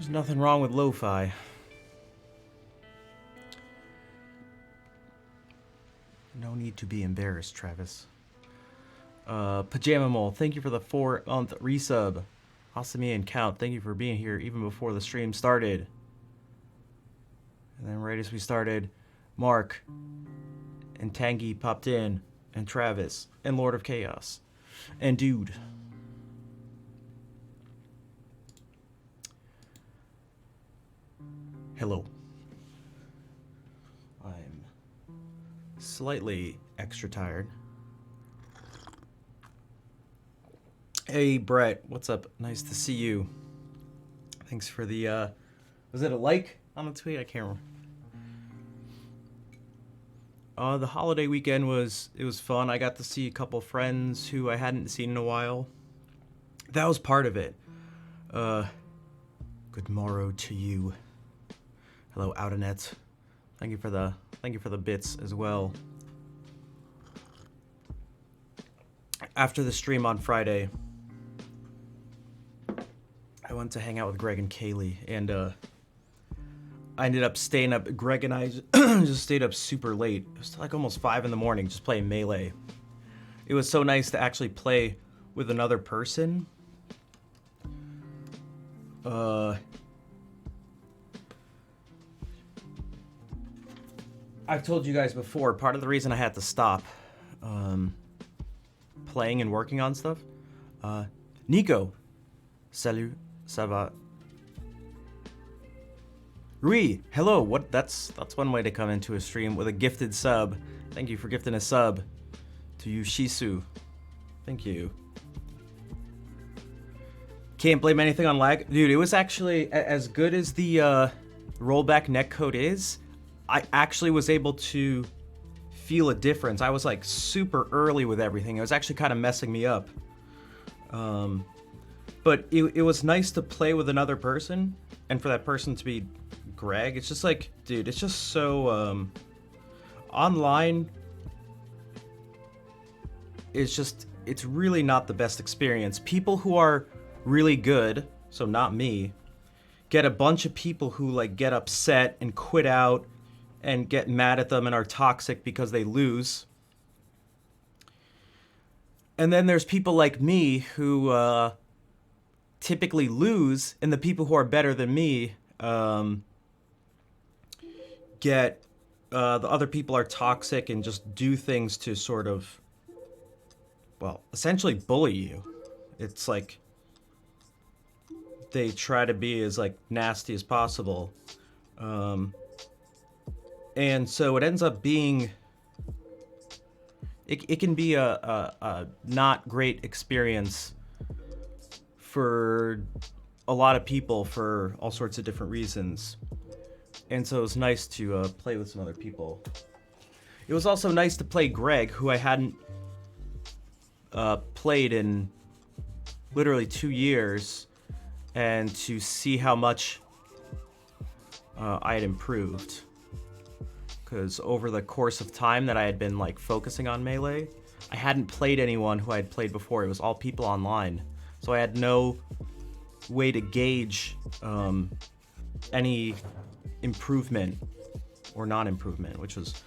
There's nothing wrong with lo-fi. No need to be embarrassed, Travis. Pajama Mole, thank you for the 4-month resub. Asami and Count, thank you for being here even before the stream started. And then right as we started, Mark and Tangy popped in, and Travis, and Lord of Chaos, and Dude. Hello. I'm slightly extra tired. Hey, Brett, what's up? Nice to see you. Thanks for the, was it a like on the tweet? I can't remember. The holiday weekend was fun. I got to see a couple friends who I hadn't seen in a while. That was part of it. Good morrow to you. Hello, Outernet. Thank you for the bits as well. After the stream on Friday, I went to hang out with Greg and Kaylee, and I ended up staying up. Greg and I just stayed up super late. It was like almost 5 in the morning just playing Melee. It was so nice to actually play with another person. I've told you guys before, part of the reason I had to stop playing and working on stuff. Nico, salut, ça va? Rui, hello. What? That's one way to come into a stream with a gifted sub. Thank you for gifting a sub to Yushisu. Thank you. Can't blame anything on lag, dude. It was actually as good as the rollback netcode is. I actually was able to feel a difference. I was like super early with everything. It was actually kind of messing me up. But it was nice to play with another person, and for that person to be Greg. It's just like, dude, it's just so online. It's really not the best experience. People who are really good, so not me, get a bunch of people who like get upset and quit out and get mad at them and are toxic because they lose. And then there's people like me who typically lose, and the people who are better than me get the other people are toxic and just do things to sort of, well, essentially bully you. It's like they try to be as like nasty as possible. And so it ends up being, it can be a not great experience for a lot of people for all sorts of different reasons. And so it was nice to play with some other people. It was also nice to play Greg, who I hadn't played in literally 2 years, and to see how much I had improved. Because over the course of time that I had been like focusing on Melee, I hadn't played anyone who I had played before. It was all people online. So I had no way to gauge any improvement or non-improvement, which was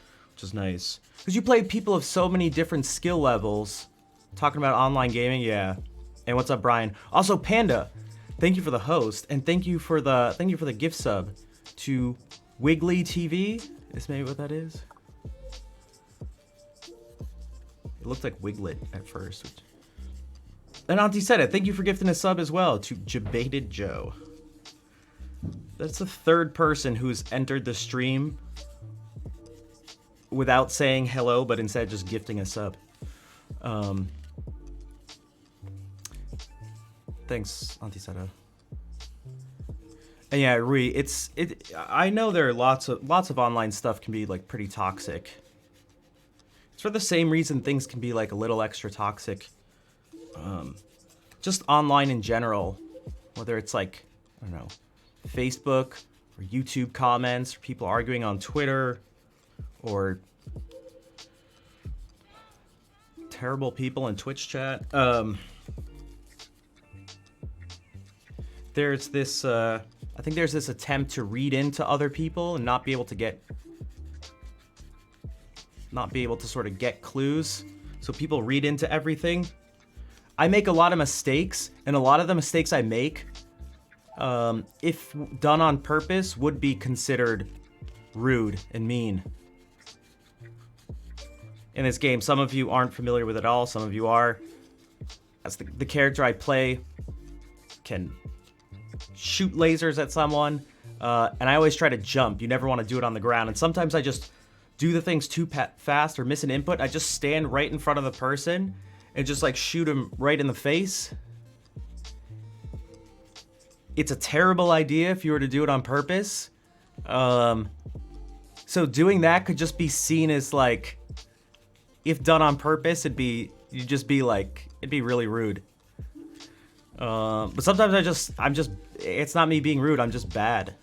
nice. Because you play people of so many different skill levels. Talking about online gaming, yeah. And what's up, Brian? Also, Panda, thank you for the host, and thank you for the gift sub to Wiggly TV. Is maybe what that is? It looked like Wiglet at first. And Auntie said it. Thank you for gifting a sub as well to Jabated Joe. That's the third person who's entered the stream without saying hello, but instead just gifting a sub. Thanks, Auntie Seta. And yeah, Rui, I know there are lots of online stuff can be like pretty toxic. It's for the same reason things can be like a little extra toxic. Just online in general, whether it's like, I don't know, Facebook or YouTube comments, or people arguing on Twitter, or terrible people in Twitch chat. There's this I think there's this attempt to read into other people and not be able to sort of get clues. So people read into everything. I make a lot of mistakes, and a lot of the mistakes I make, if done on purpose, would be considered rude and mean. In this game, some of you aren't familiar with it at all, some of you are. As the character I play can shoot lasers at someone, and I always try to jump. You never want to do it on the ground, and sometimes I just do the things too fast or miss an input. I just stand right in front of the person and just like shoot him right in the face. It's a terrible idea if you were to do it on purpose. So doing that could just be seen as like, if done on purpose, it'd be really rude. But sometimes it's not me being rude, I'm just bad.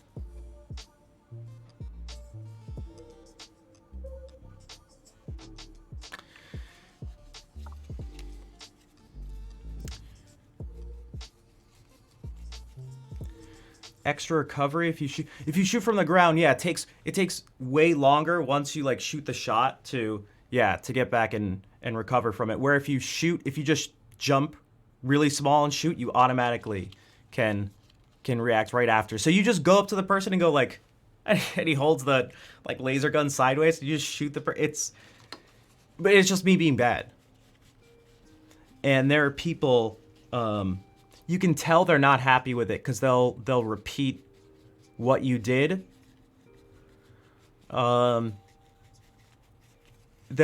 Extra recovery if you shoot from the ground. Yeah, it takes way longer once you like shoot the shot to get back and recover from it. Where if you just jump really small and shoot, you automatically can react right after. So you just go up to the person and go like, and he holds the like laser gun sideways, and you just shoot but it's just me being bad. And there are people, you can tell they're not happy with it because they'll repeat what you did. They'll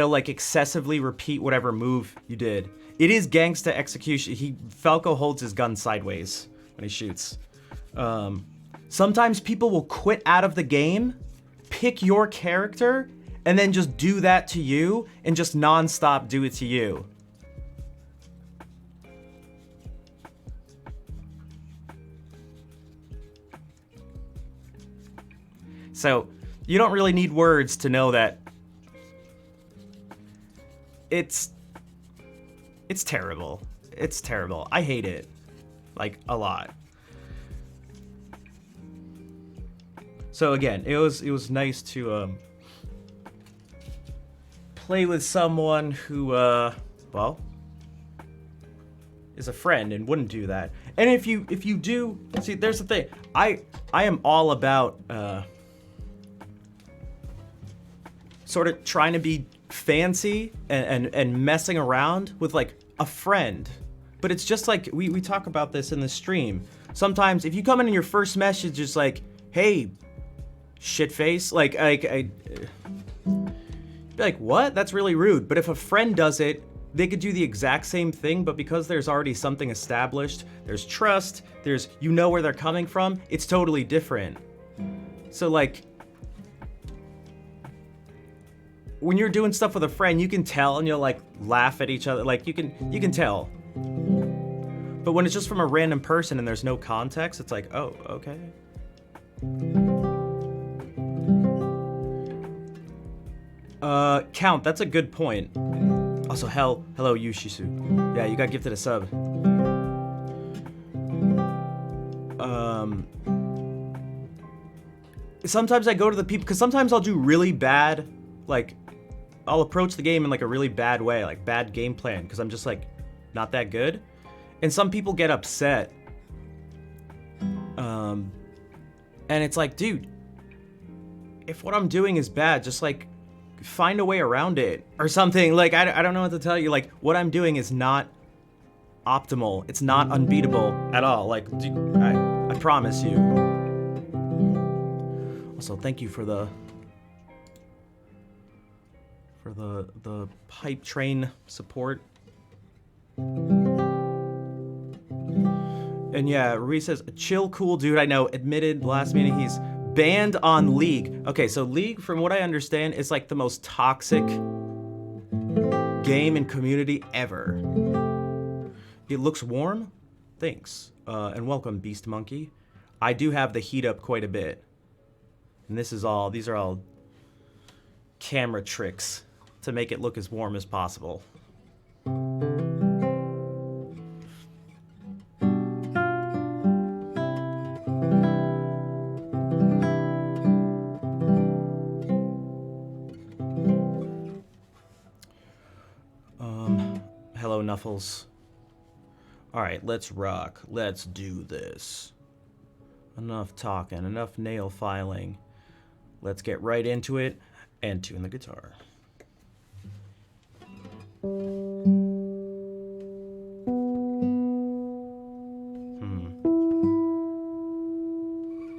like excessively repeat whatever move you did. It is gangsta execution. Falco holds his gun sideways when he shoots. Sometimes people will quit out of the game, pick your character, and then just do that to you and just non-stop do it to you. So you don't really need words to know that it's terrible. It's terrible. I hate it, like, a lot. So again, it was nice to play with someone who well, is a friend and wouldn't do that. And if you do, see, there's the thing. I am all about sort of trying to be fancy and messing around with like a friend. But it's just like we talk about this in the stream. Sometimes if you come in and your first message is like, hey, shitface, I'd be like, what? That's really rude. But if a friend does it, they could do the exact same thing, but because there's already something established, there's trust, you know where they're coming from, it's totally different. So like, when you're doing stuff with a friend, you can tell, and you'll like laugh at each other, like you can tell. But when it's just from a random person and there's no context, it's like, oh, okay. Count, that's a good point. Also, hello, Yushisu. Yeah, you got gifted a sub. Sometimes I go to the people, because sometimes I'll do really bad, like, I'll approach the game in like a really bad way, like bad game plan, because I'm just like, not that good. And some people get upset. And it's like, dude, if what I'm doing is bad, just like, find a way around it or something. Like, I don't know what to tell you. Like, what I'm doing is not optimal. It's not unbeatable at all. Like, I promise you. Also, thank you for the pipe train support. And yeah, Ruiz says, chill, cool dude. I know, admitted last meeting he's banned on League. Okay, so League, from what I understand, is like the most toxic game and community ever. It looks warm? Thanks. And welcome, Beast Monkey. I do have the heat up quite a bit. And these are all camera tricks to make it look as warm as possible. Snuffles. Alright, let's rock. Let's do this. Enough talking, enough nail filing. Let's get right into it and tune the guitar.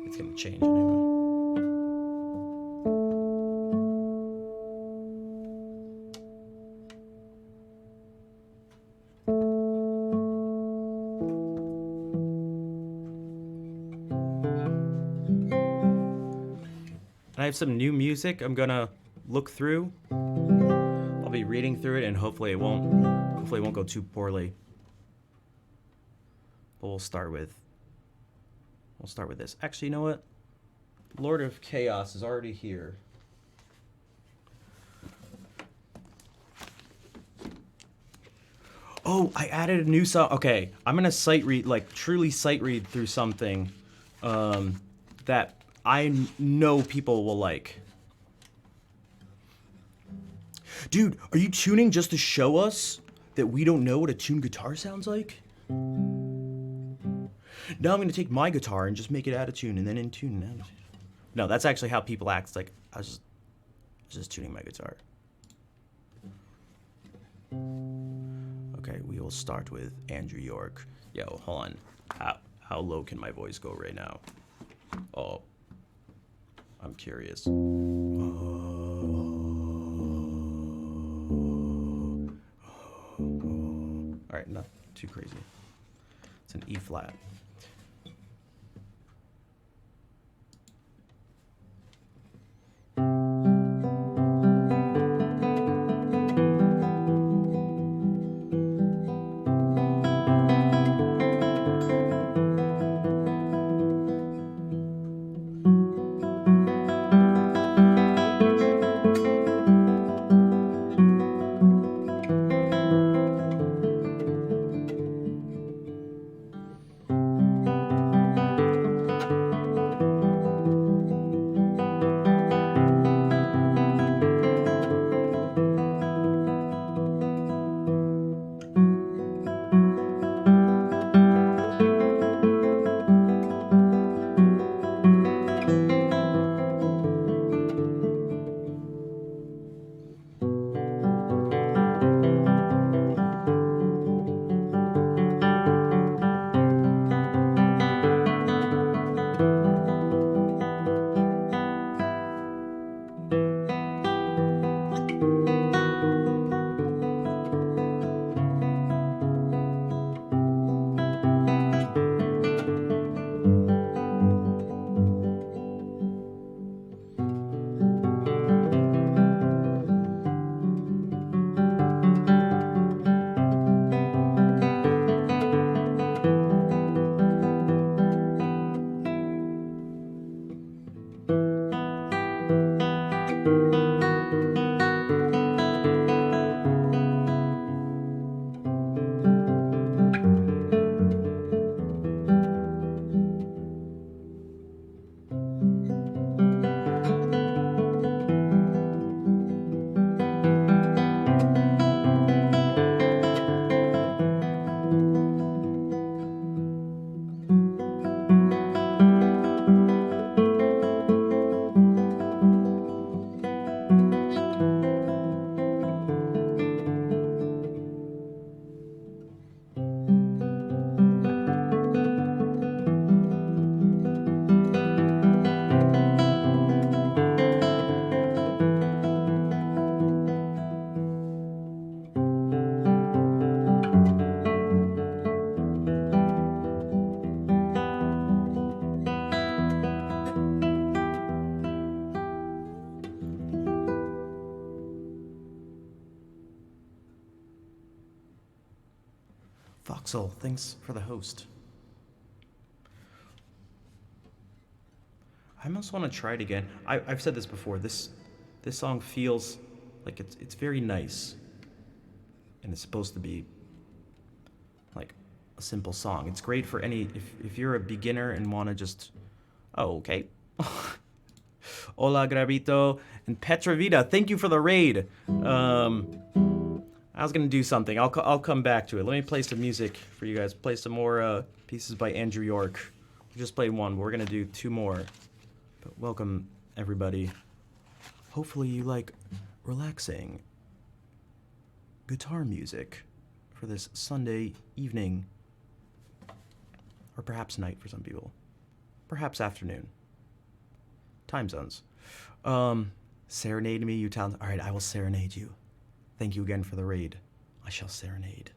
It's gonna change anyway. I have some new music I'm gonna look through. I'll be reading through it, and hopefully it won't go too poorly. But we'll start with this. Actually, you know what? Lord of Chaos is already here. Oh, I added a new song. Okay, I'm gonna truly sight read through something that I know people will like. Dude, are you tuning just to show us that we don't know what a tuned guitar sounds like? Now I'm gonna take my guitar and just make it out of tune and then in tune. No, that's actually how people act. It's like, I was just tuning my guitar. Okay, we will start with Andrew York. Yo, hold on. How low can my voice go right now? Oh, I'm curious. Alright, not too crazy. It's an E flat. Voxel, thanks for the host. I almost want to try it again. I've said this before. This song feels like it's very nice, and it's supposed to be like a simple song. It's great for if you're a beginner and want to just, oh, okay. Hola Gravito and Petra Vida, thank you for the raid. I was gonna do something. I'll come back to it. Let me play some music for you guys. Play some more pieces by Andrew York. We just played one. We're gonna do two more. But welcome everybody. Hopefully you like relaxing guitar music for this Sunday evening, or perhaps night for some people, perhaps afternoon. Time zones. Serenade me, you talented. All right, I will serenade you. Thank you again for the raid. I shall serenade.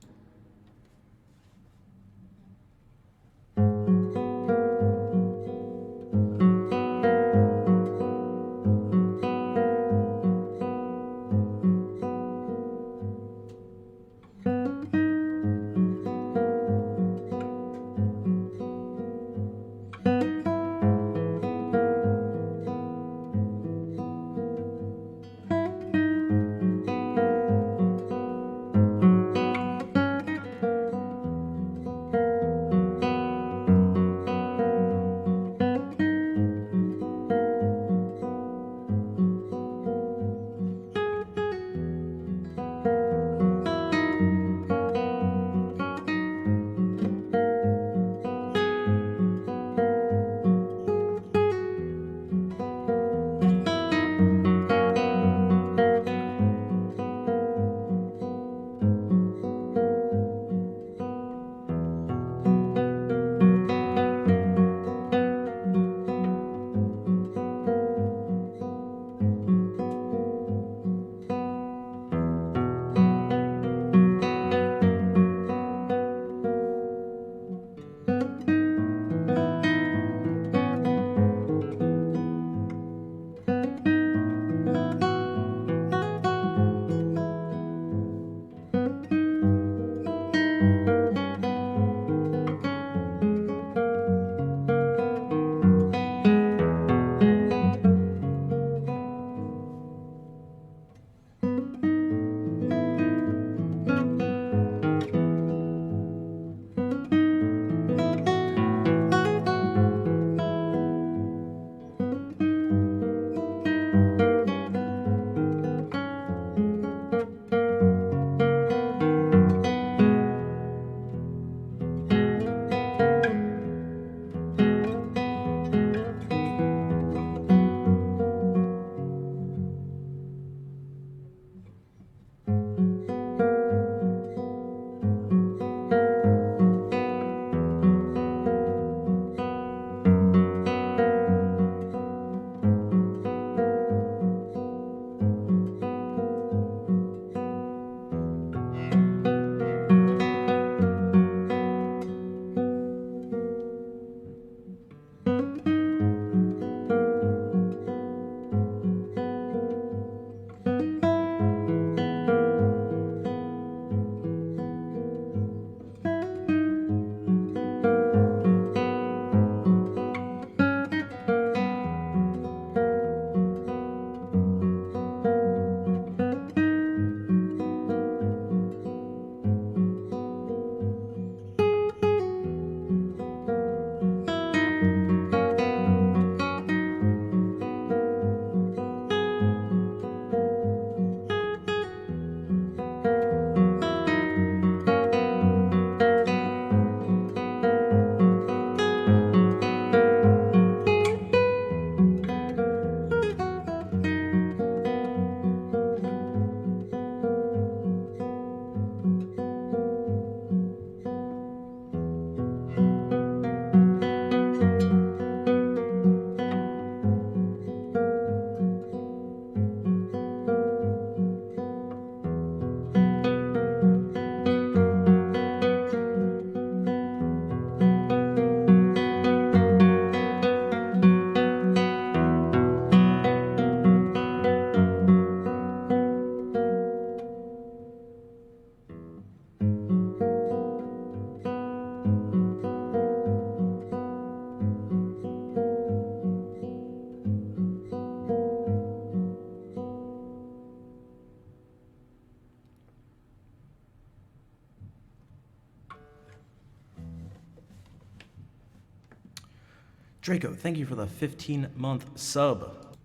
Draco, thank you for the 15-month sub.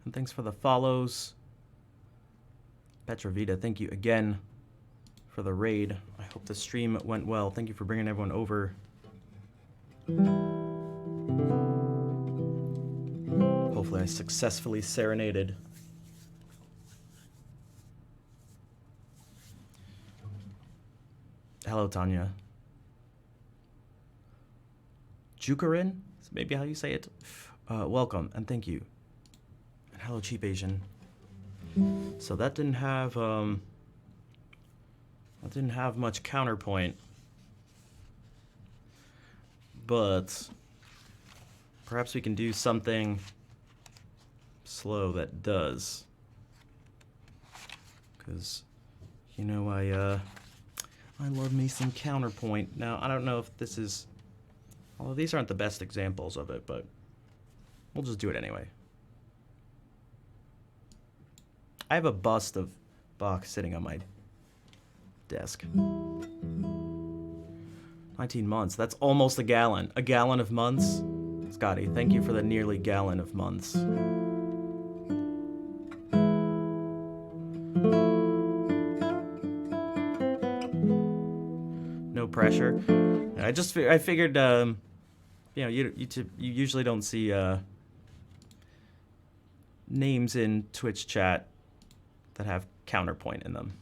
And thanks for the follows. Petrovita, thank you again for the raid. I hope the stream went well. Thank you for bringing everyone over. Hopefully I successfully serenaded. Hello, Tanya. Jukarin? Is maybe how you say it? Welcome, and thank you. And hello, Cheap Asian. So that didn't have much counterpoint. But perhaps we can do something slow that does. Because, you know, I love me some counterpoint. Now, I don't know if this is... Although these aren't the best examples of it, but we'll just do it anyway. I have a bust of Bach sitting on my desk. 19 months. That's almost a gallon. A gallon of months? Scotty, thank you for the nearly gallon of months. No pressure. I figured, you know, you usually don't see names in Twitch chat that have counterpoint in them.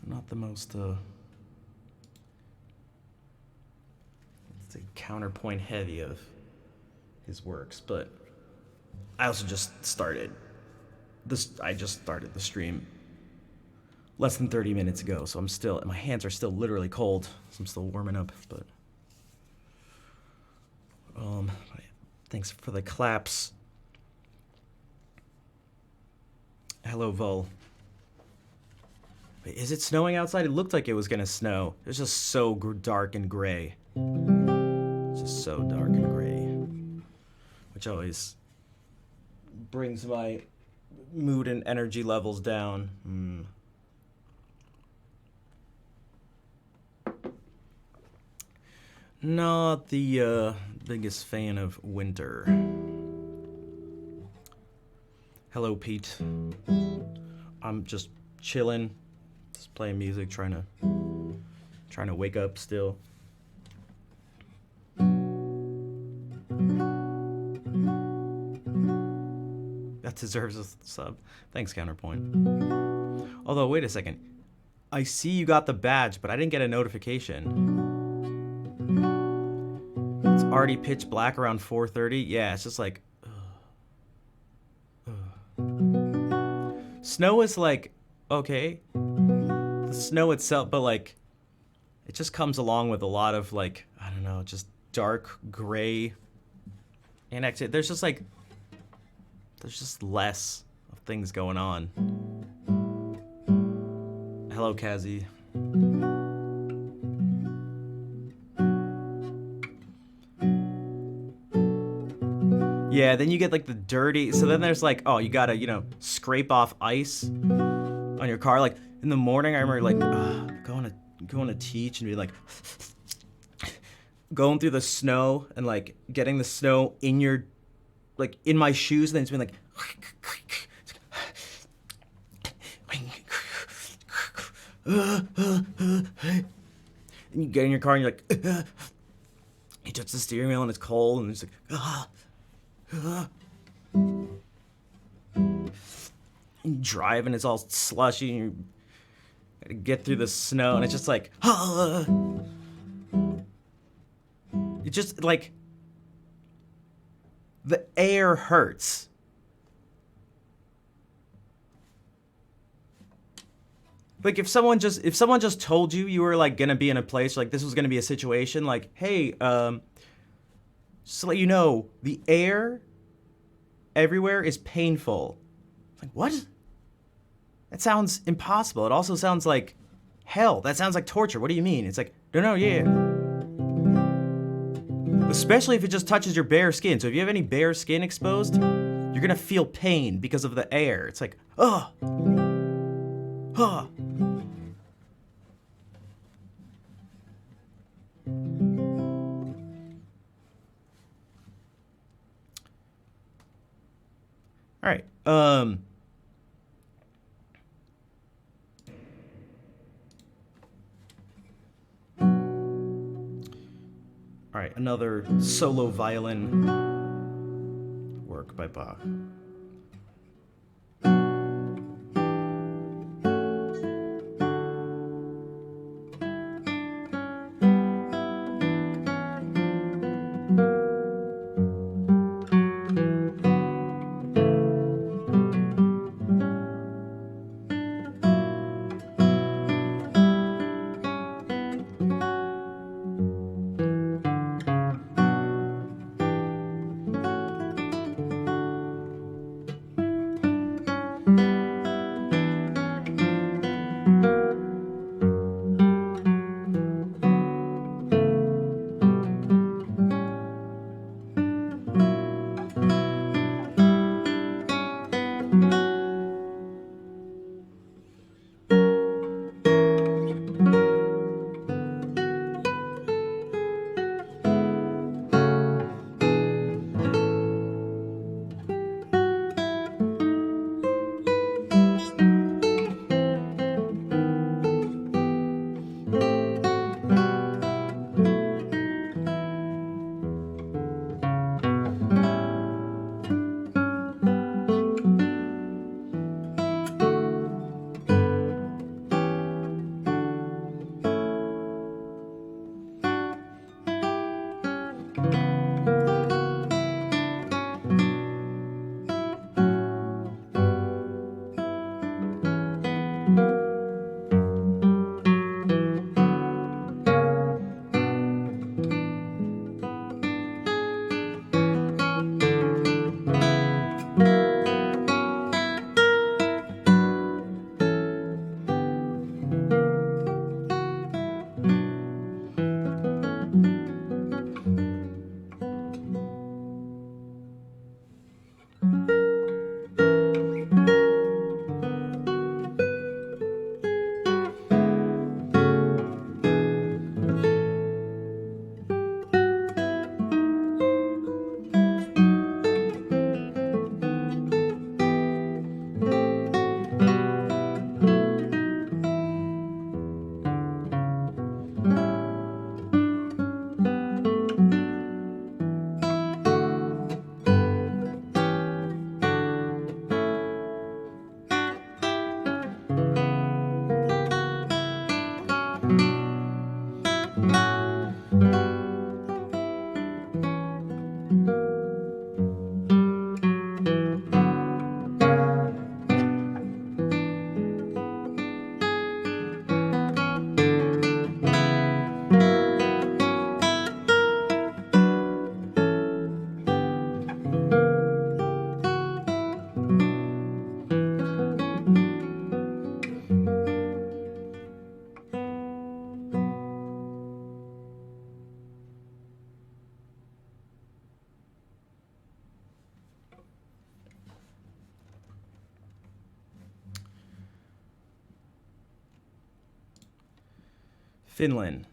Not the most, let's say, counterpoint heavy of his works, but I also just started this. I just started the stream less than 30 minutes ago, so my hands are still literally cold, so I'm still warming up, but thanks for the claps. Hello, Vol. Wait, is it snowing outside? It looked like it was gonna snow. It's just so dark and gray. It's just so dark and gray. Which always brings my mood and energy levels down. Not the biggest fan of winter. Hello, Pete. I'm just chilling, just playing music, trying to wake up still. That deserves a sub. Thanks, Counterpoint. Although, wait a second. I see you got the badge, but I didn't get a notification. It's already pitch black around 4:30. Yeah, it's just like... Snow is like, okay. The snow itself, but like... It just comes along with a lot of like, I don't know, just dark, gray... And actually, there's just like... There's just less of things going on. Hello, Kazi. Yeah, then you get like the dirty. So then there's like, oh, you gotta, scrape off ice on your car. Like in the morning, I remember like going to teach and be like going through the snow and like getting the snow in your like in my shoes, and then it's been like and you get in your car and you're like you touch the steering wheel and it's cold and it's like and you drive and it's all slushy and you gotta get through the snow and it's just like it just like the air hurts. Like if someone just told you were like gonna be in a place like this was gonna be a situation like, hey, just to let you know, the air everywhere is painful. It's like, what? That sounds impossible. It also sounds like hell. That sounds like torture. What do you mean? It's like, no, yeah. Especially if it just touches your bare skin. So if you have any bare skin exposed, you're gonna feel pain because of the air. It's like, ugh. All right. All right, another solo violin work by Bach. Finland.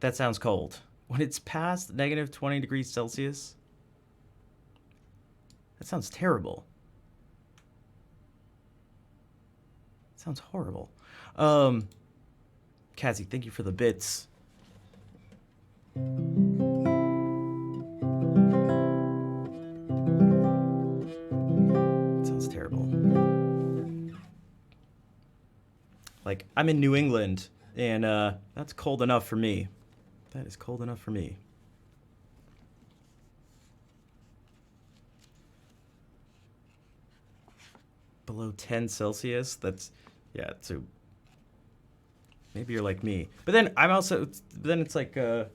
That sounds cold. When it's past negative 20 degrees Celsius, that sounds terrible. Sounds horrible. Cassie, thank you for the bits. Sounds terrible. Like, I'm in New England, and that's cold enough for me. That is cold enough for me. Below 10 Celsius? That's, yeah, so maybe you're like me. But then I'm also, then it's like, you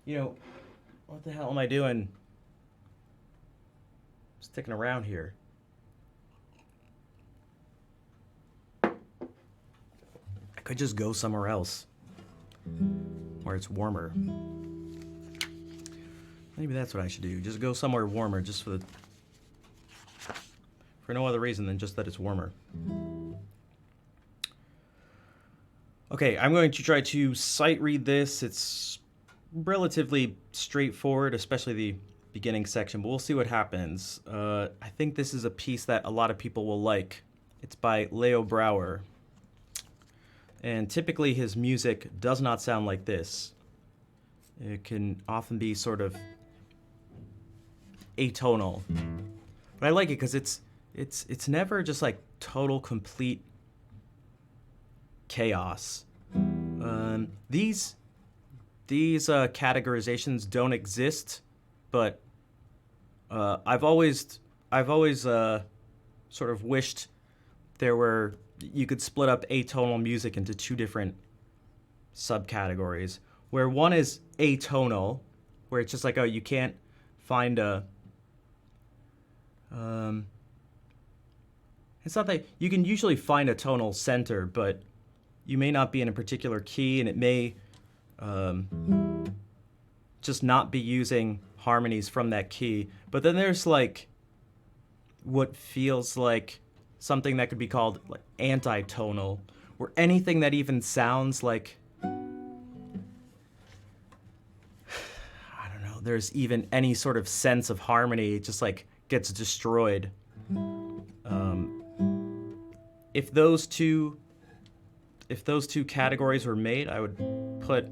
know, what the hell am I doing? Sticking around here. I could just go somewhere else where it's warmer. Maybe that's what I should do. Just go somewhere warmer, just for no other reason than just that it's warmer. Okay, I'm going to try to sight read this. It's relatively straightforward, especially the beginning section, but we'll see what happens. I think this is a piece that a lot of people will like. It's by Leo Brouwer. And typically his music does not sound like this. It can often be sort of atonal. But I like it because it's never just like total complete chaos. These categorizations don't exist, but I've always sort of wished you could split up atonal music into two different subcategories, where one is atonal, where it's just like, oh, you can't find a it's not that you can usually find a tonal center, but you may not be in a particular key, and it may just not be using harmonies from that key. But then there's like what feels like something that could be called like antitonal, where anything that even sounds like, I don't know, there's even any sort of sense of harmony, it just like gets destroyed. If those two categories were made, I would put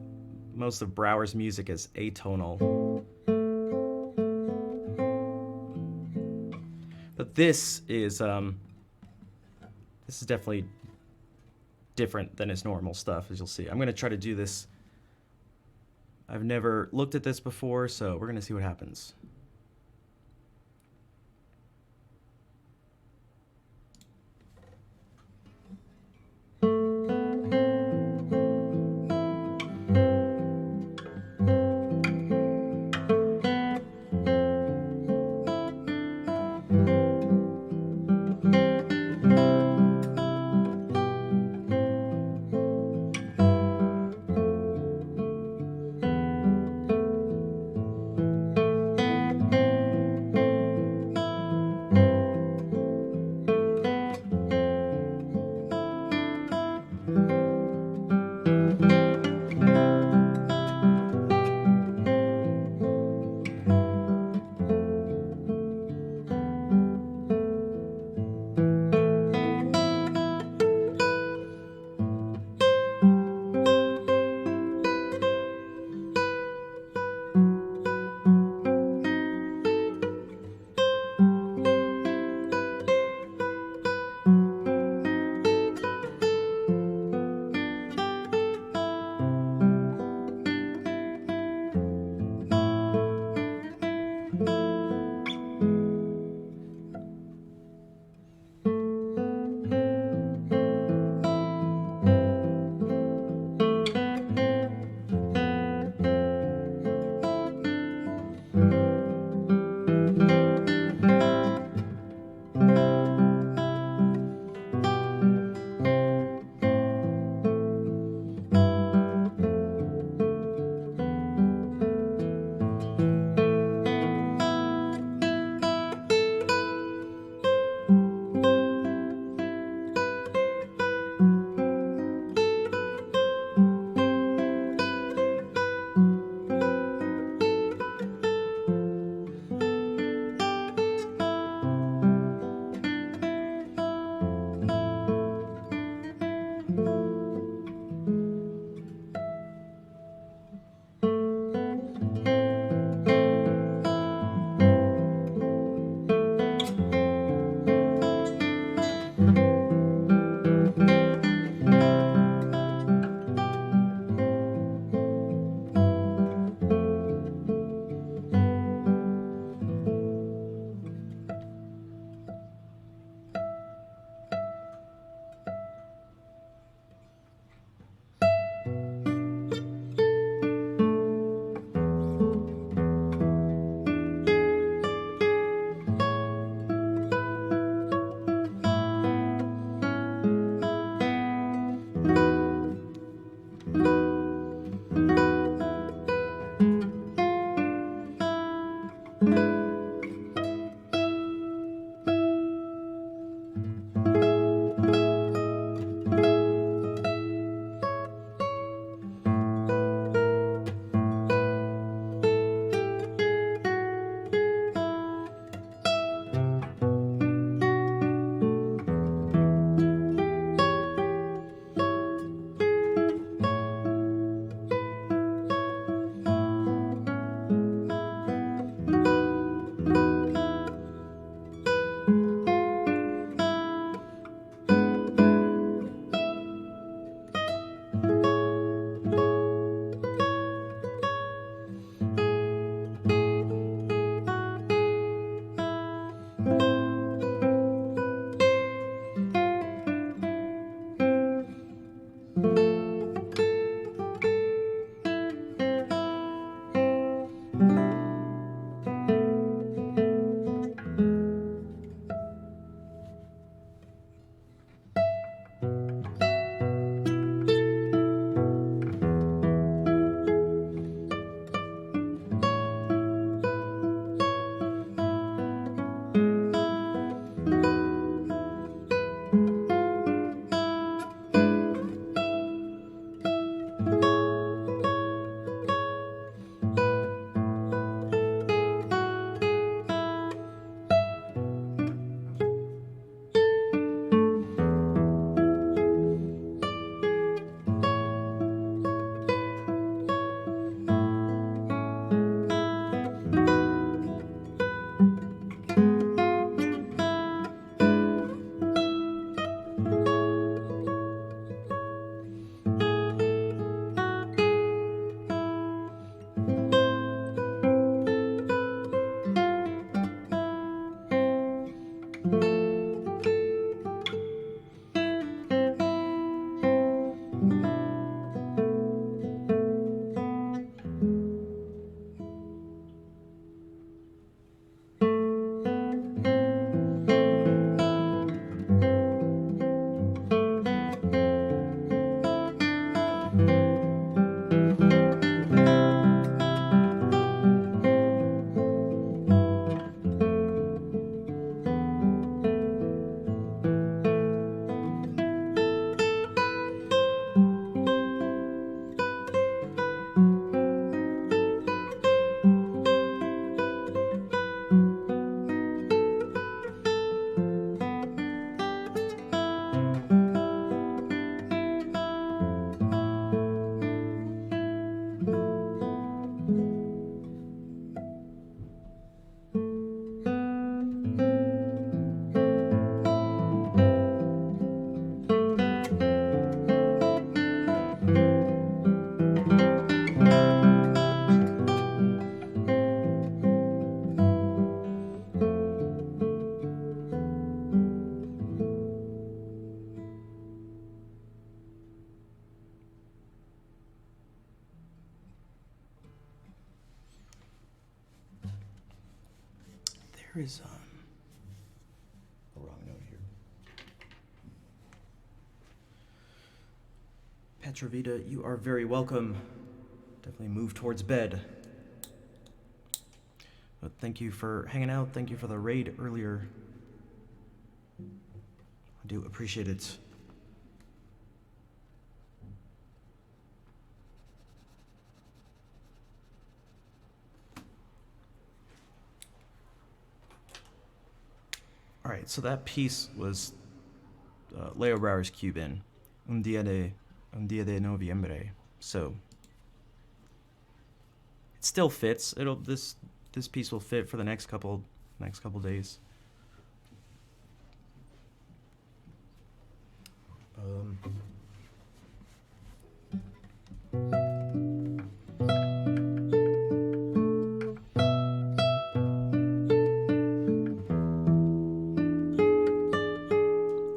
most of Brouwer's music as atonal. But this is definitely different than his normal stuff, as you'll see. I'm going to try to do this. I've never looked at this before, so we're going to see what happens. Where is the wrong note here? Petrovita, you are very welcome. Definitely move towards bed. But thank you for hanging out. Thank you for the raid earlier. I do appreciate it. All right, so that piece was Leo Brower's Cuban, Un día de noviembre. So it still fits. This piece will fit for the next couple days.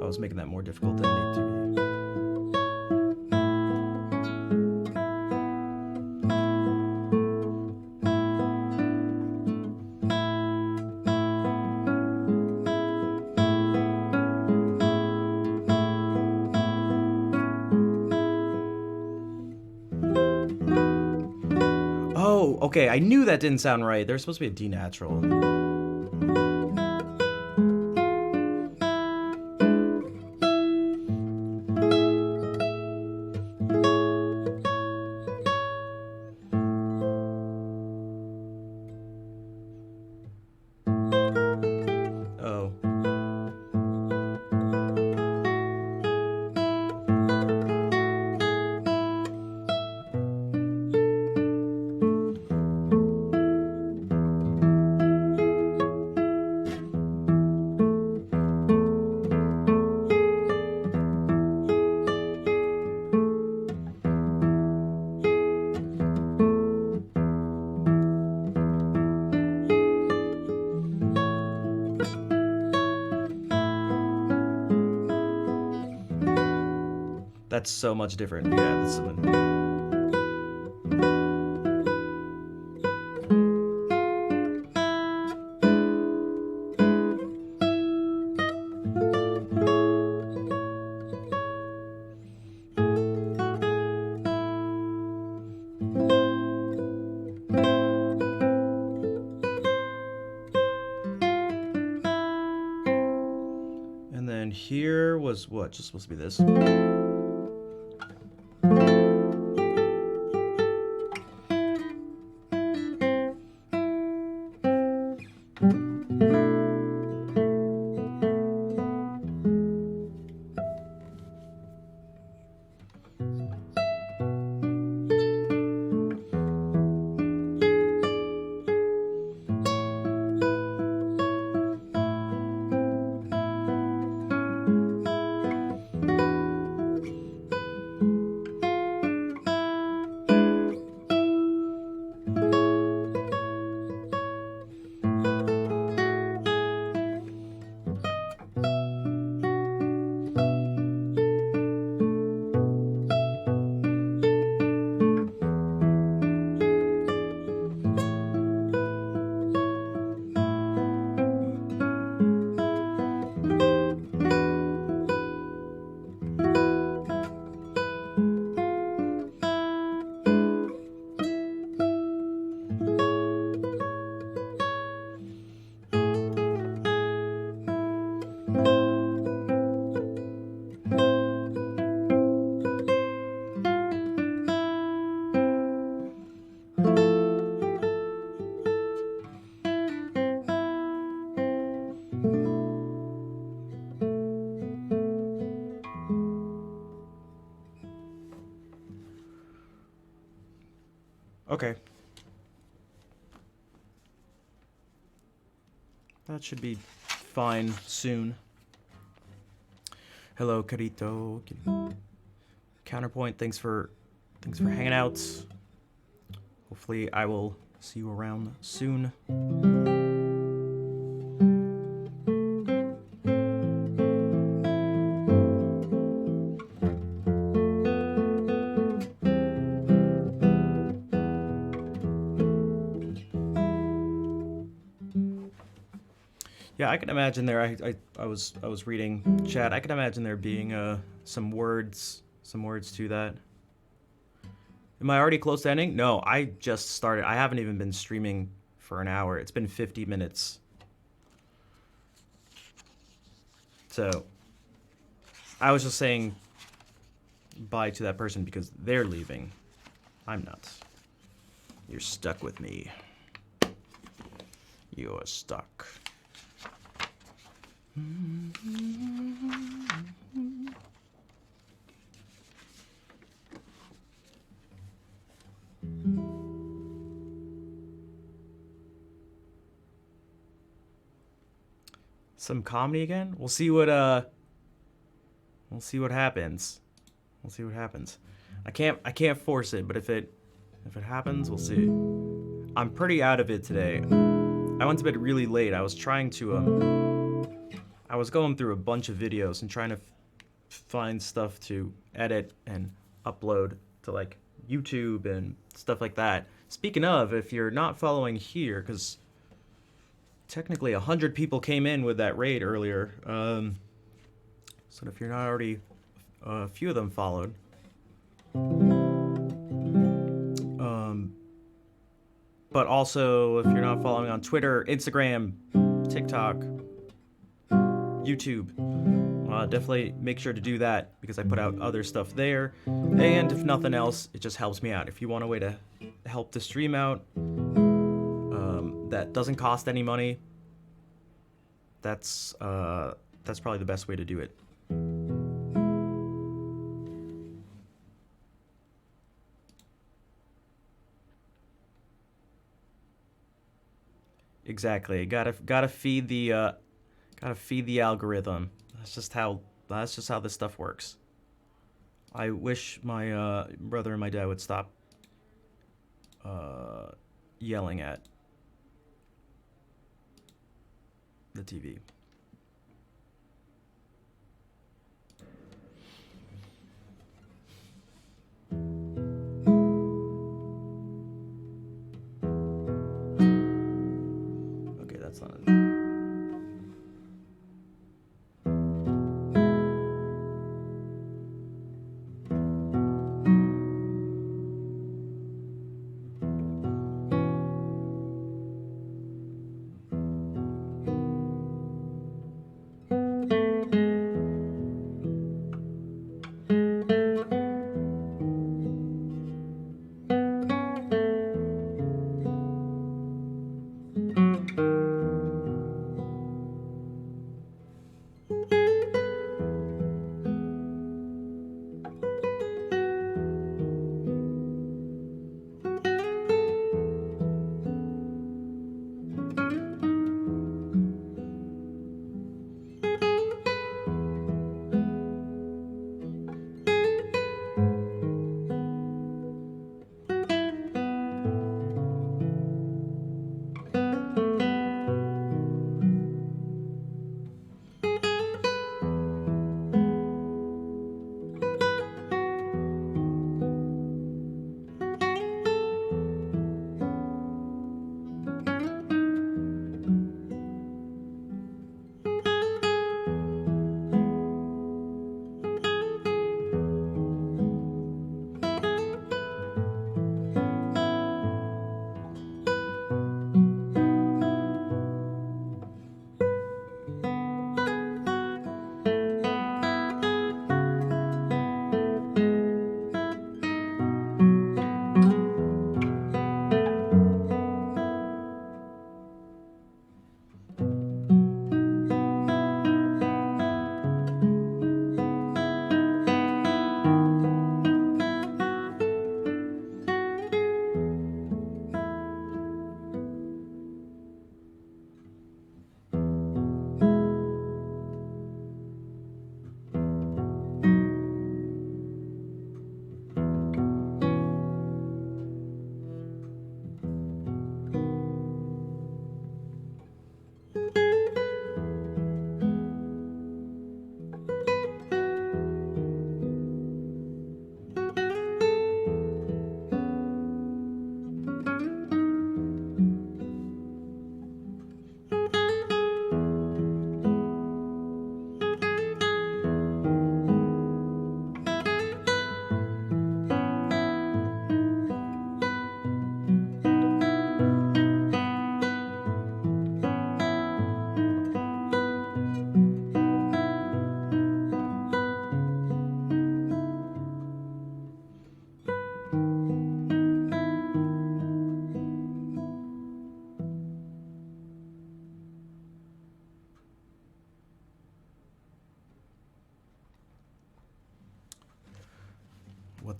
I was making that more difficult than it needed to be. Oh, okay, I knew that didn't sound right. There's supposed to be a D natural. Oh. That's so much different. Yeah, that's something. And then here was what? Just supposed to be this. Okay. That should be fine soon. Hello, Carito. Counterpoint, thanks for hanging out. Hopefully I will see you around soon. Yeah, I can imagine there. I was reading chat. I can imagine there being some words to that. Am I already close to ending? No, I just started. I haven't even been streaming for an hour. It's been 50 minutes. So I was just saying bye to that person because they're leaving. I'm not. You're stuck with me. You're stuck. Some comedy again? We'll see what happens. We'll see what happens. I can't force it, but if it happens, we'll see. I'm pretty out of it today. I went to bed really late. I was trying to I was going through a bunch of videos and trying to find stuff to edit and upload to like YouTube and stuff like that. Speaking of, if you're not following here, because technically 100 people came in with that raid earlier. So if you're not already, a few of them followed. But also, if you're not following on Twitter, Instagram, TikTok, YouTube, definitely make sure to do that because I put out other stuff there. And if nothing else, it just helps me out. If you want a way to help the stream out that doesn't cost any money, that's probably the best way to do it. Exactly. Gotta feed the algorithm. That's just how this stuff works. I wish my brother and my dad would stop yelling at the TV. Okay, that's not it.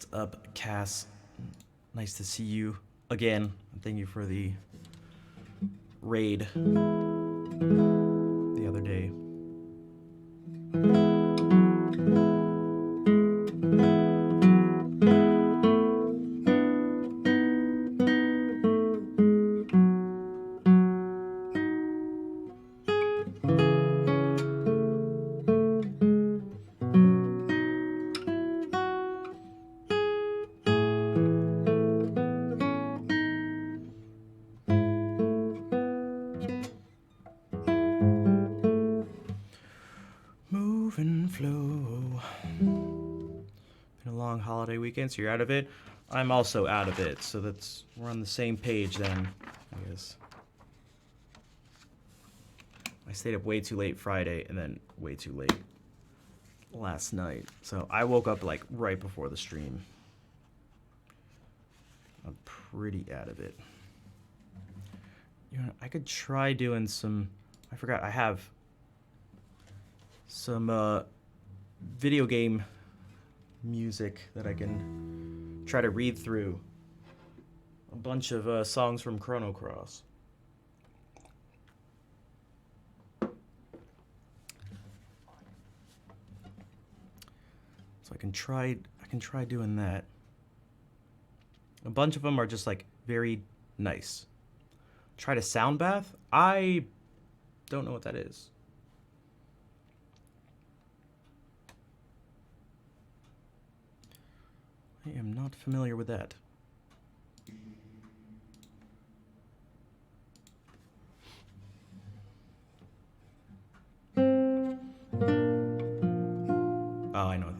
What's up, Cass? Nice to see you again. Thank you for the raid the other day. Move and flow. Been a long holiday weekend, so you're out of it. I'm also out of it, so we're on the same page then, I guess. I stayed up way too late Friday and then way too late last night. So I woke up like right before the stream. I'm pretty out of it. You know, I could try doing some, I forgot, I have some video game music that I can try to read through. A bunch of songs from Chrono Cross. So I can try doing that. A bunch of them are just like very nice. Try to sound bath? I don't know what that is. I am not familiar with that. Oh, I know what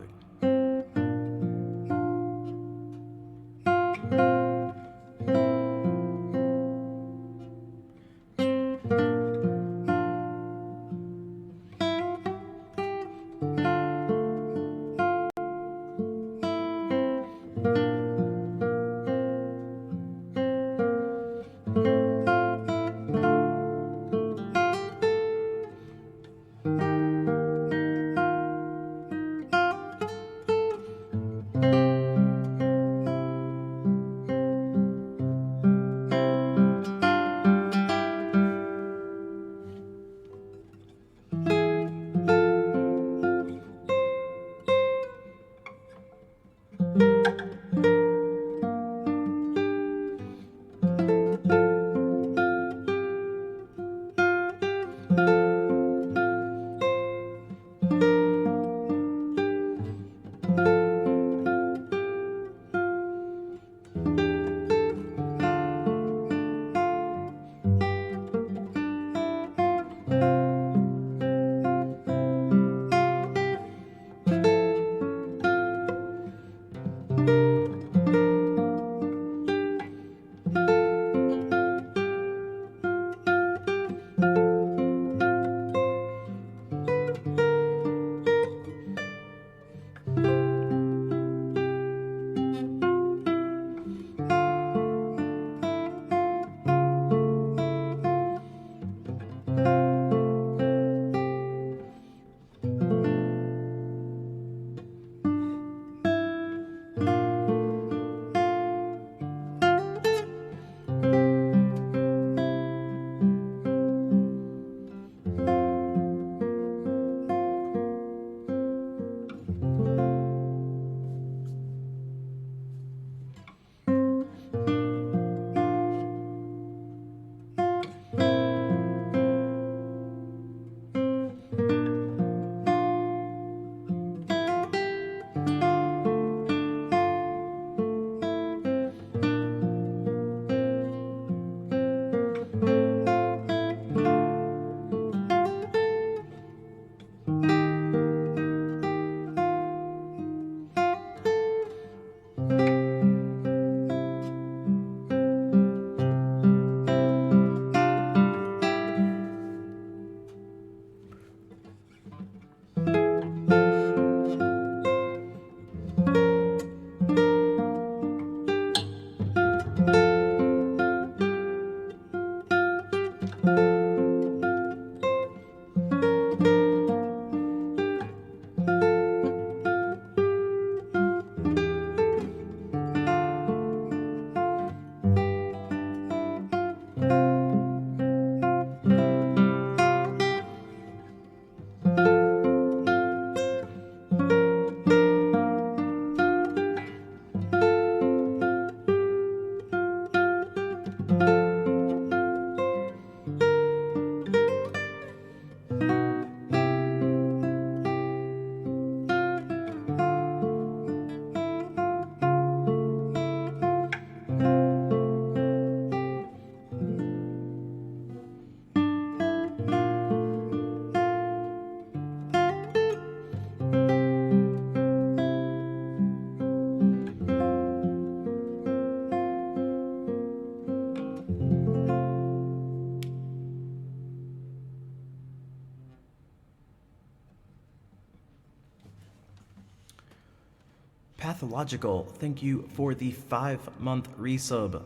Pathological, thank you for the 5-month resub.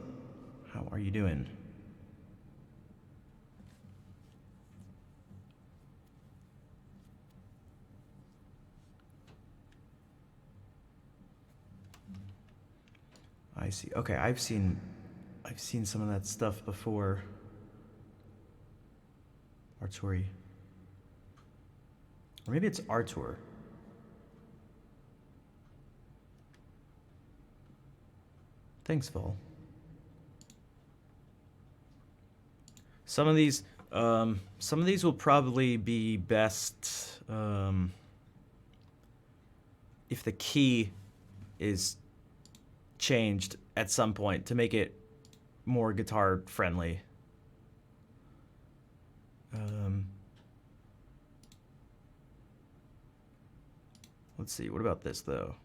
How are you doing? I see. Okay, I've seen some of that stuff before. Arturi. Or maybe it's Artur. Thanks, Vol. Some of these will probably be best if the key is changed at some point to make it more guitar friendly. Let's see, what about this though?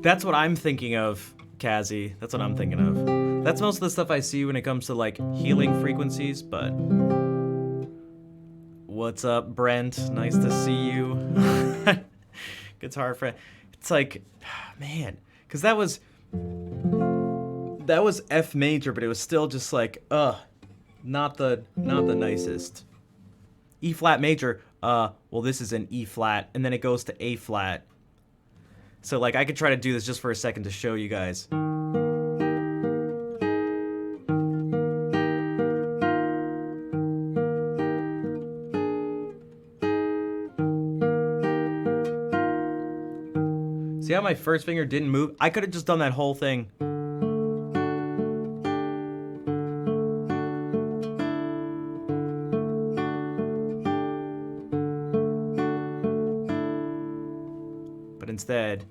That's what I'm thinking of, Kazi. That's what I'm thinking of. That's most of the stuff I see when it comes to like healing frequencies, but what's up, Brent? Nice to see you. Guitar friend. It's like, man, because that was F major, but it was still just like, not the nicest. E flat major, well, this is an E flat, and then it goes to A flat. So like I could try to do this just for a second to show you guys. See how my first finger didn't move? I could have just done that whole thing. But instead,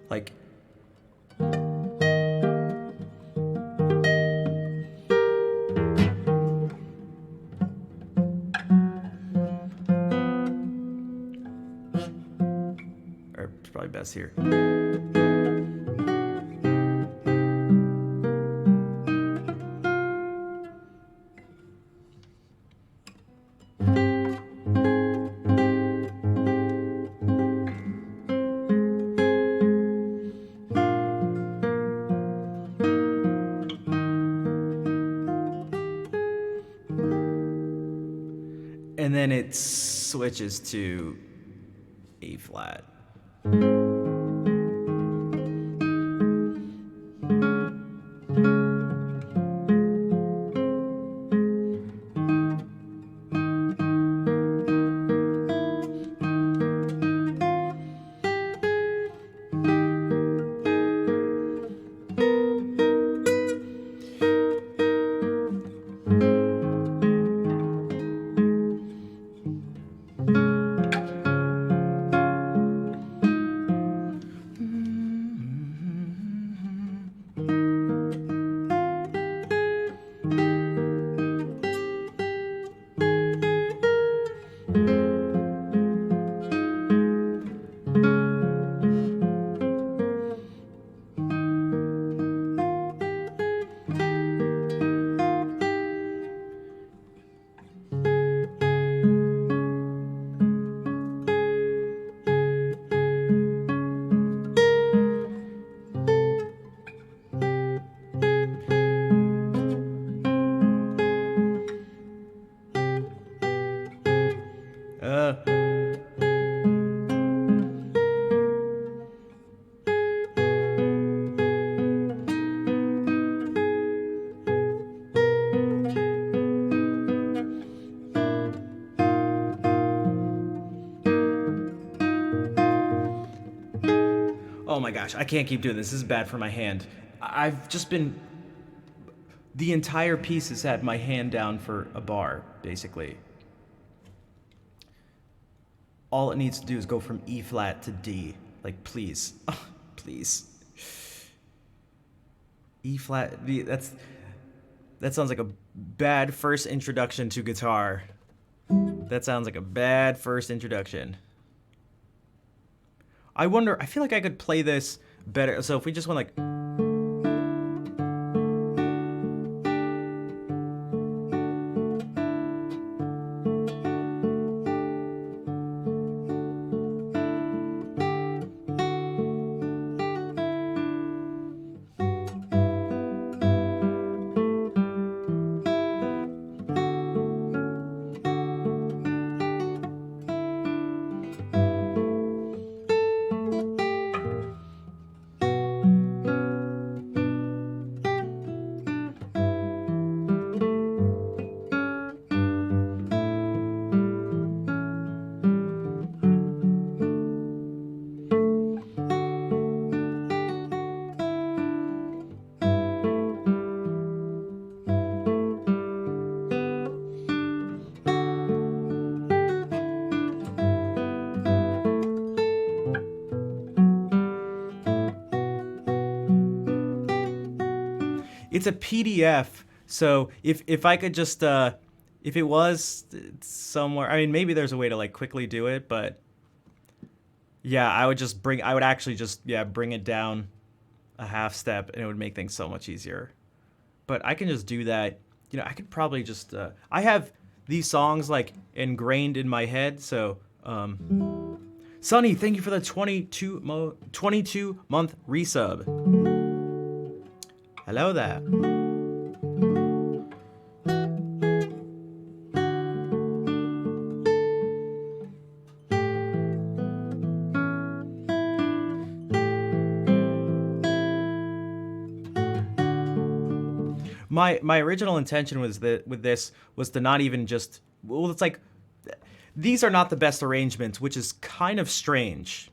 like, or it's probably best here. And then it switches to A flat. Oh my gosh, I can't keep doing this. This is bad for my hand. I've just been... The entire piece has had my hand down for a bar, basically. All it needs to do is go from E flat to D. Like, please. Oh, please. E flat, that sounds like a bad first introduction to guitar. That sounds like a bad first introduction. I wonder, I feel like I could play this better. So if we just went like... It's a PDF, so if I could just if it was somewhere, I mean maybe there's a way to like quickly do it, but yeah, I would actually just bring it down a half step and it would make things so much easier. But I can just do that. You know, I could probably just I have these songs like ingrained in my head, so Sonny, thank you for the 22-month resub. Hello there. My original intention was that with this was to not even just, well, it's like these are not the best arrangements, which is kind of strange.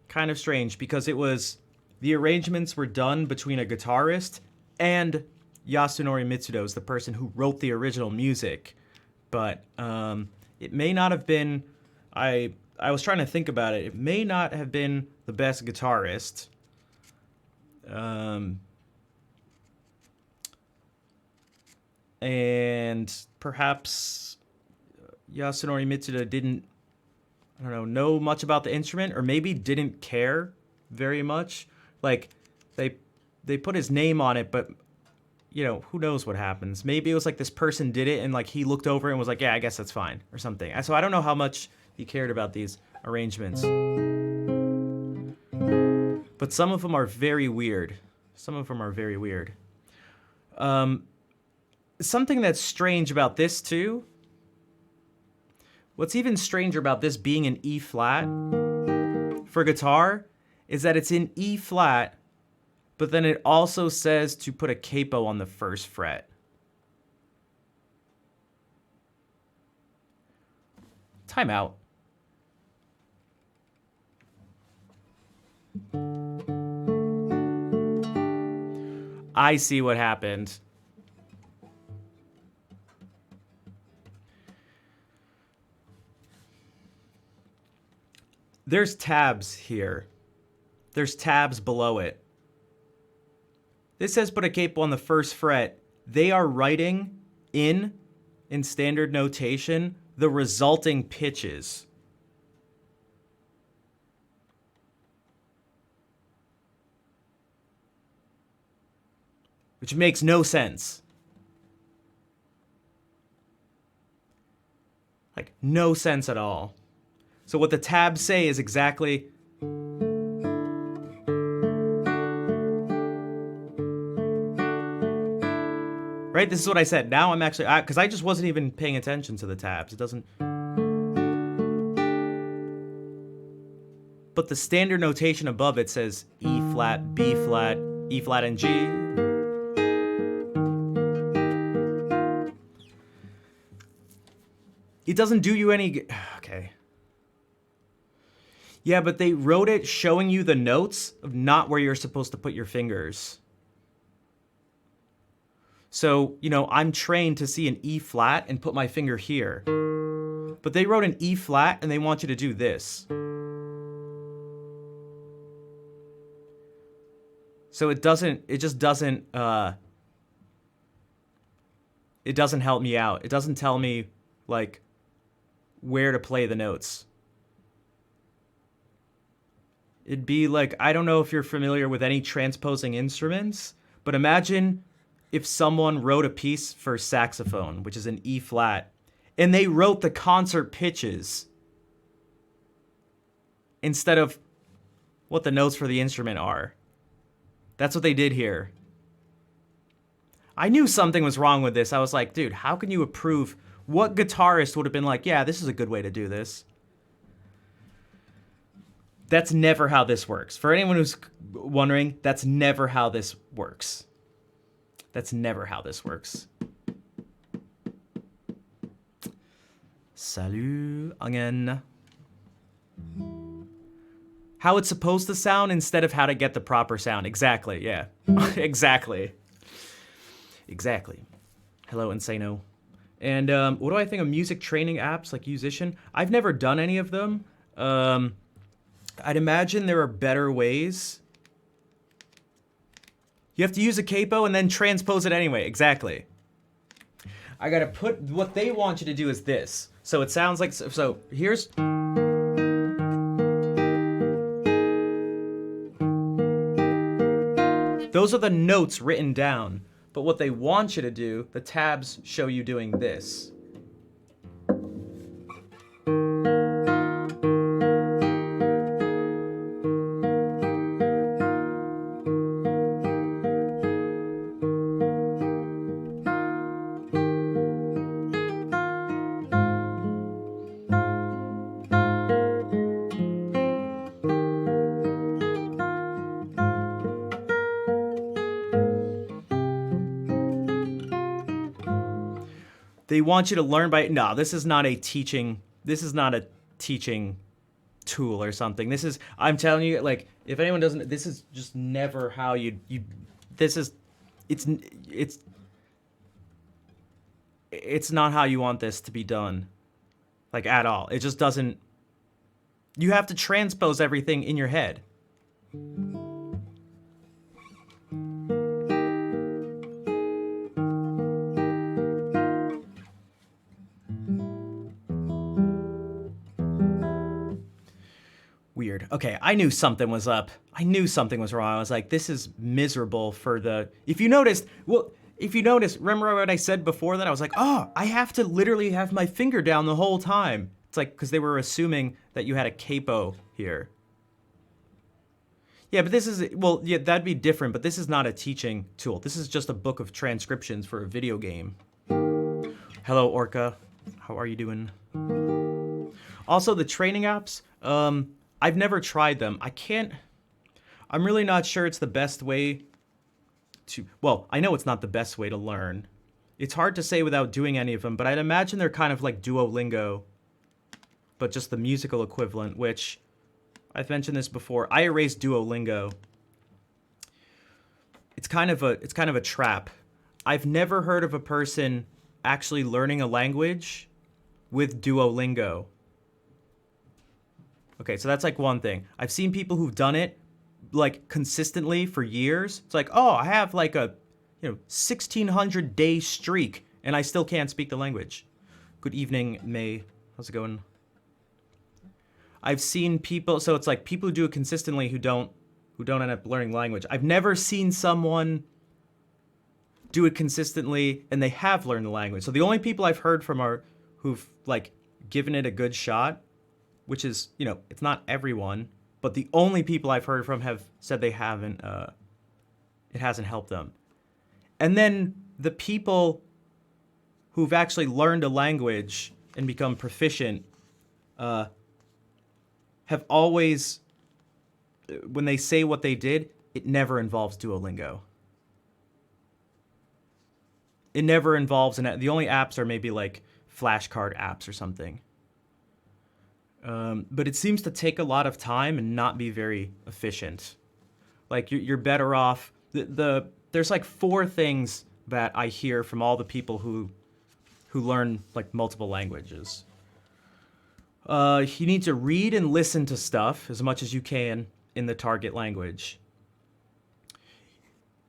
Kind of strange because it was the arrangements were done between a guitarist and Yasunori Mitsudo is the person who wrote the original music. But it may not have been, I was trying to think about it. It may not have been the best guitarist. And perhaps Yasunori Mitsuda didn't, I don't know much about the instrument, or maybe didn't care very much. Like, they put his name on it, but, you know, who knows what happens. Maybe it was like this person did it, and, like, he looked over and was like, yeah, I guess that's fine, or something. So I don't know how much he cared about these arrangements. But some of them are very weird. Some of them are very weird. Something that's strange about this, too, what's even stranger about this being an E flat for guitar is that it's in E flat, but then it also says to put a capo on the first fret. Time out. I see what happened. There's tabs here. There's tabs below it. This says put a capo on the first fret. They are writing in standard notation the resulting pitches. Which makes no sense. Like, no sense at all. So what the tabs say is exactly... Right? This is what I said. Now I'm actually... Because I just wasn't even paying attention to the tabs. It doesn't... But the standard notation above it says E flat, B flat, E flat, and G. It doesn't do you any... Okay. Yeah, but they wrote it showing you the notes of not where you're supposed to put your fingers. So, I'm trained to see an E flat and put my finger here. But they wrote an E flat and they want you to do this. So it just doesn't help me out. It doesn't tell me, like, where to play the notes. It'd be like, I don't know if you're familiar with any transposing instruments, but imagine if someone wrote a piece for saxophone, which is an E flat, and they wrote the concert pitches instead of what the notes for the instrument are. That's what they did here. I knew something was wrong with this. I was like, dude, how can you approve? What guitarist would have been like, yeah, this is a good way to do this? That's never how this works. For anyone who's wondering, that's never how this works. That's never how this works. Salut again. How it's supposed to sound instead of how to get the proper sound. Exactly, yeah. Exactly. Hello, Insano. And what do I think of music training apps like Musician? I've never done any of them. I'd imagine there are better ways. You have to use a capo and then transpose it anyway. Exactly. I gotta put, what they want you to do is this. So it sounds like, so here's. Those are the notes written down. But what they want you to do, the tabs show you doing this. They want you to learn by, no, this is not a teaching tool or something. This is, I'm telling you, like, if anyone doesn't, this is just never how this is, it's not how you want this to be done. Like, at all. It just doesn't, you have to transpose everything in your head. Weird. Okay, I knew something was up. I knew something was wrong. I was like, this is miserable for the... If you noticed, remember what I said before that? I was like, oh, I have to literally have my finger down the whole time. It's like, because they were assuming that you had a capo here. Yeah, but this is, well, yeah, that'd be different, but this is not a teaching tool. This is just a book of transcriptions for a video game. Hello, Orca. How are you doing? Also, the training apps, I've never tried them. I'm really not sure it's the best way to, well, I know it's not the best way to learn. It's hard to say without doing any of them, but I'd imagine they're kind of like Duolingo, but just the musical equivalent, which I've mentioned this before. I erased Duolingo. It's kind of a trap. I've never heard of a person actually learning a language with Duolingo. Okay, so that's like one thing. I've seen people who've done it like consistently for years. It's like, oh, I have like a 1,600 day streak and I still can't speak the language. Good evening, May. How's it going? I've seen people, so it's like people who do it consistently who don't end up learning language. I've never seen someone do it consistently and they have learned the language. So the only people I've heard from are who've like given it a good shot, which is, it's not everyone, but the only people I've heard from have said they haven't, it hasn't helped them. And then the people who've actually learned a language and become proficient have always, when they say what they did, it never involves Duolingo. It never involves, the only apps are maybe like flashcard apps or something. But it seems to take a lot of time and not be very efficient. Like you're better off. There's like four things that I hear from all the people who learn like multiple languages. You need to read and listen to stuff as much as you can in the target language.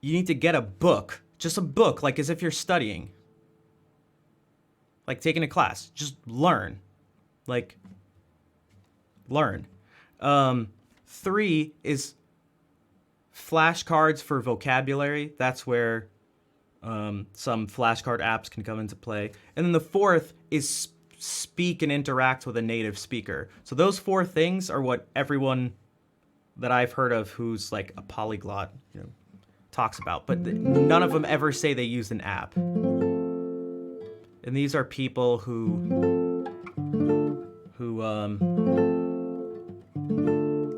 You need to get a book, just a book, like as if you're studying, like taking a class. Just learn, like learn. Three is flashcards for vocabulary. That's where some flashcard apps can come into play. And then the fourth is speak and interact with a native speaker. So those four things are what everyone that I've heard of who's like a polyglot, talks about. But none of them ever say they use an app. And these are people who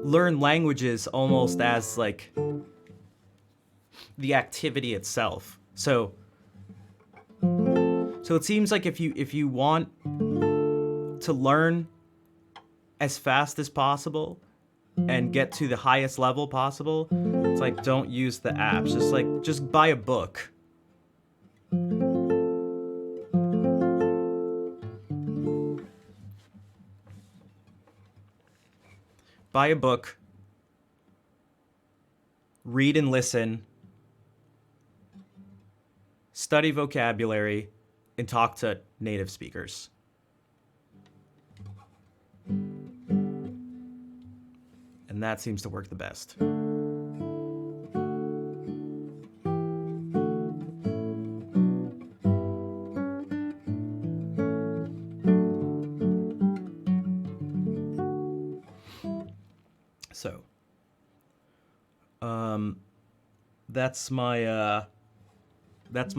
learn languages almost as like the activity itself. So it seems like if you want to learn as fast as possible and get to the highest level possible, it's like don't use the apps. Just buy a book. Buy a book, read and listen, study vocabulary, and talk to native speakers. And that seems to work the best. So, that's my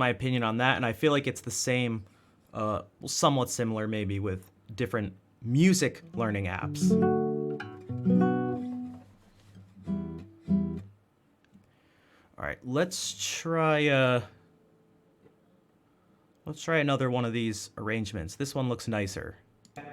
opinion on that, and I feel like it's the same, somewhat similar maybe with different music learning apps. All right, let's try another one of these arrangements. This one looks nicer. Okay.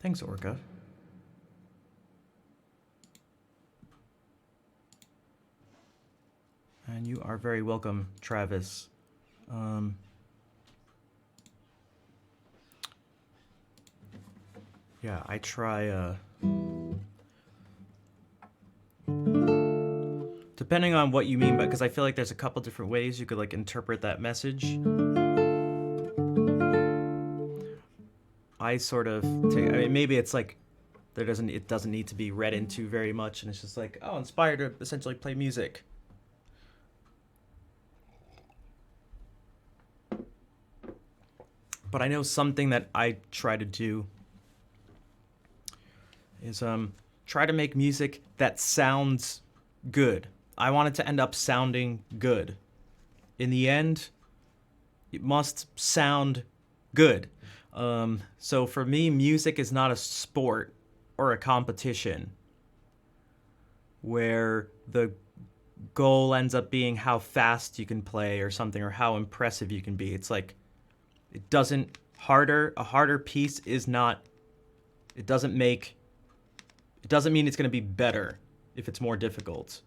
Thanks, Orca. And you are very welcome, Travis. Yeah, I try, depending on what you mean, but because I feel like there's a couple different ways you could like interpret that message. I sort of take, I mean, maybe it's like it doesn't need to be read into very much, and it's just like, oh, inspired to essentially play music. But I know something that I try to do is try to make music that sounds good. I want it to end up sounding good. In the end, it must sound good. So for me, music is not a sport or a competition where the goal ends up being how fast you can play or something, or how impressive you can be. It's like, a harder piece is not, it doesn't mean it's going to be better if it's more difficult.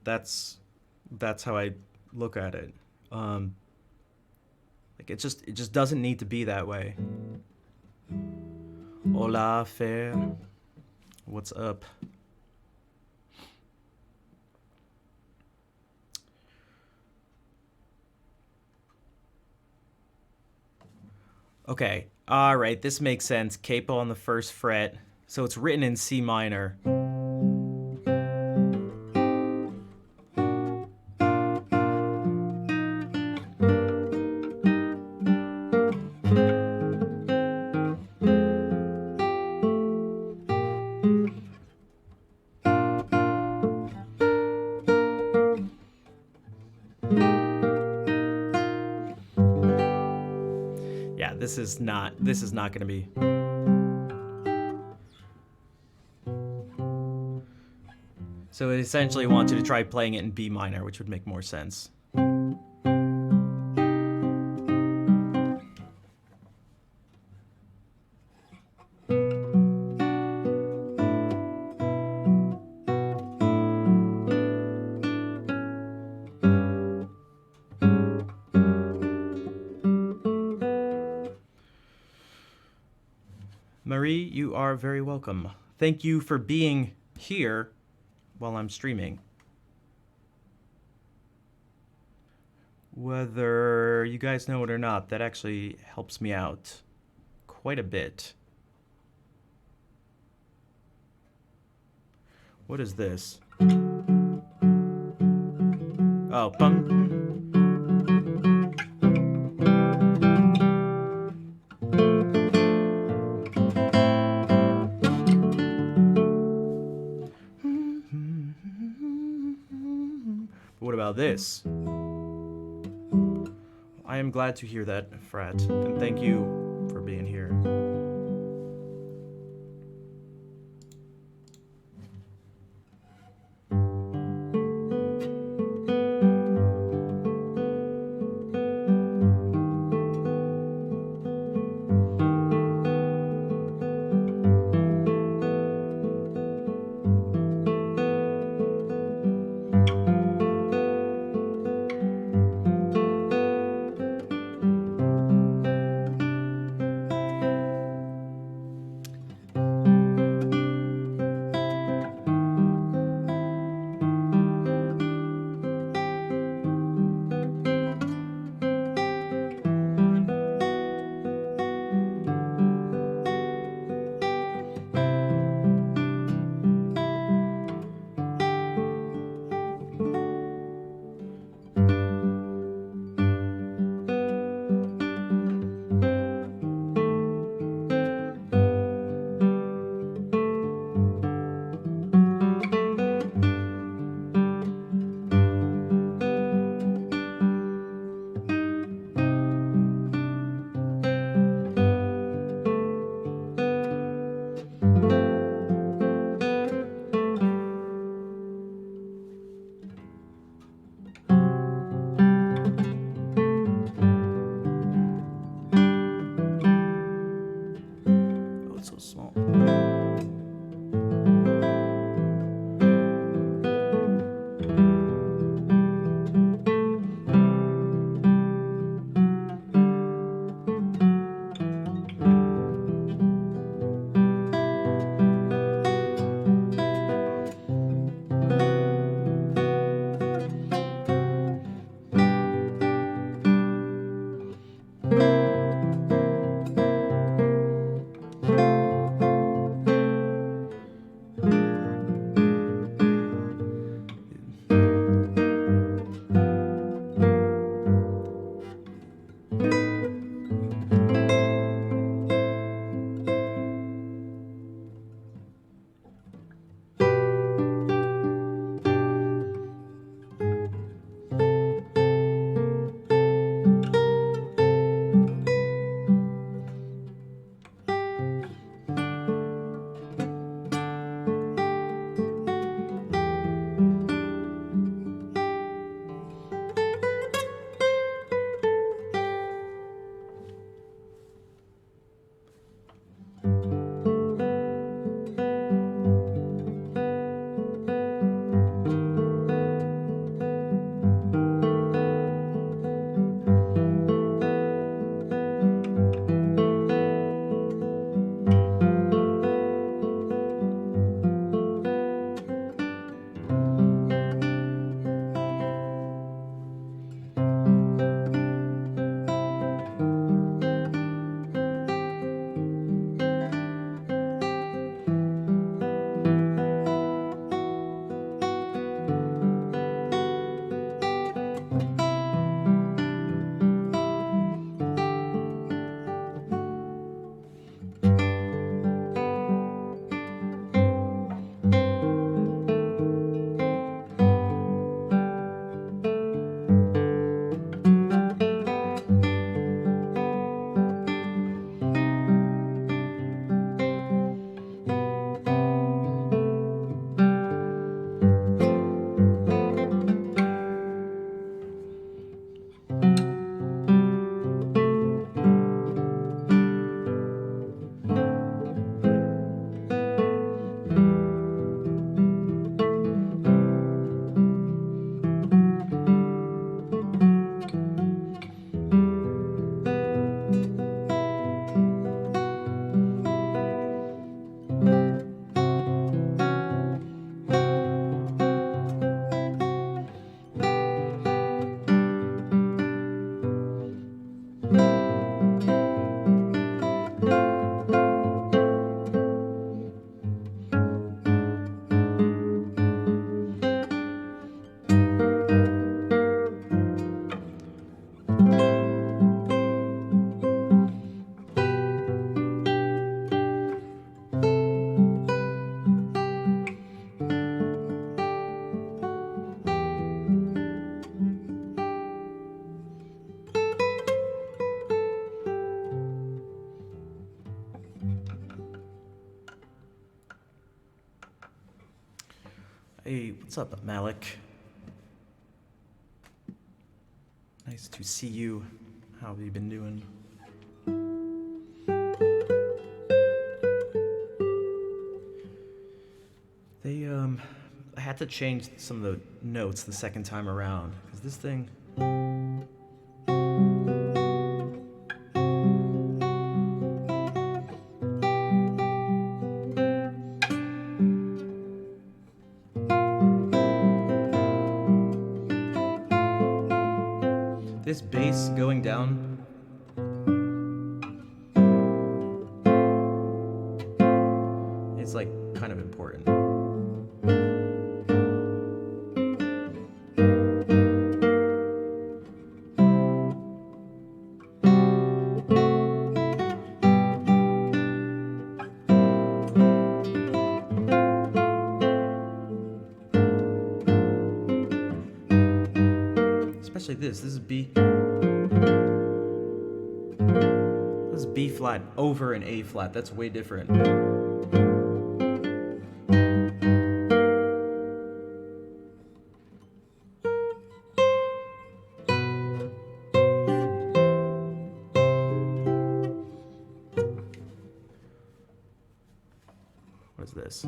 That's how I look at it. Like it just doesn't need to be that way. Hola, Fer. What's up? Okay, alright, this makes sense. Capo on the first fret. So it's written in C minor. Yeah, this is not going to be. So it essentially wants you to try playing it in B minor, which would make more sense. Marie, you are very welcome. Thank you for being here while I'm streaming. Whether you guys know it or not, that actually helps me out quite a bit. What is this? Oh, bum. What about this? I am glad to hear that, Frat, and thank you for being here. Hey, what's up, Malik? Nice to see you. How have you been doing? I had to change some of the notes the second time around, because this thing... This bass going down is like kind of important. Especially this is B. This is B flat over an A flat. That's way different. What is this?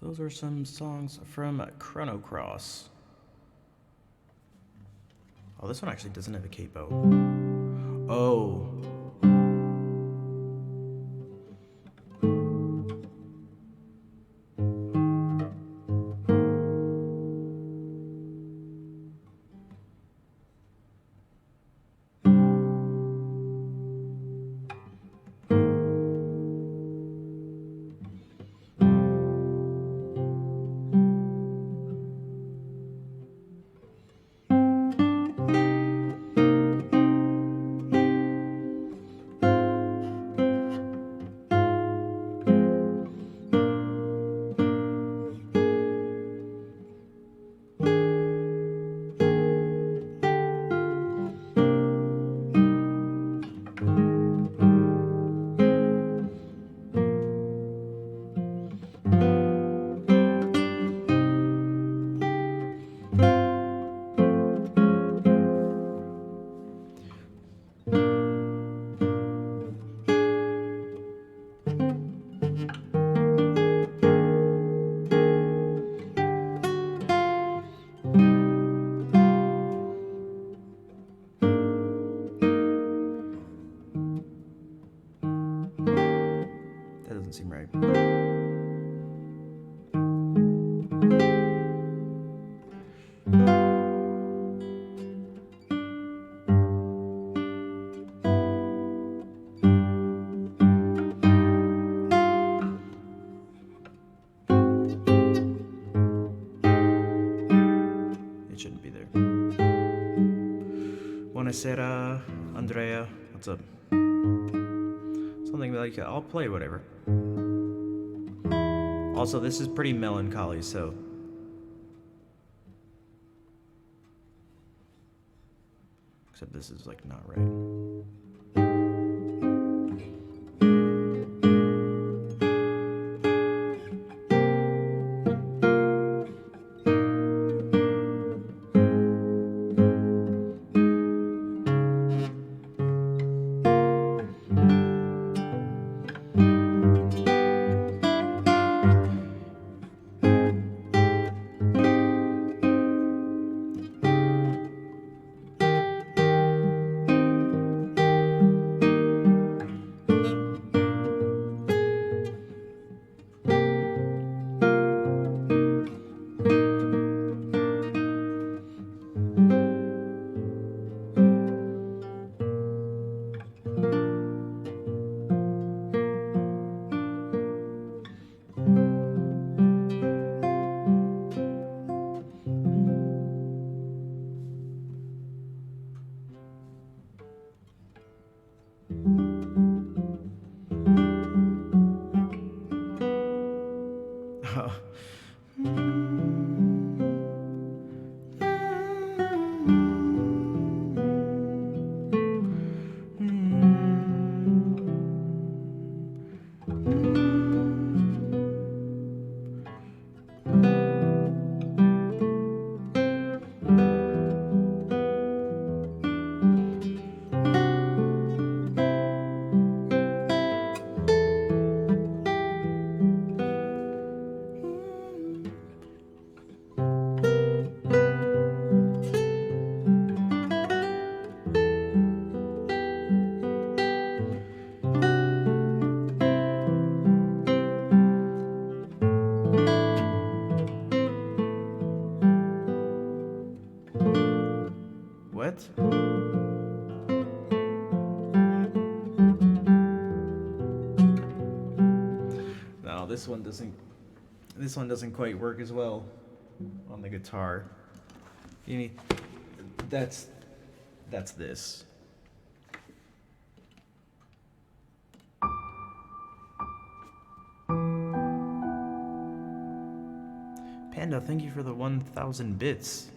Those are some songs from Chrono Cross. Oh, this one actually doesn't have a capo. Oh. Buonasera, Andrea. What's up? Something like, I'll play whatever. Also, this is pretty melancholy, so... Except this is, like, not right. What? No, this one doesn't quite work as well on the guitar. You need that's this. Panda, thank you for the 1,000 bits.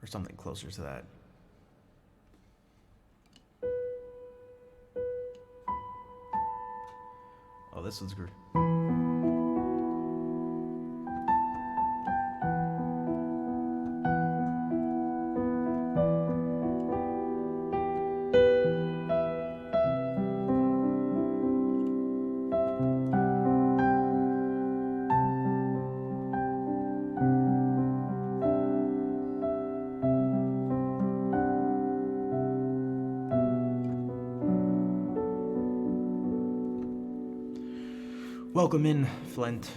or something closer to that. Oh, this one's great. Welcome in, Flint.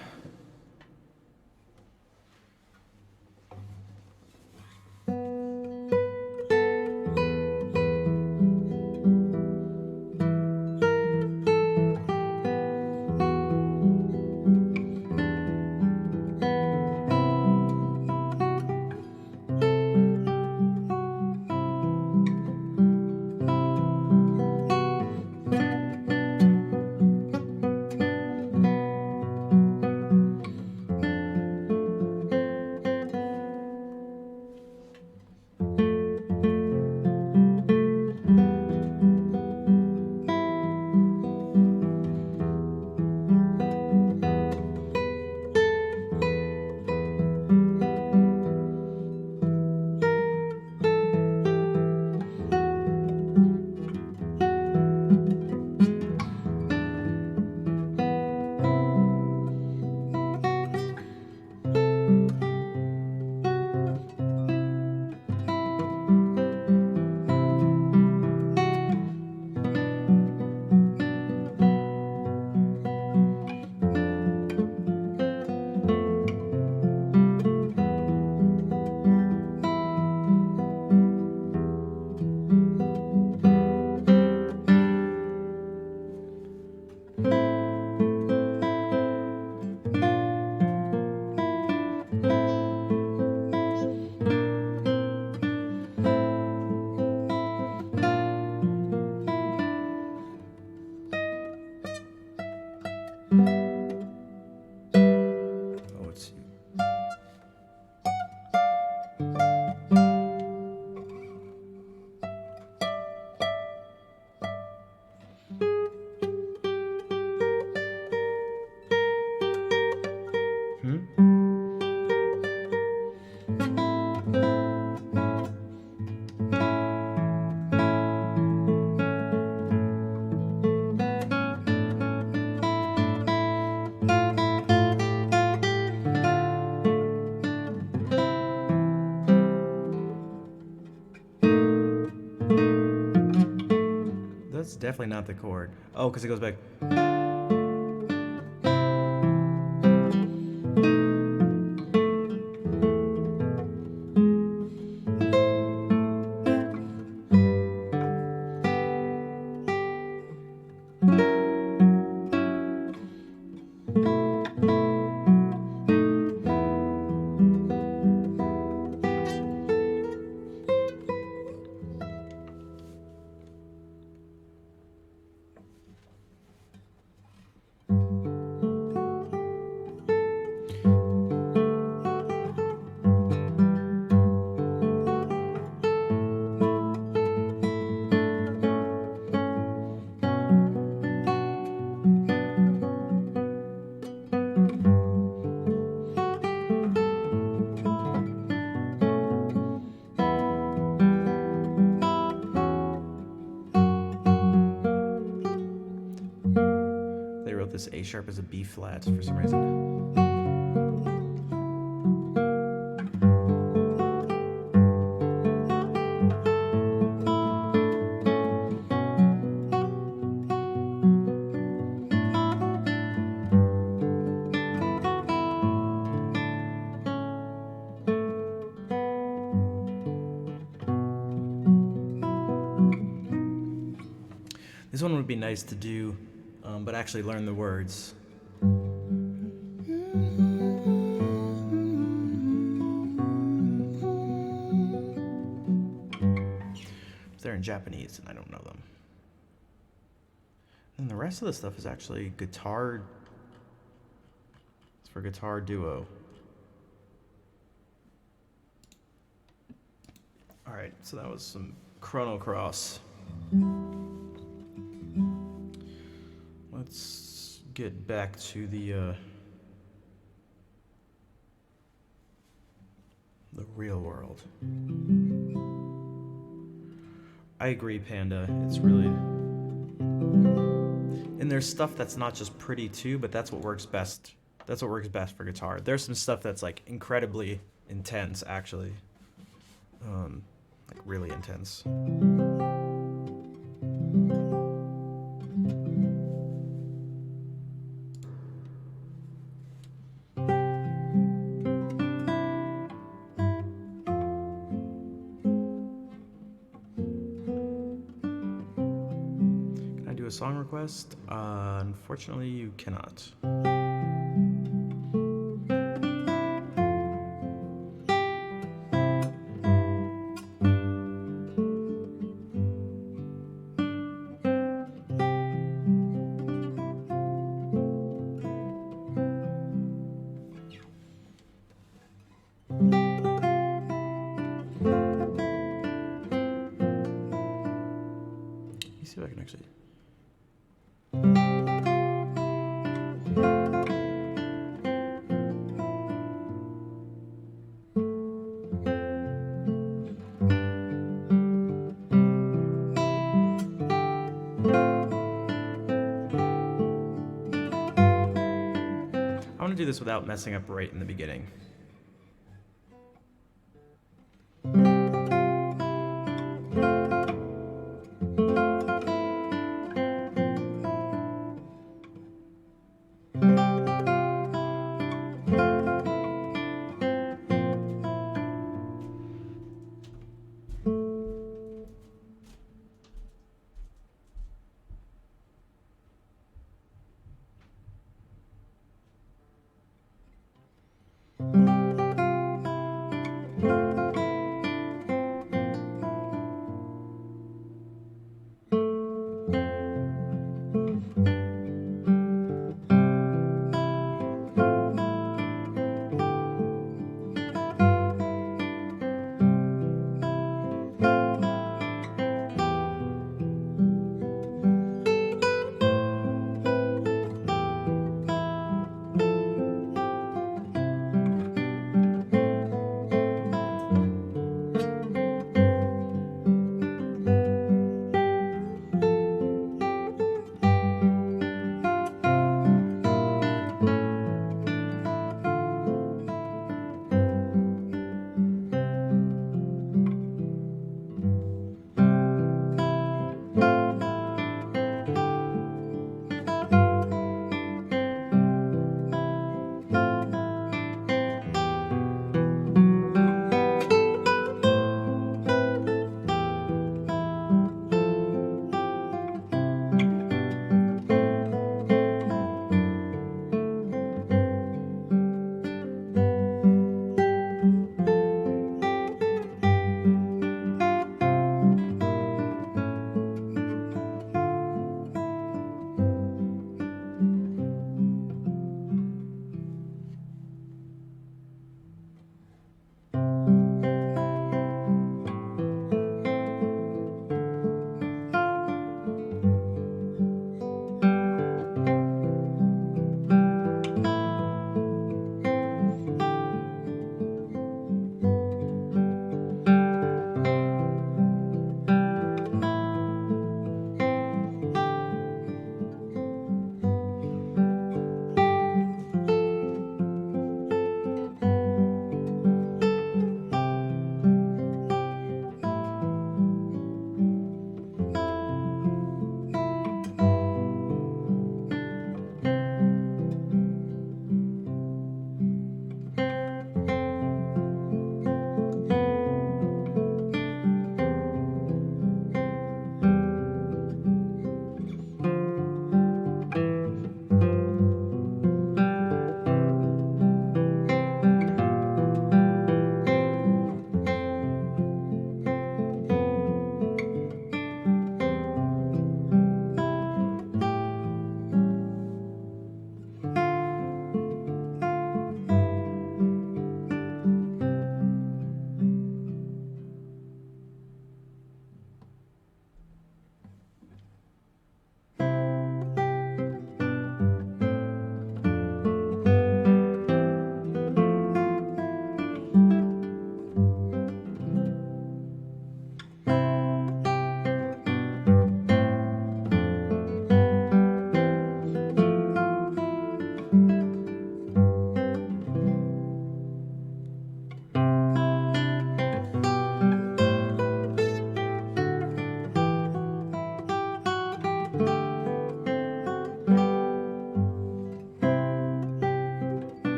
Oh, it's That's definitely not the chord. Oh, because it goes back. They wrote this A sharp as a B flat for some reason. This one would be nice to do, but actually learn the words. They're in Japanese and I don't know them. And the rest of the stuff is actually guitar. It's for guitar duo. Alright, so that was some Chrono Cross. Let's get back to the real world. I agree, Panda. It's really... And there's stuff that's not just pretty too, but that's what works best. That's what works best for guitar. There's some stuff that's like incredibly intense, actually. Like really intense. Can I do a song request? Unfortunately, you cannot. See if I can actually. I want to do this without messing up right in the beginning.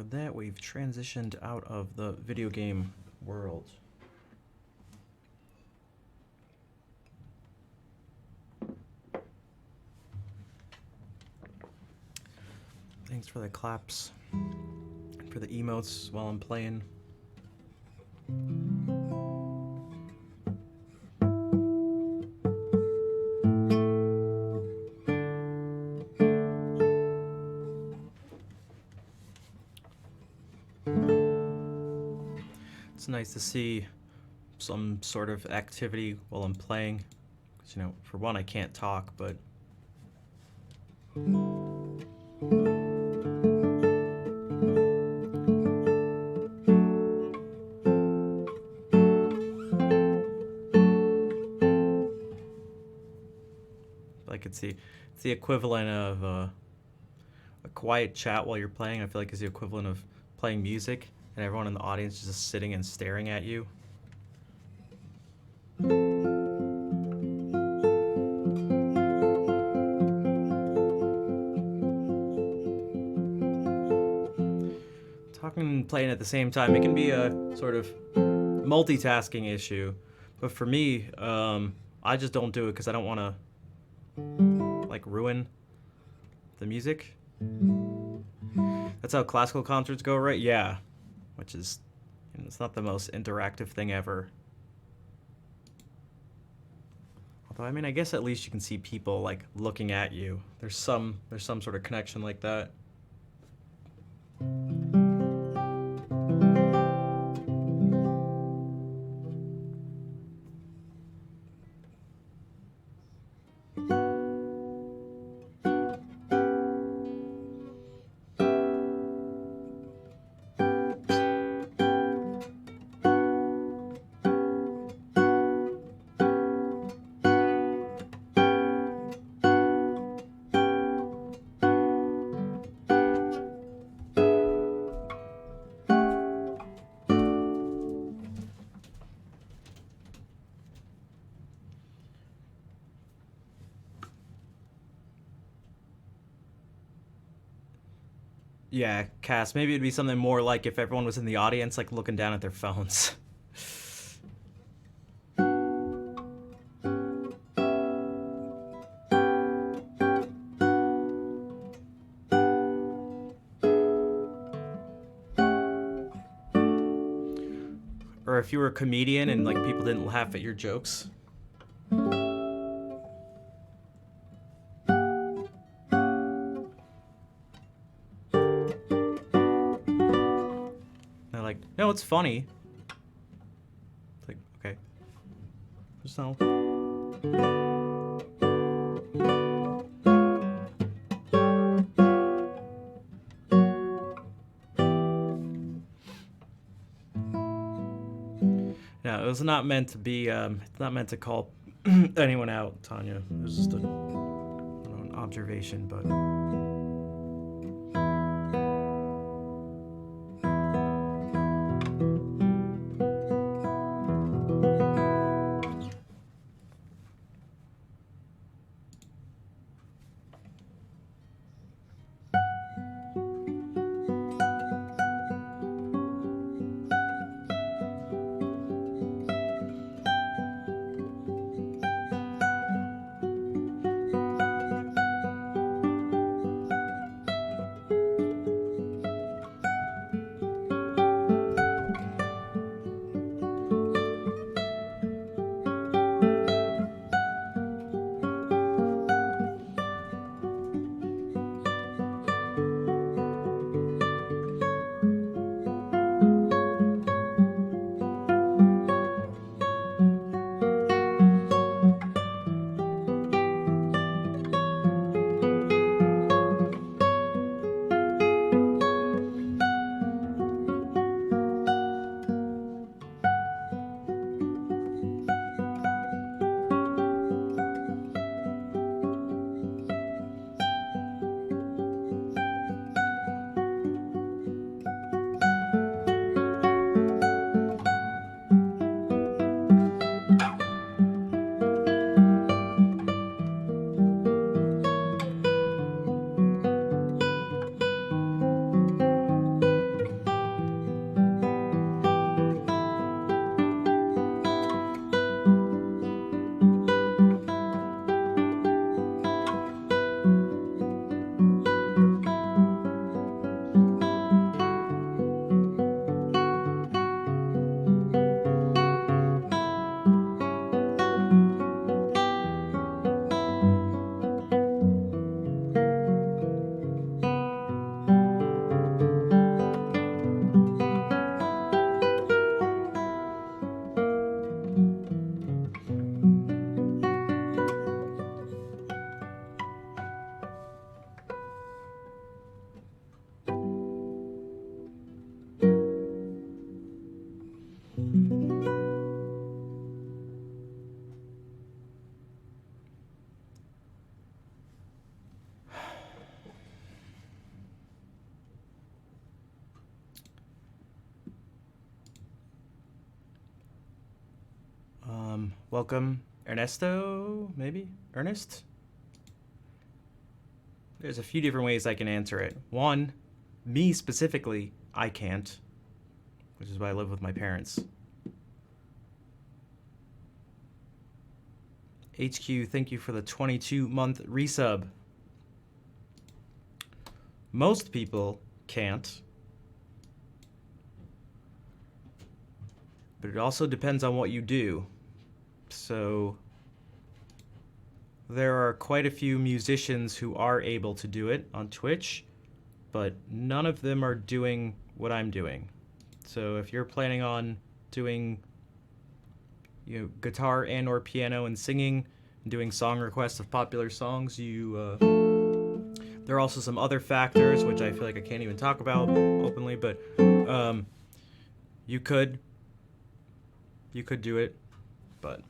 with that, we've transitioned out of the video game world. Thanks for the claps and for the emotes while I'm playing. It's nice to see some sort of activity while I'm playing. 'Cause, you know, for one, I can't talk, but like it's the equivalent of a quiet chat while you're playing. I feel like it's the equivalent of playing music and everyone in the audience is just sitting and staring at you. Talking and playing at the same time, it can be a sort of multitasking issue, but for me, I just don't do it because I don't want to like ruin the music. That's how classical concerts go, right? Yeah, which is, you know, it's not the most interactive thing ever. Although, I mean, I guess at least you can see people like looking at you. There's some sort of connection like that. Yeah, Cass, maybe it'd be something more like if everyone was in the audience, like looking down at their phones. Or if you were a comedian and like people didn't laugh at your jokes. They're like, no, it's funny. It's like, okay. Just no. No, it was not meant to be, it's not meant to call anyone out, Tanya. It was just an observation, but... Welcome, Ernesto, maybe? Ernest? There's a few different ways I can answer it. One, me specifically, I can't, which is why I live with my parents. HQ, thank you for the 22-month resub. Most people can't. But it also depends on what you do. So there are quite a few musicians who are able to do it on Twitch, but none of them are doing what I'm doing. So if you're planning on doing guitar and or piano and singing and doing song requests of popular songs, there are also some other factors which I feel like I can't even talk about openly, but you could do it, but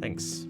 thanks.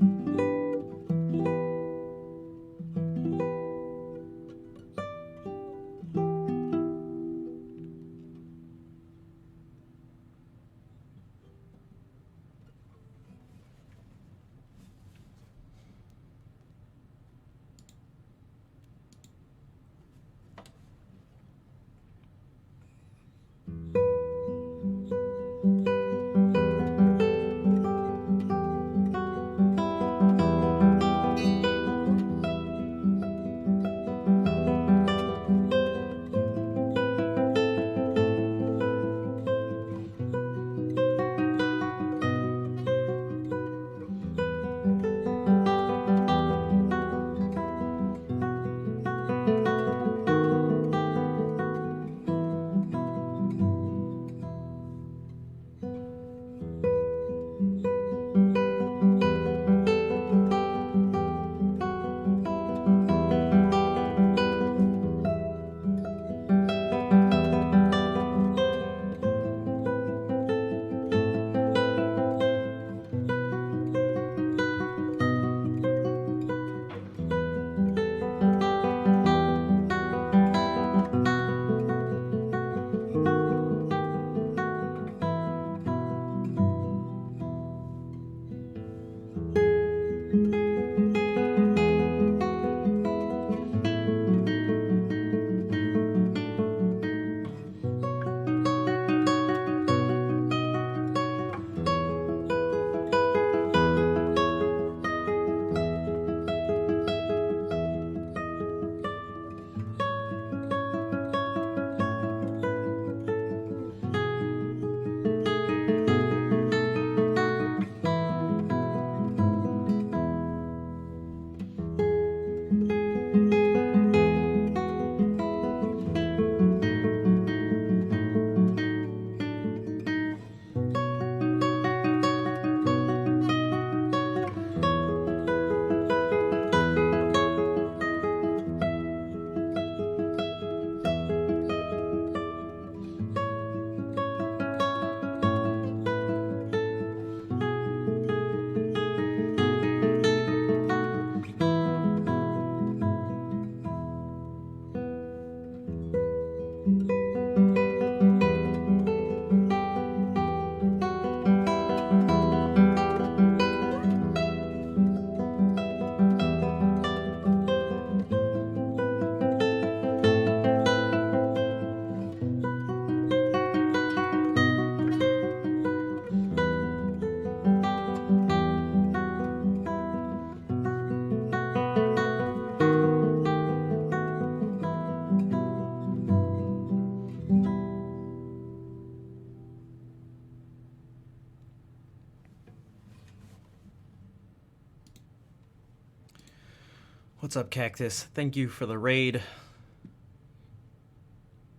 What's up, Cactus? Thank you for the raid.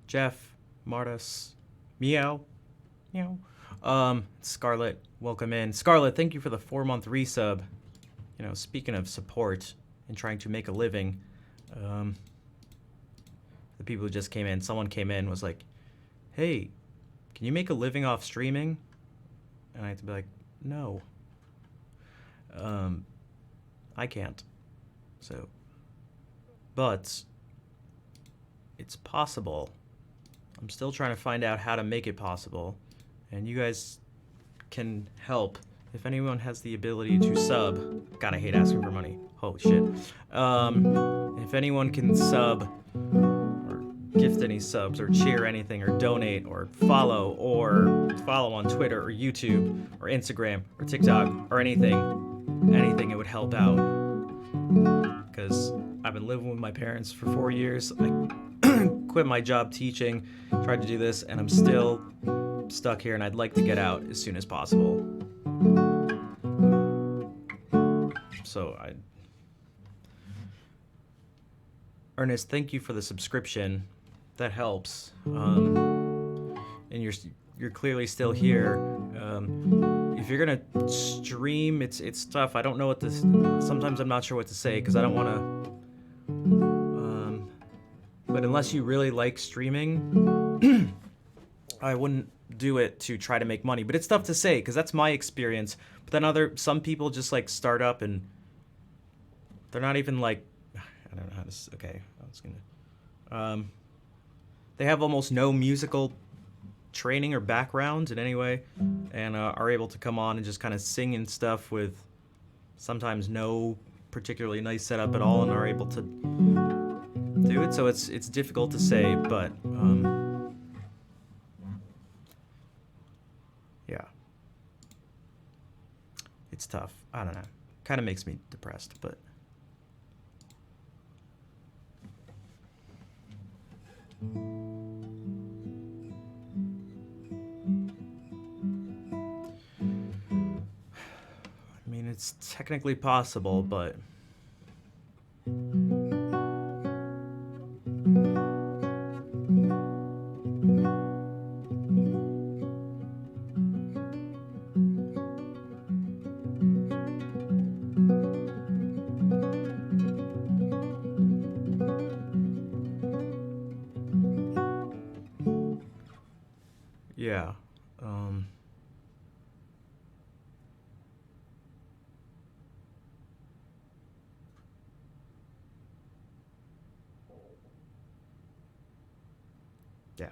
Jeff, Martus, Meow, Meow. Scarlet, welcome in. Scarlet, thank you for the 4-month resub. Speaking of support and trying to make a living, the people who just came in, someone came in, was like, hey, can you make a living off streaming? And I have to be like, no. I can't. So, but it's possible. I'm still trying to find out how to make it possible, and you guys can help. If anyone has the ability to sub, God, I hate asking for money. Holy shit. If anyone can sub or gift any subs or cheer anything or donate or follow on Twitter or YouTube or Instagram or TikTok or anything, it would help out. Because I've been living with my parents for 4 years. I quit my job teaching, tried to do this, and I'm still stuck here, and I'd like to get out as soon as possible. So Ernest, thank you for the subscription. That helps. And you're clearly still here. If you're gonna stream, it's tough. I don't know what to. Sometimes I'm not sure what to say because I don't want to. But unless you really like streaming, I wouldn't do it to try to make money. But it's tough to say because that's my experience. But then some people just like start up and they're not even like, I don't know how to. Okay, I was gonna. They have almost no musical training or background in any way, and are able to come on and just kind of sing and stuff with sometimes no particularly nice setup at all, and are able to do it. So it's difficult to say, but yeah, it's tough. I don't know. Kind of makes me depressed, but. I mean, it's technically possible, but yeah. Yeah.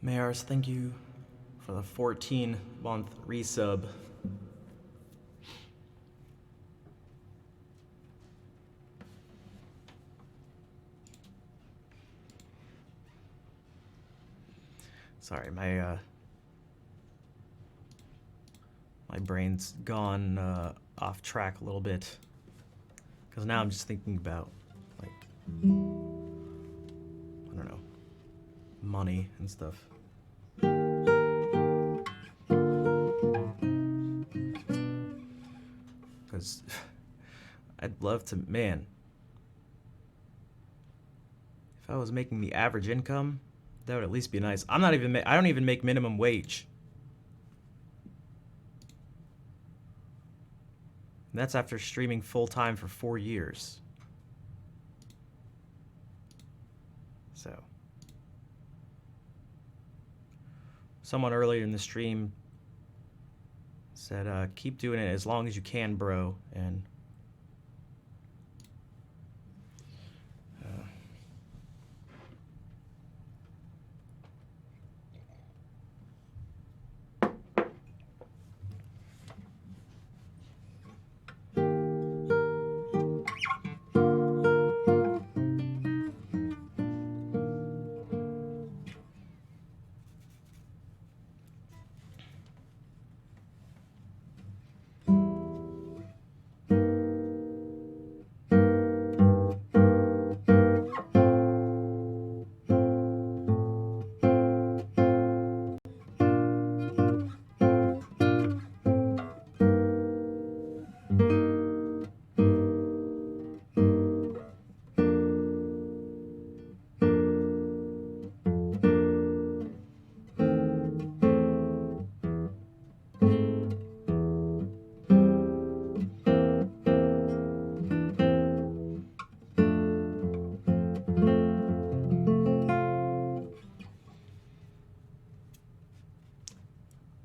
Mayars, thank you for the 14-month resub. Sorry, my brain's gone off track a little bit. Because now I'm just thinking about, like, I don't know, money and stuff. Because I'd love to, man, if I was making the average income, that would at least be nice. I don't even make minimum wage. And that's after streaming full-time for 4 years. So. Someone earlier in the stream said, keep doing it as long as you can, bro. And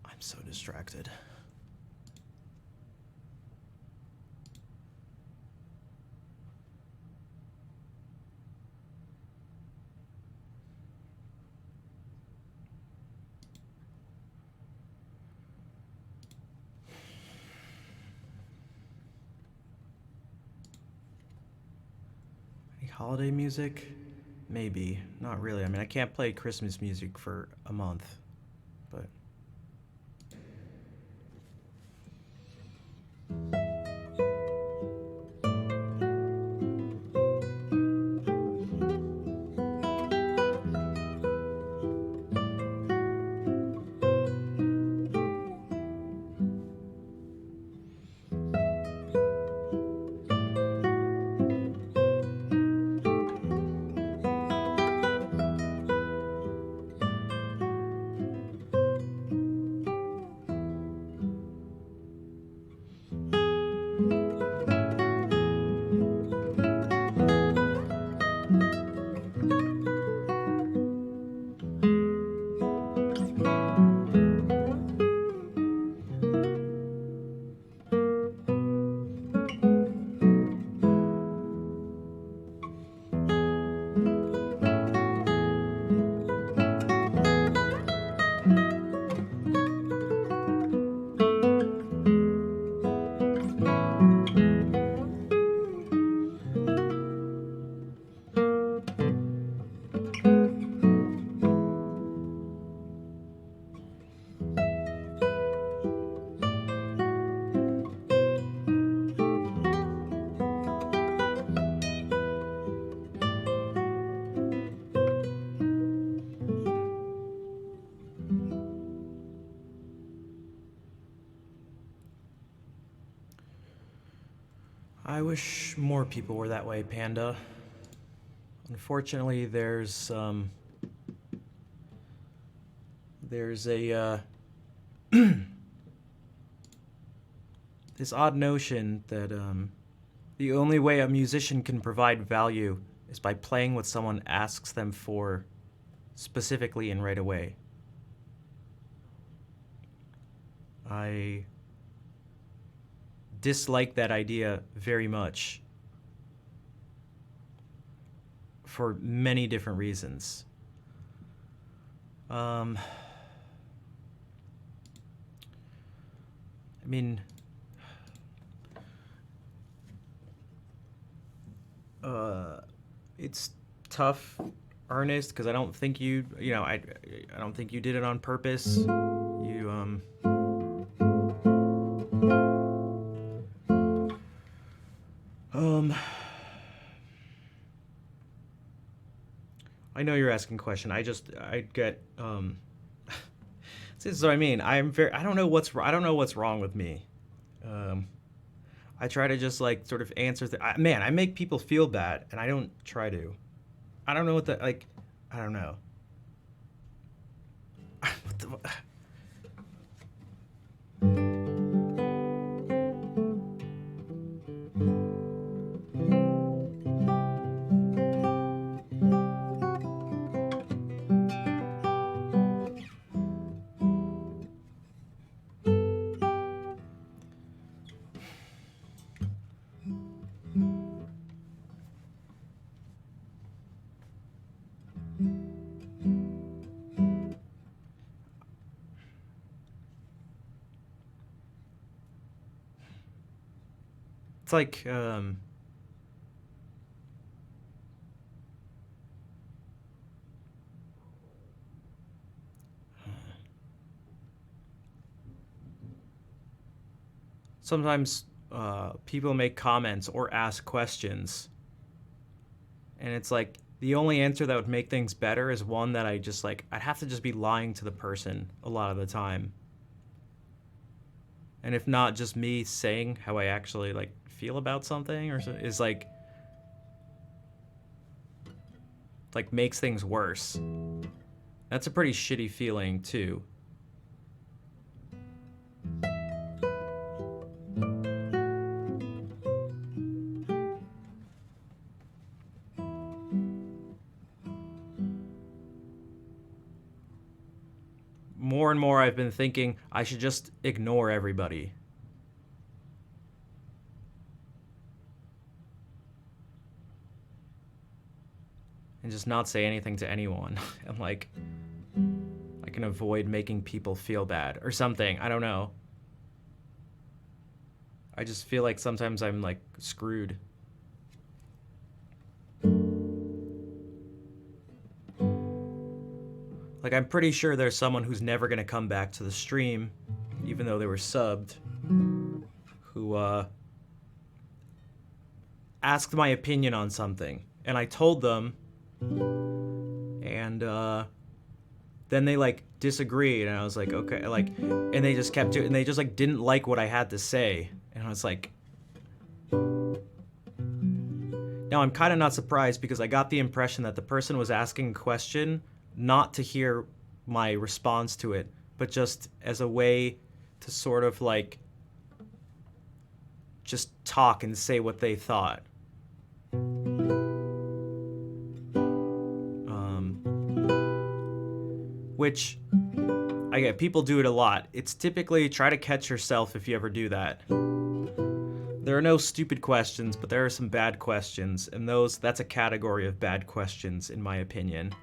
I'm so distracted. Any holiday music? Maybe. Not really. I mean, I can't play Christmas music for a month, but... I wish more people were that way, Panda. Unfortunately, there's a this odd notion that the only way a musician can provide value is by playing what someone asks them for specifically and right away. I dislike that idea very much for many different reasons. I mean, it's tough, Ernest, because I don't think I don't think you did it on purpose. I know you're asking a question. I get this is what I mean. I don't know what's wrong with me. I try to just like sort of answer man, I make people feel bad and I don't try to. I don't know what I don't know. What the It's like sometimes people make comments or ask questions, and it's like the only answer that would make things better is one that I'd have to just be lying to the person a lot of the time. And if not, just me saying how I actually like feel about something or is like makes things worse. That's a pretty shitty feeling too. More and more I've been thinking I should just ignore everybody. And just not say anything to anyone. And like I can avoid making people feel bad or something. I don't know. I just feel like sometimes I'm like screwed. Like I'm pretty sure there's someone who's never gonna come back to the stream, even though they were subbed, who asked my opinion on something. And I told them, and then they like disagreed, and I was like, okay, like, and they just kept doing, and they just like didn't like what I had to say, and I was like, now I'm kind of not surprised because I got the impression that the person was asking a question not to hear my response to it, but just as a way to sort of like just talk and say what they thought. Which, I get, people do it a lot. It's typically try to catch yourself if you ever do that. There are no stupid questions, but there are some bad questions, and that's a category of bad questions, in my opinion.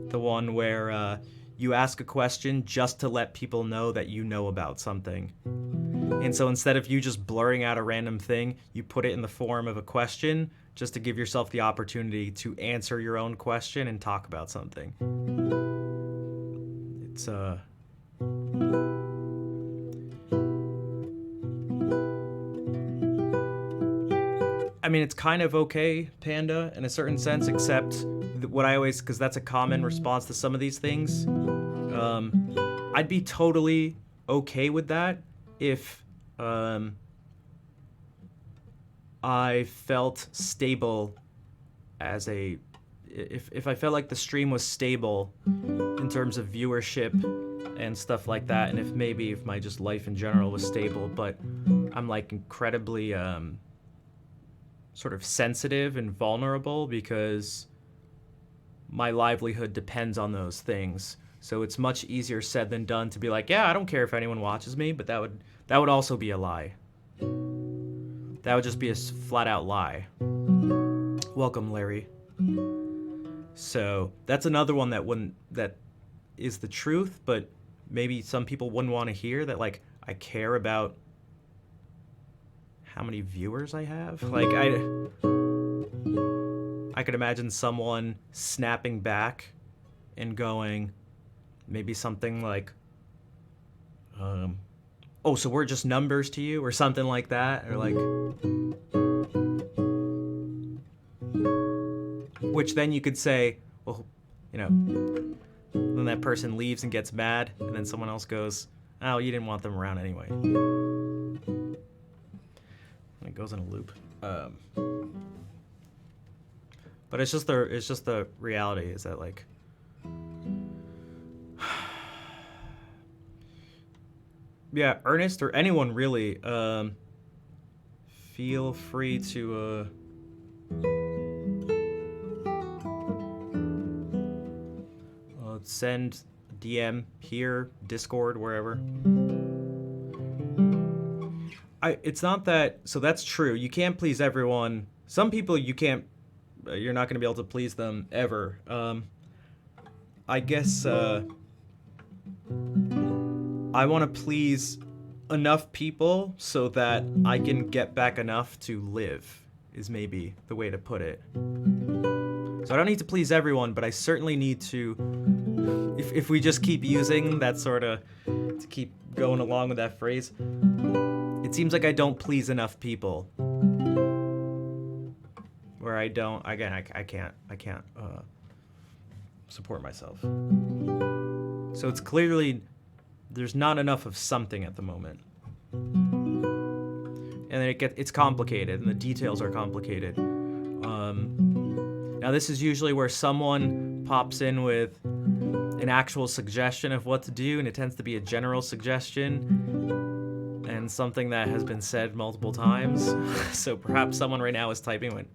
The one where you ask a question just to let people know that you know about something. And so instead of you just blurring out a random thing, you put it in the form of a question just to give yourself the opportunity to answer your own question and talk about something. It's I mean, it's kind of okay, Panda, in a certain sense, except what I always, because that's a common response to some of these things. I'd be totally okay with that if I felt stable as if I felt like the stream was stable in terms of viewership and stuff like that, and if my just life in general was stable, but I'm like incredibly sort of sensitive and vulnerable because my livelihood depends on those things. So it's much easier said than done to be like, yeah, I don't care if anyone watches me, but that would also be a lie. That would just be a flat out lie. Welcome, Larry. So that's another one that is the truth, but maybe some people wouldn't want to hear that, like, I care about how many viewers I have. Like, I could imagine someone snapping back and going maybe something like, oh, so we're just numbers to you, or something like that, or like, which then you could say, well, you know, then that person leaves and gets mad, and then someone else goes, oh, you didn't want them around anyway. And it goes in a loop. But it's just the reality is that, like, yeah, Ernest or anyone really, feel free to send DM here, Discord, wherever. It's not that, so that's true. You can't please everyone. Some people you're not going to be able to please them ever. I guess I want to please enough people so that I can get back enough to live, is maybe the way to put it. So I don't need to please everyone, but I certainly need to, if we just keep using that sort of, to keep going along with that phrase, it seems like I don't please enough people. Where I don't, again, I can't support myself. So it's clearly, there's not enough of something at the moment. And then it's complicated, and the details are complicated. Now this is usually where someone pops in with an actual suggestion of what to do, and it tends to be a general suggestion and something that has been said multiple times. So perhaps someone right now is typing with,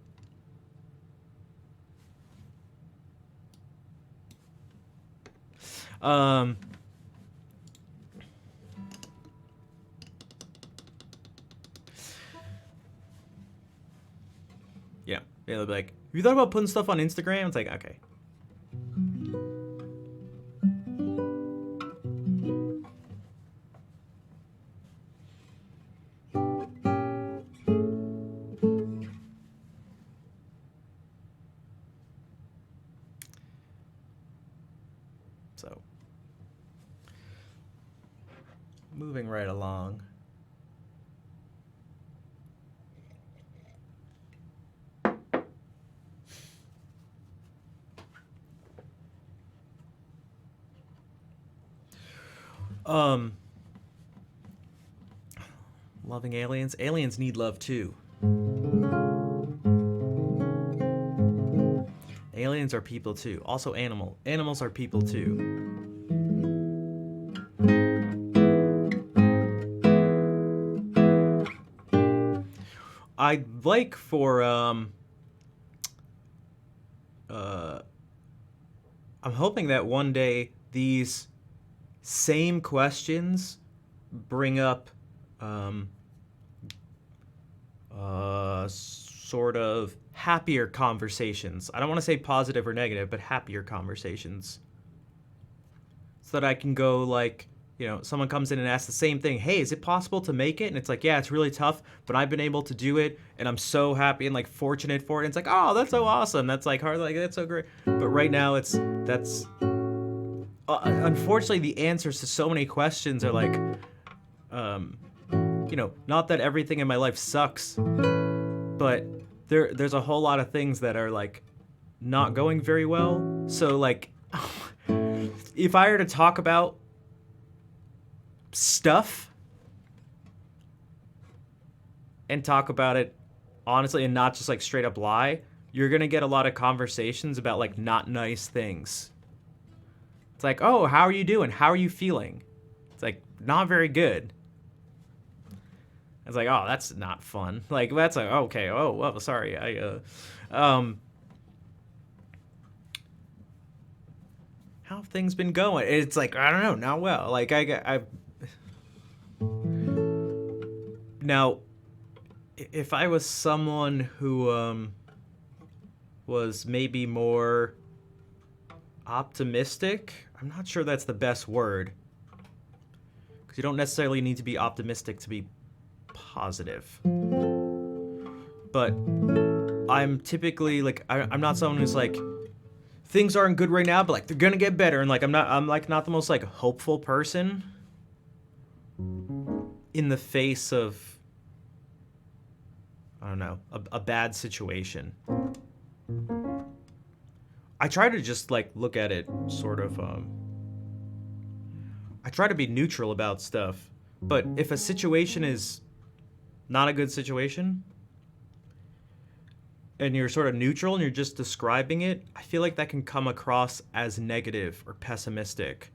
yeah, they'll be like, have you thought about putting stuff on Instagram? It's like, okay. So, moving right along. Loving aliens. Aliens need love too. Aliens are people too. Also animals are people too. I'd like for I'm hoping that one day these same questions bring up sort of happier conversations. I don't want to say positive or negative, but happier conversations. So that I can go, like, you know, someone comes in and asks the same thing. Hey, is it possible to make it? And it's like, yeah, it's really tough, but I've been able to do it, and I'm so happy and, like, fortunate for it. And it's like, oh, that's so awesome. That's, like, hard. Like, that's so great. But right now, that's unfortunately, the answers to so many questions are like, you know, not that everything in my life sucks, but there's a whole lot of things that are, like, not going very well. So, like, if I were to talk about stuff and talk about it honestly and not just, like, straight up lie, you're gonna get a lot of conversations about, like, not nice things. It's like, oh, how are you doing? How are you feeling? It's like, not very good. It's like, oh, that's not fun. Like, that's like, okay, oh, well, sorry. How have things been going? It's like, I don't know, not well. Like, now, if I was someone who was maybe more optimistic. I'm not sure that's the best word. Because you don't necessarily need to be optimistic to be positive. But I'm typically like, I'm not someone who's like, things aren't good right now, but like they're gonna get better. And like I'm like not the most like hopeful person in the face of, I don't know, a bad situation. I try to just like look at it sort of I try to be neutral about stuff. But if a situation is not a good situation and you're sort of neutral and you're just describing it, I feel like that can come across as negative or pessimistic.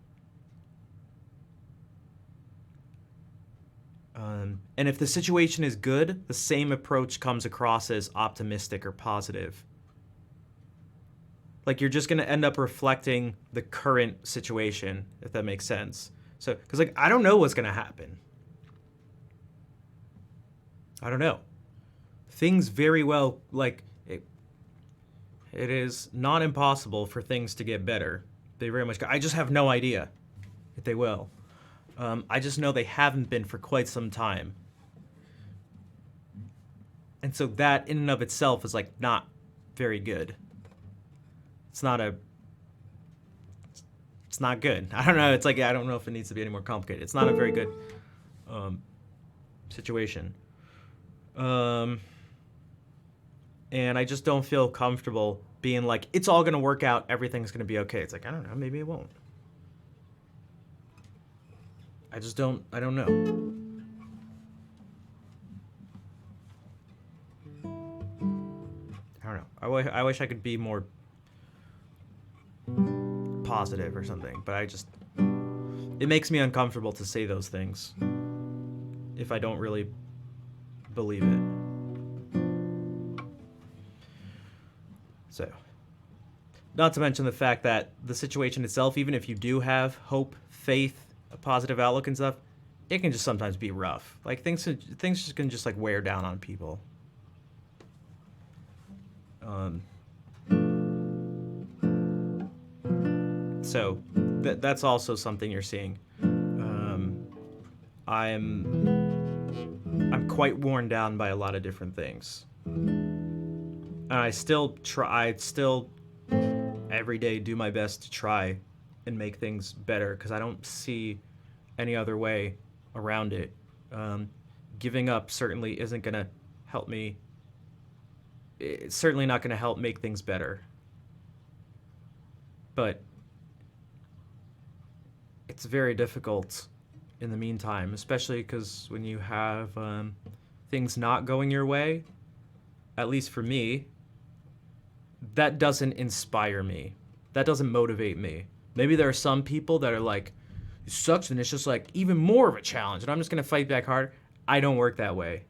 And if the situation is good, the same approach comes across as optimistic or positive. Like you're just going to end up reflecting the current situation, if that makes sense. So, because like I don't know what's going to happen. I don't know. Things very well, like it is not impossible for things to get better. They very much. I just have no idea if they will. I just know they haven't been for quite some time. And so that in and of itself is like not very good. It's not good. I don't know. It's like, I don't know if it needs to be any more complicated. It's not a very good situation. And I just don't feel comfortable being like, it's all going to work out. Everything's going to be okay. It's like, I don't know. Maybe it won't. I don't know. I don't know. I wish I could be more positive or something, but it makes me uncomfortable to say those things if I don't really believe it. So, not to mention the fact that the situation itself, even if you do have hope, faith, a positive outlook and stuff, it can just sometimes be rough. Like things just can just like wear down on people. So that's also something you're seeing. I'm quite worn down by a lot of different things. And I still every day do my best to try and make things better because I don't see any other way around it. Giving up certainly isn't going to help me. It's certainly not going to help make things better. But it's very difficult in the meantime, especially because when you have things not going your way, at least for me, that doesn't inspire me. That doesn't motivate me. Maybe there are some people that are like, it sucks and it's just like even more of a challenge and I'm just going to fight back harder. I don't work that way.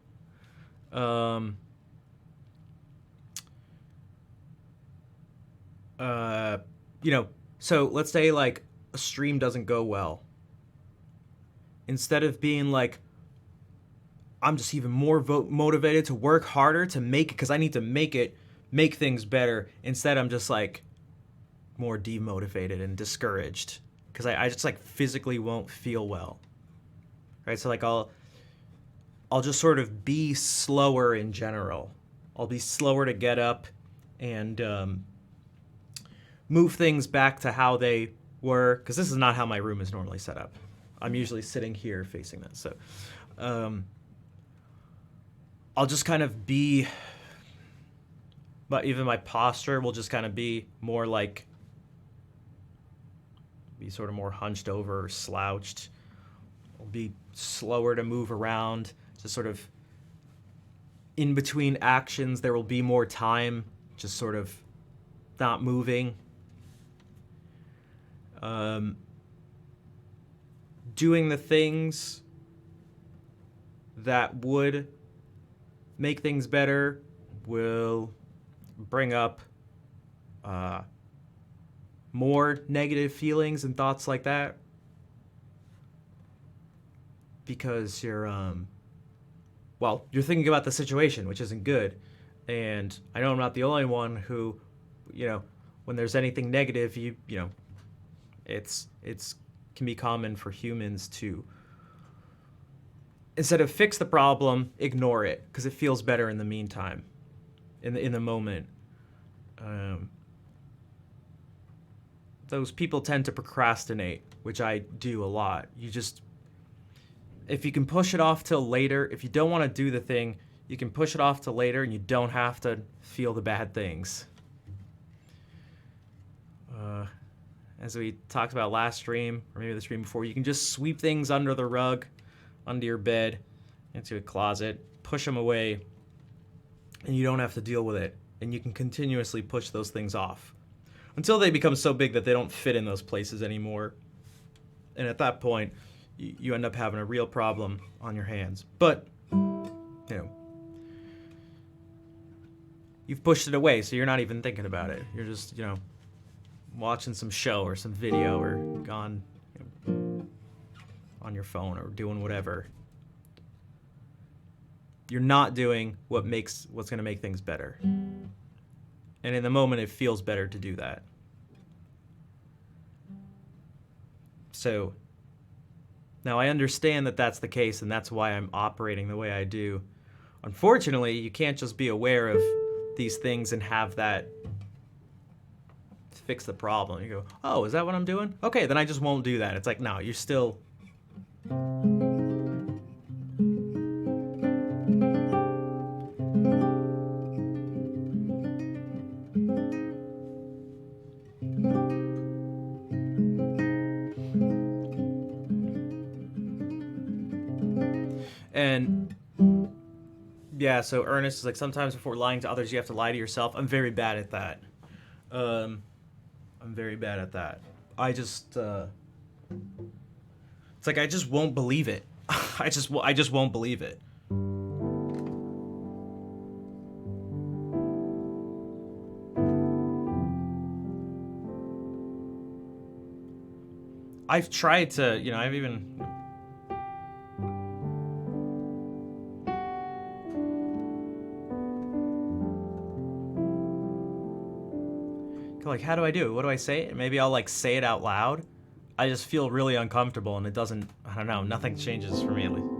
So let's say like a stream doesn't go well. Instead of being like, I'm just even more motivated to work harder to make it because I need to make things better. Instead, I'm just like more demotivated and discouraged because I just like physically won't feel well. Right? So like I'll just sort of be slower in general. I'll be slower to get up and move things back to how they were, because this is not how my room is normally set up. I'm usually sitting here facing this. So I'll just kind of be, but even my posture will just kind of be more like, be sort of more hunched over or slouched. I'll be slower to move around, just sort of in between actions. There will be more time, just sort of not moving. Doing the things that would make things better will bring up more negative feelings and thoughts like that, because you're thinking about the situation, which isn't good. And I know I'm not the only one who, when there's anything negative, you know, it's can be common for humans to, instead of fix the problem, ignore it because it feels better in the meantime, in the moment. Those people tend to procrastinate, which I do a lot. If you can push it off till later, if you don't want to do the thing, you can push it off till later and you don't have to feel the bad things. As we talked about last stream, or maybe the stream before, you can just sweep things under the rug, under your bed, into a closet, push them away, and you don't have to deal with it. And you can continuously push those things off until they become so big that they don't fit in those places anymore. And at that point, you end up having a real problem on your hands. But, you know, you've pushed it away, so you're not even thinking about it. You're just, you know, watching some show or some video or gone, you know, on your phone or doing whatever. You're not doing what's going to make things better. And in the moment, it feels better to do that. So now I understand that that's the case, and that's why I'm operating the way I do. Unfortunately, you can't just be aware of these things and have that fix the problem. You go, oh, is that what I'm doing? Okay, then I just won't do that. It's like, no, you're still... And yeah, so Ernest is like, sometimes before lying to others, you have to lie to yourself. I'm very bad at that. I'm very bad at that. I just, it's like I just won't believe it. I just won't believe it. I've tried to, you know, I've even... Like, how do I do it? What do I say? Maybe I'll like say it out loud. I just feel really uncomfortable, and it doesn't, I don't know, nothing changes for me at least.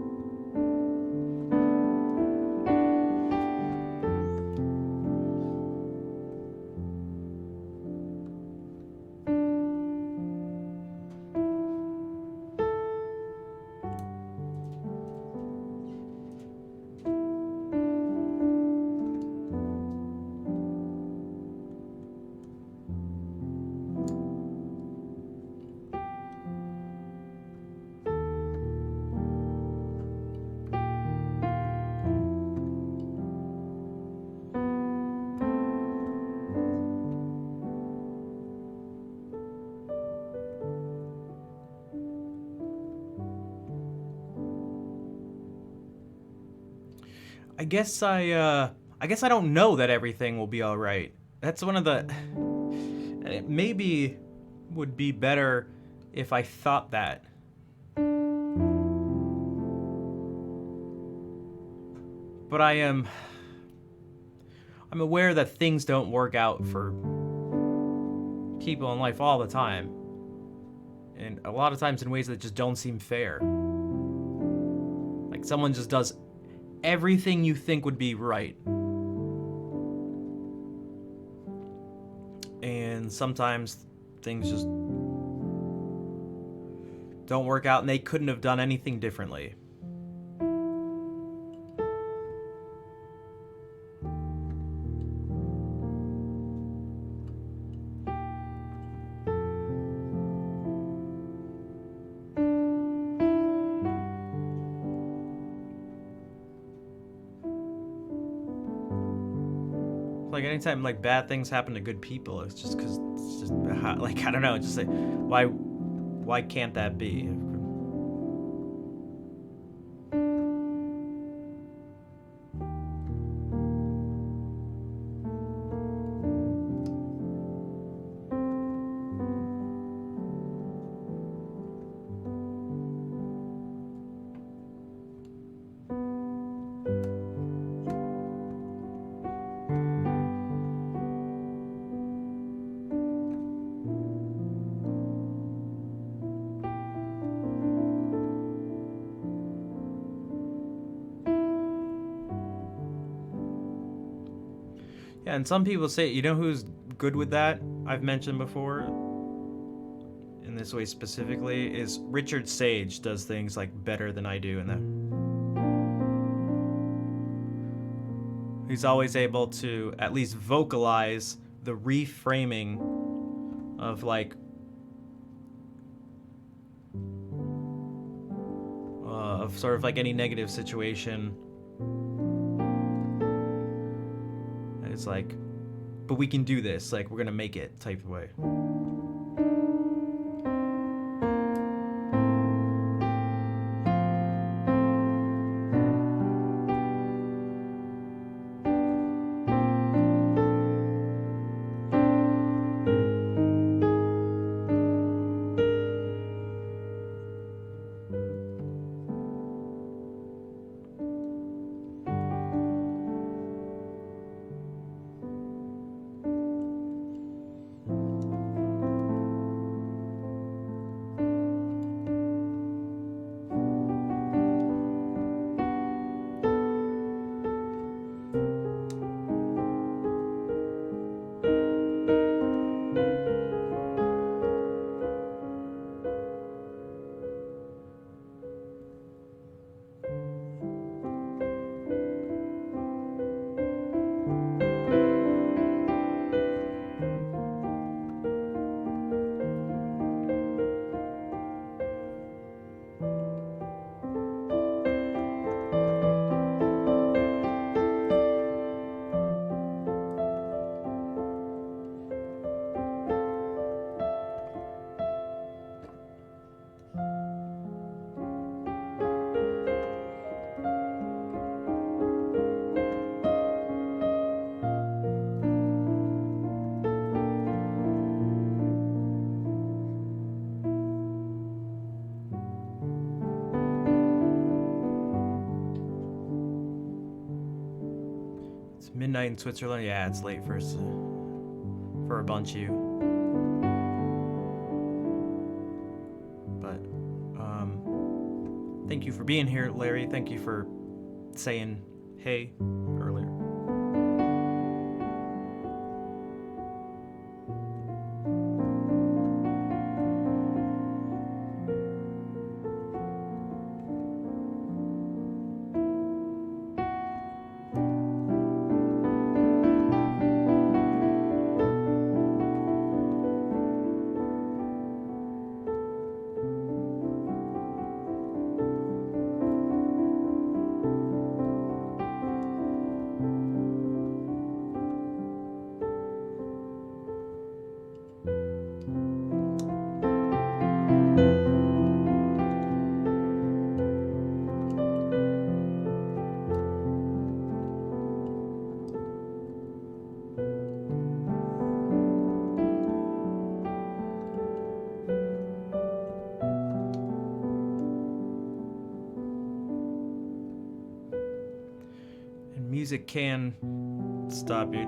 I guess I don't know that everything will be all right. That's one of the... It maybe would be better if I thought that. But I'm aware that things don't work out for people in life all the time. And a lot of times in ways that just don't seem fair. Like someone just does everything you think would be right. And sometimes things just don't work out and they couldn't have done anything differently. Like anytime like bad things happen to good people, it's just because it's just like, I don't know, just like why can't that be? Yeah, and some people say, you know who's good with that? I've mentioned before, in this way specifically, is Richard Sage does things like better than I do in that. He's always able to at least vocalize the reframing of like of sort of like any negative situation. And it's like, but we can do this, like we're gonna make it type of way. It's midnight in Switzerland. Yeah, it's late for a bunch of you. But thank you for being here, Larry. Thank you for saying hey earlier. Music can stop you.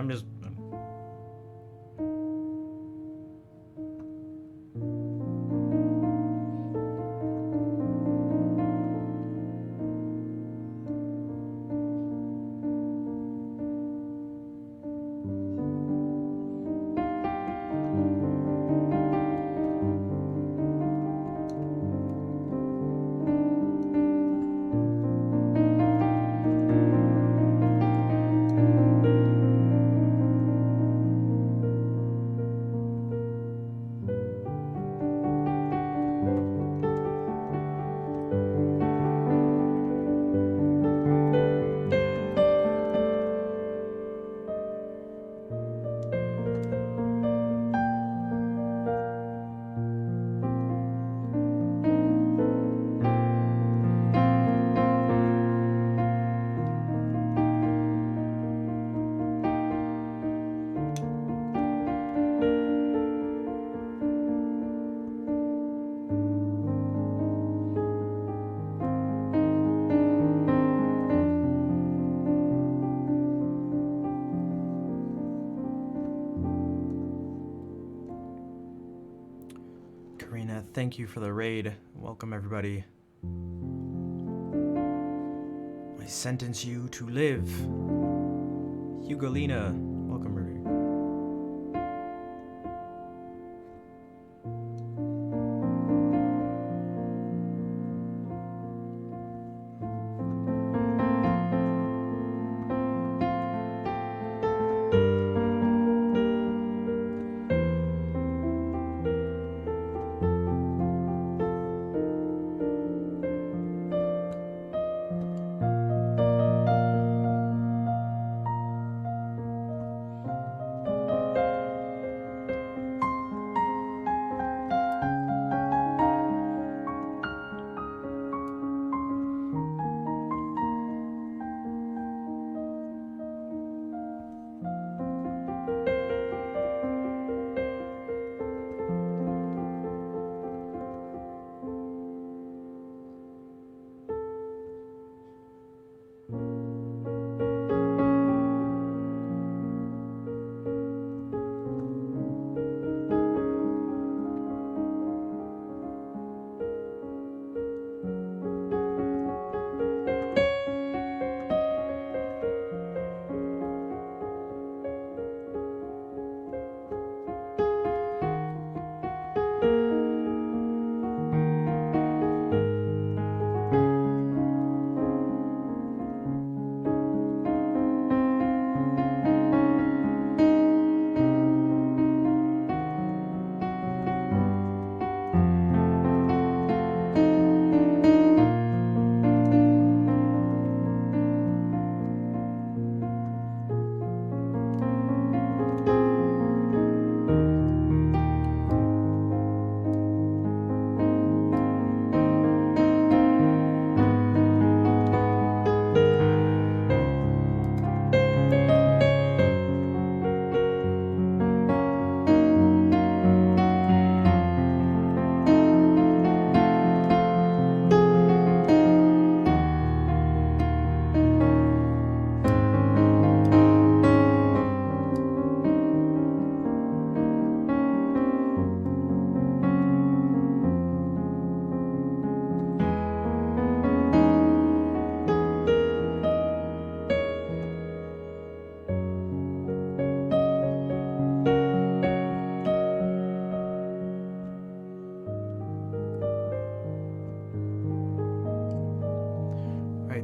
I'm just... Karina, thank you for the raid. Welcome, everybody. I sentence you to live. Hugolina, welcome, Rudy.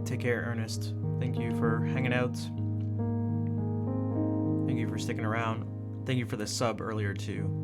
Take care, Ernest. Thank you for hanging out. Thank you for sticking around. Thank you for the sub earlier, too.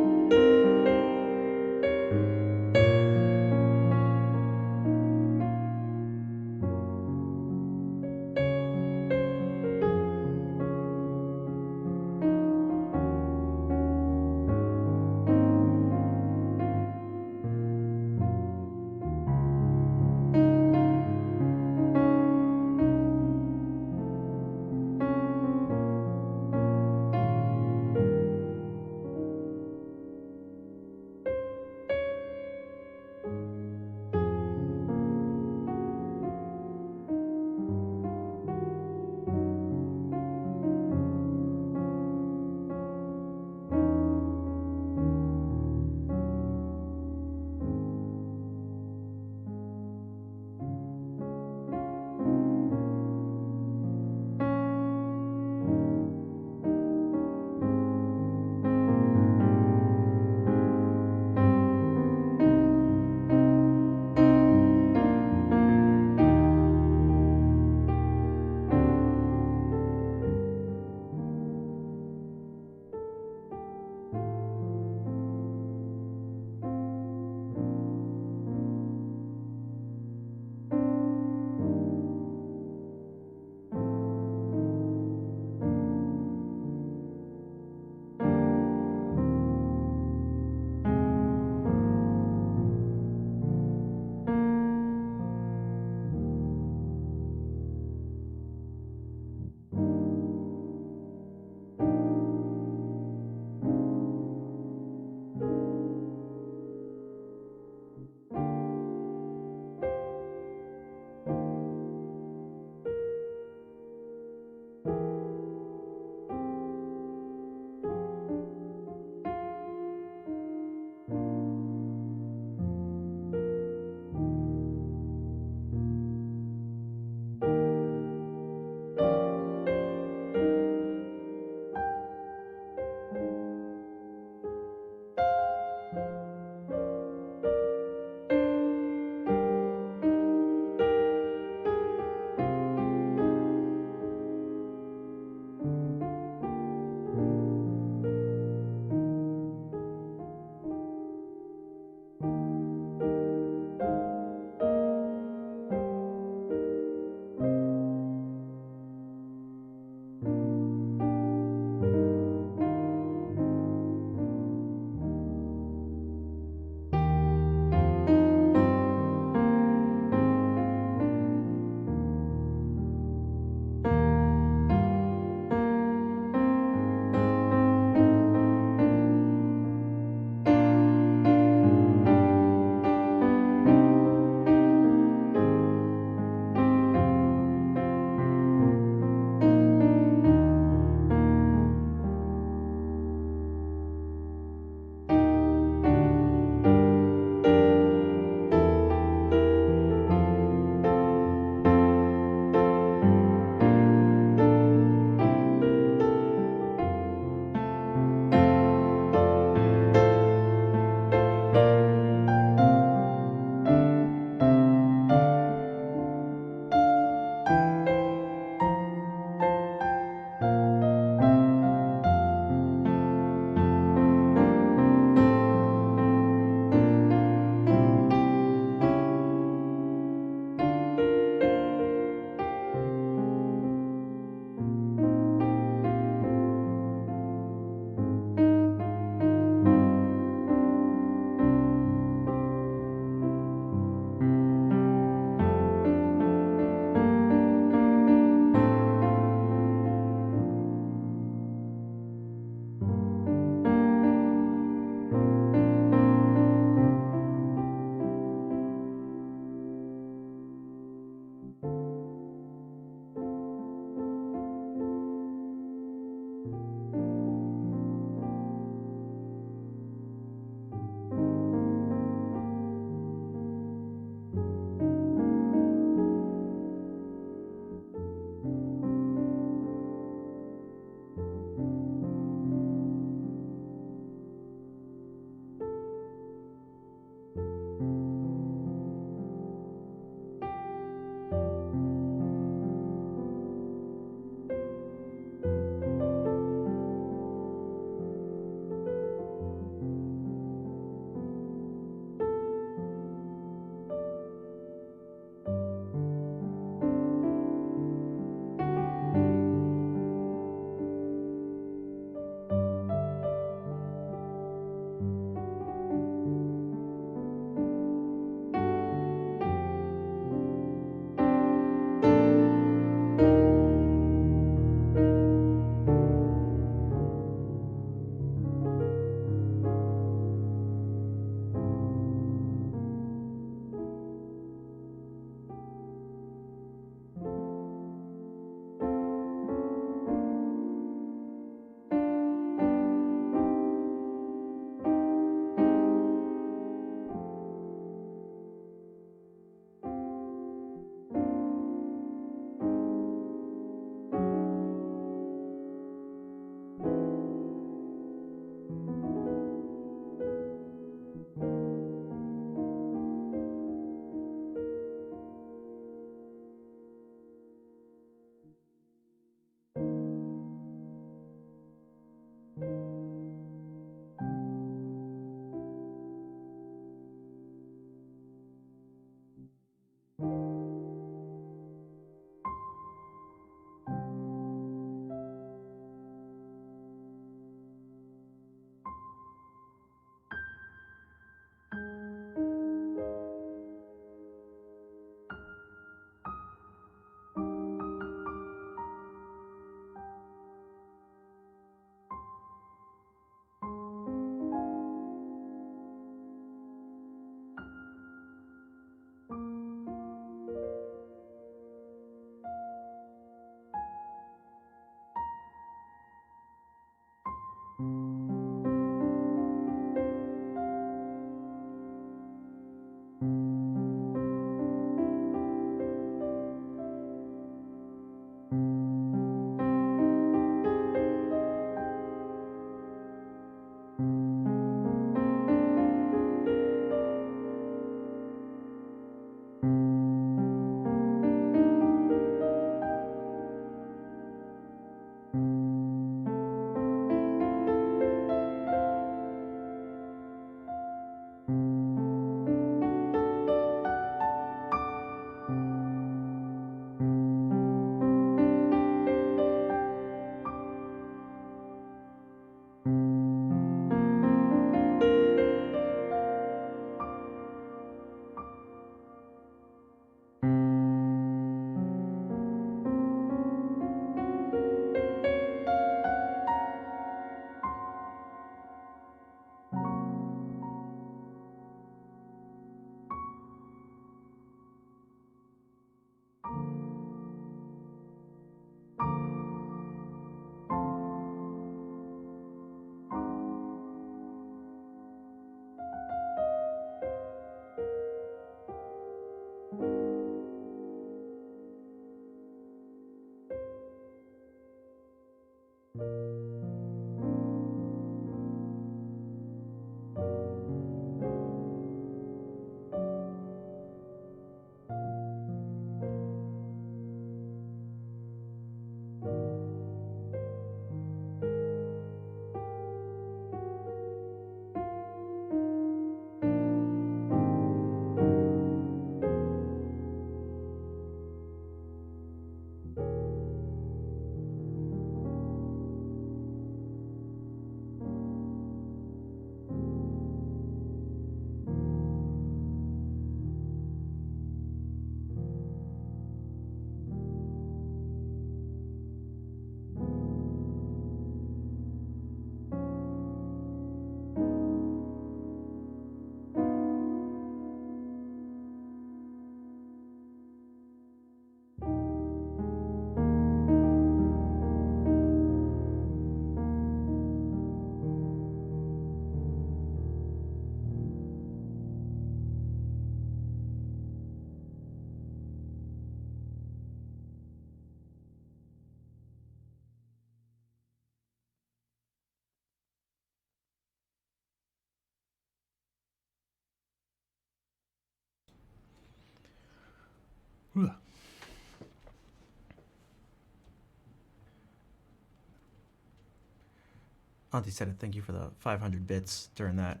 Auntie said it. Thank you for the 500 bits during that.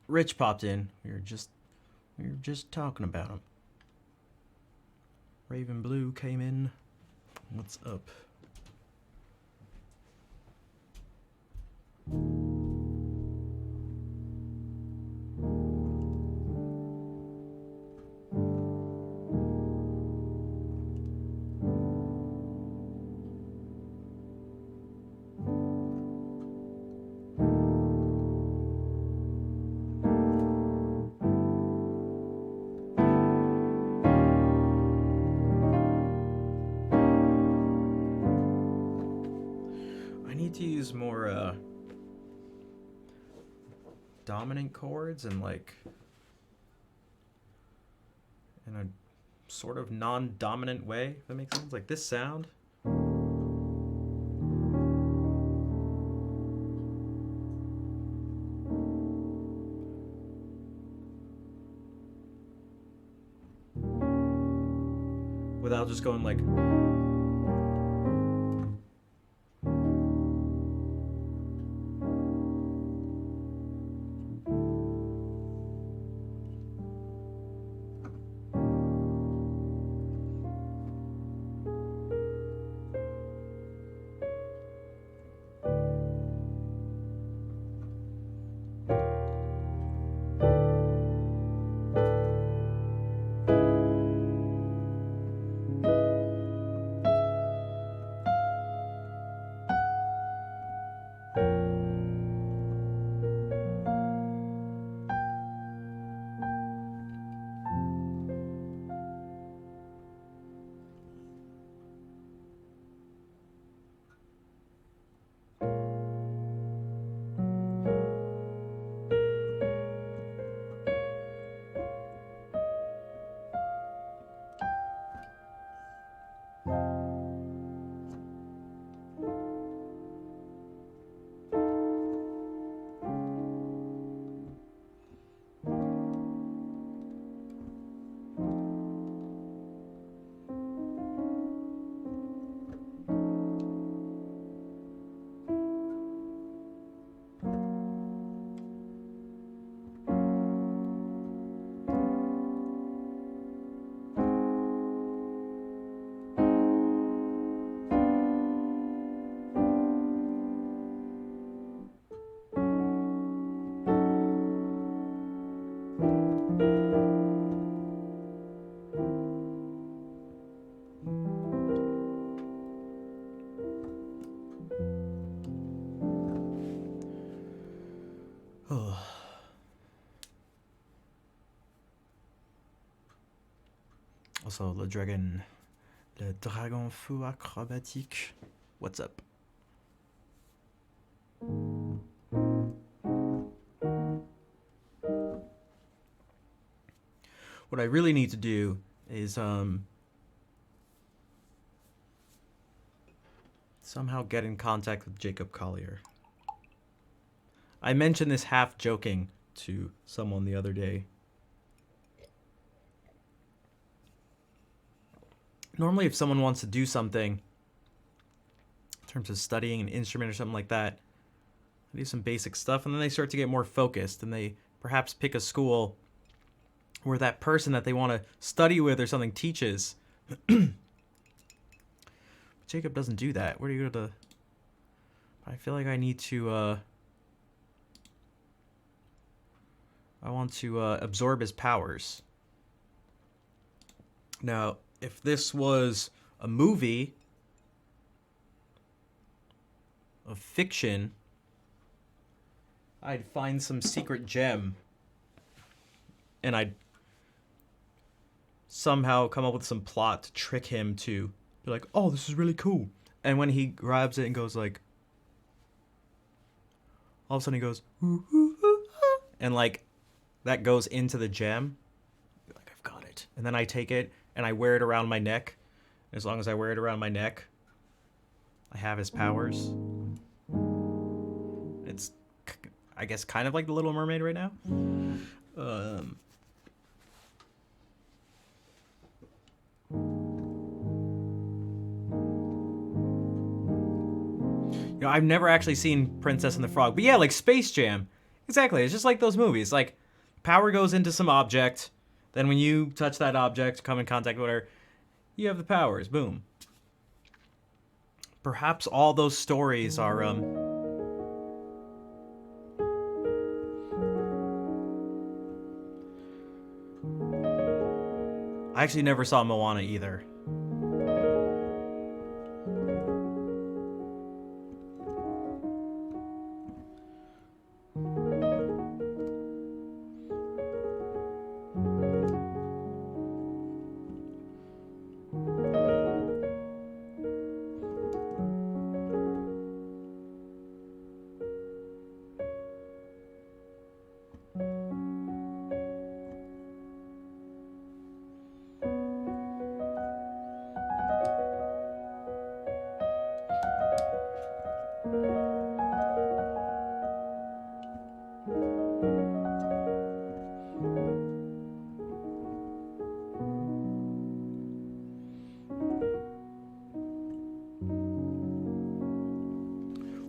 Rich popped in. We were just talking about him. Raven Blue came in. What's up? To use more dominant chords and like in a sort of non-dominant way, if that makes sense. Like this sound. Without just going like Also, le dragon fou acrobatique. What's up? What I really need to do is somehow get in contact with Jacob Collier. I mentioned this half joking to someone the other day. Normally, if someone wants to do something in terms of studying an instrument or something like that, they do some basic stuff, and then they start to get more focused, and they perhaps pick a school where that person that they want to study with or something teaches. But Jacob doesn't do that. Where do you go to? I feel like I need to. I want to absorb his powers. Now, if this was a movie of fiction, I'd find some secret gem and I'd somehow come up with some plot to trick him to be like, oh, this is really cool. And when he grabs it and goes like, all of a sudden he goes, ooh, ooh, ooh, ah, and like that goes into the gem. Like, I've got it. And then I take it and I wear it around my neck. As long as I wear it around my neck, I have his powers. It's, I guess, kind of like the Little Mermaid right now. You know, I've never actually seen Princess and the Frog, but yeah, like Space Jam. Exactly. It's just like those movies. Like, power goes into some object, then when you touch that object, come in contact with her, you have the powers. Boom. Perhaps all those stories are I actually never saw Moana either.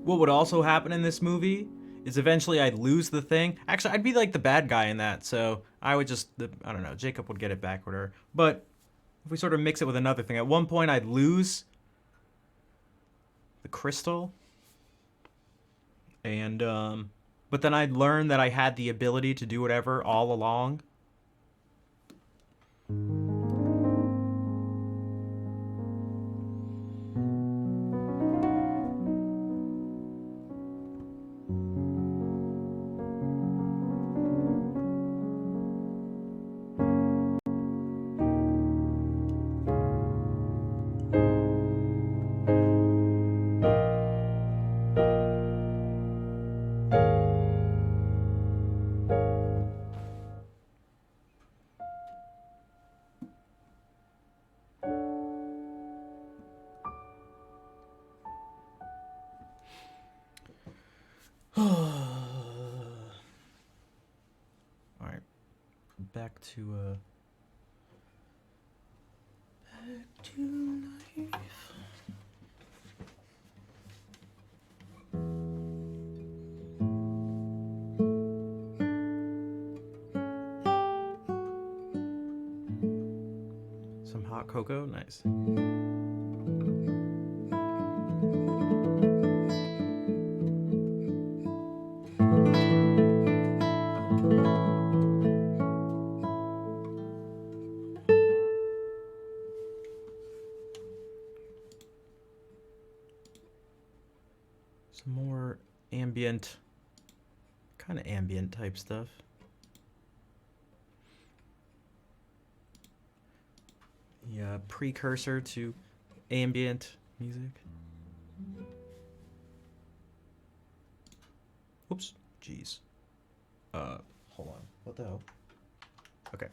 What would also happen in this movie is eventually I'd lose the thing. Actually, I'd be like the bad guy in that, so I would just, I don't know, Jacob would get it back with her. But if we sort of mix it with another thing, at one point I'd lose the crystal, and, but then I'd learn that I had the ability to do whatever all along. Alright. Back to life. Some hot cocoa, nice. Some more ambient, kind of ambient type stuff. Yeah, precursor to ambient music. Oops, jeez. Hold on. What the hell? Okay.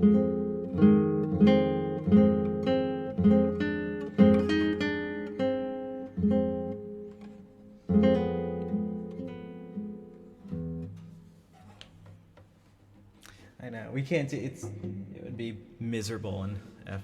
I know we can't do it would be miserable in F.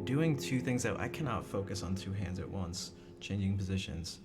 Doing two things that I cannot focus on two hands at once, changing positions.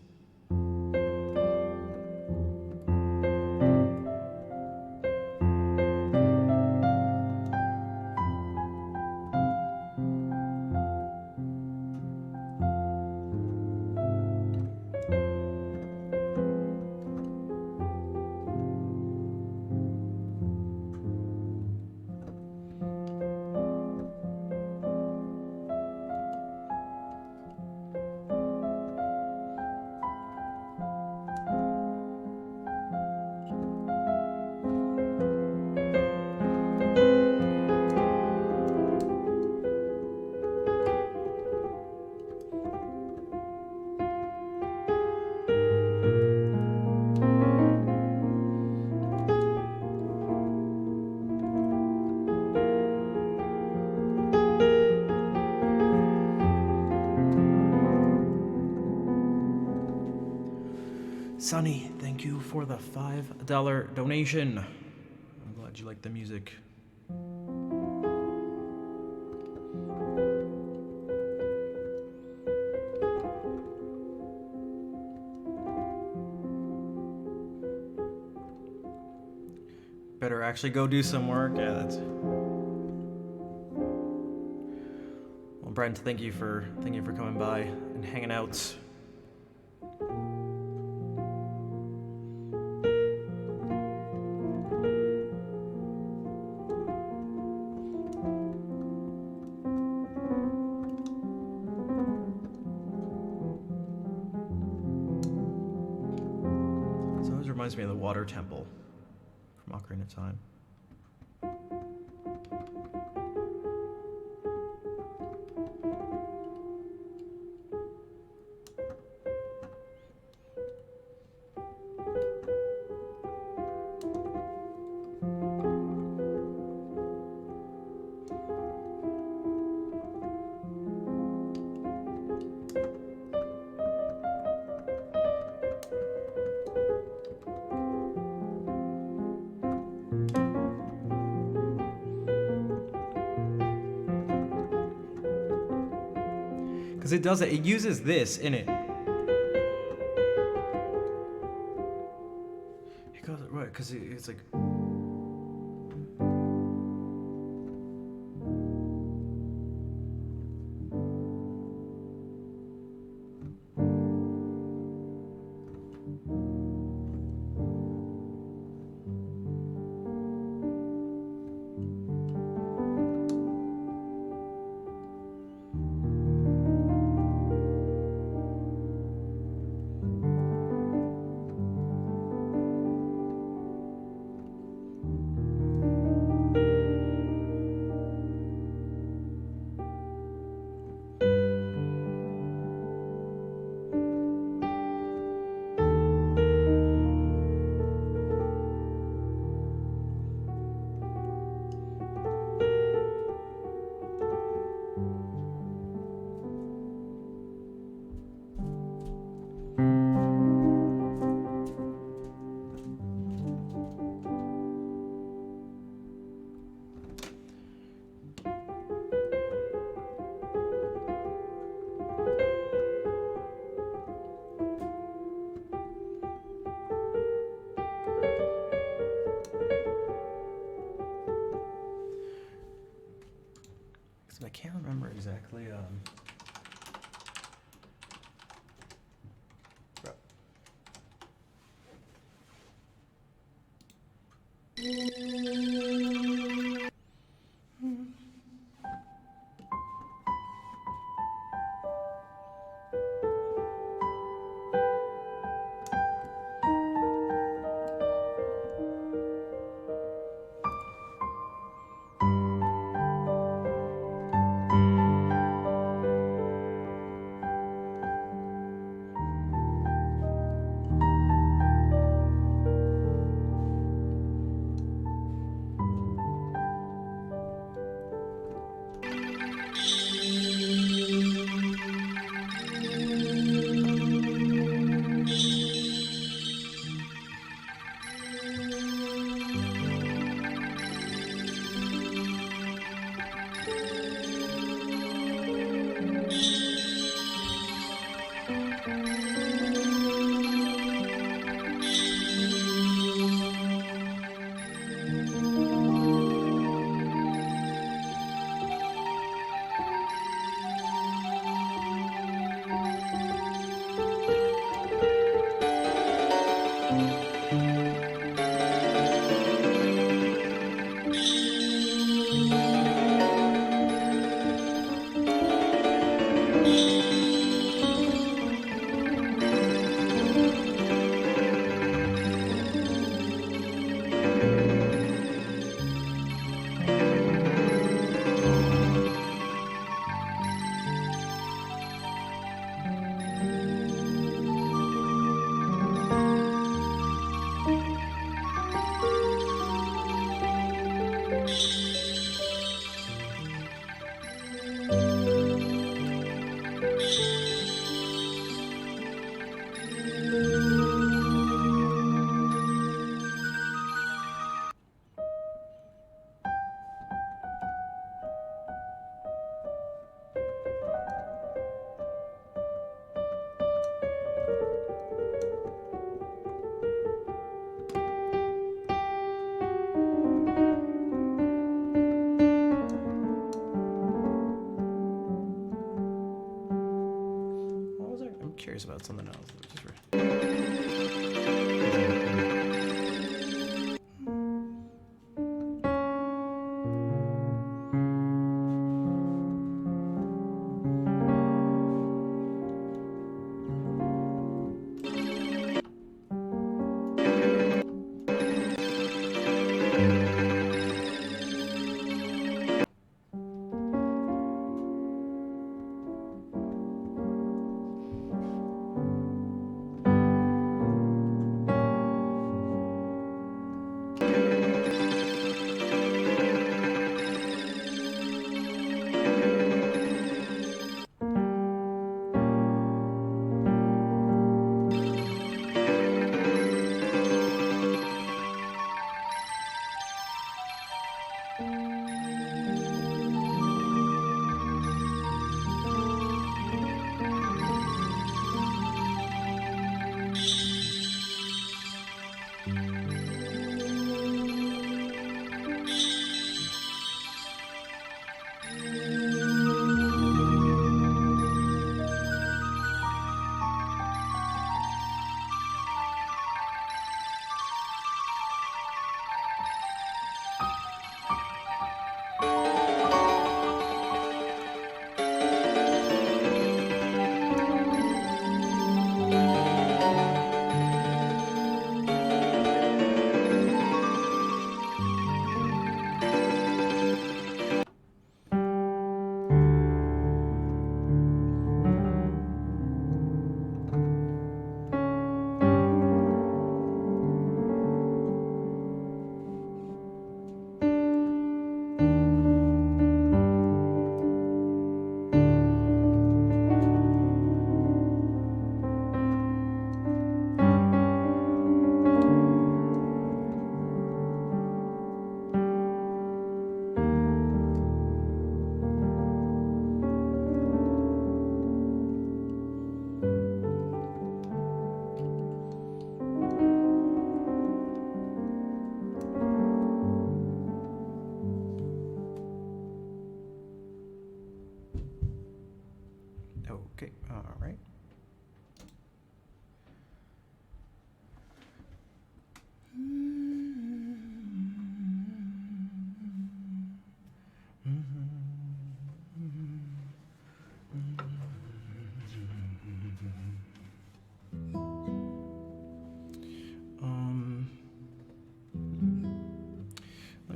Sonny, thank you for the $5 donation. I'm glad you like the music. Better actually go do some work. Yeah, that's. Well, Brent, thank you for coming by and hanging out. Reminds me of the Water Temple from Ocarina of Time. Because it does it. It uses this in it. It goes right because it's like. correctly.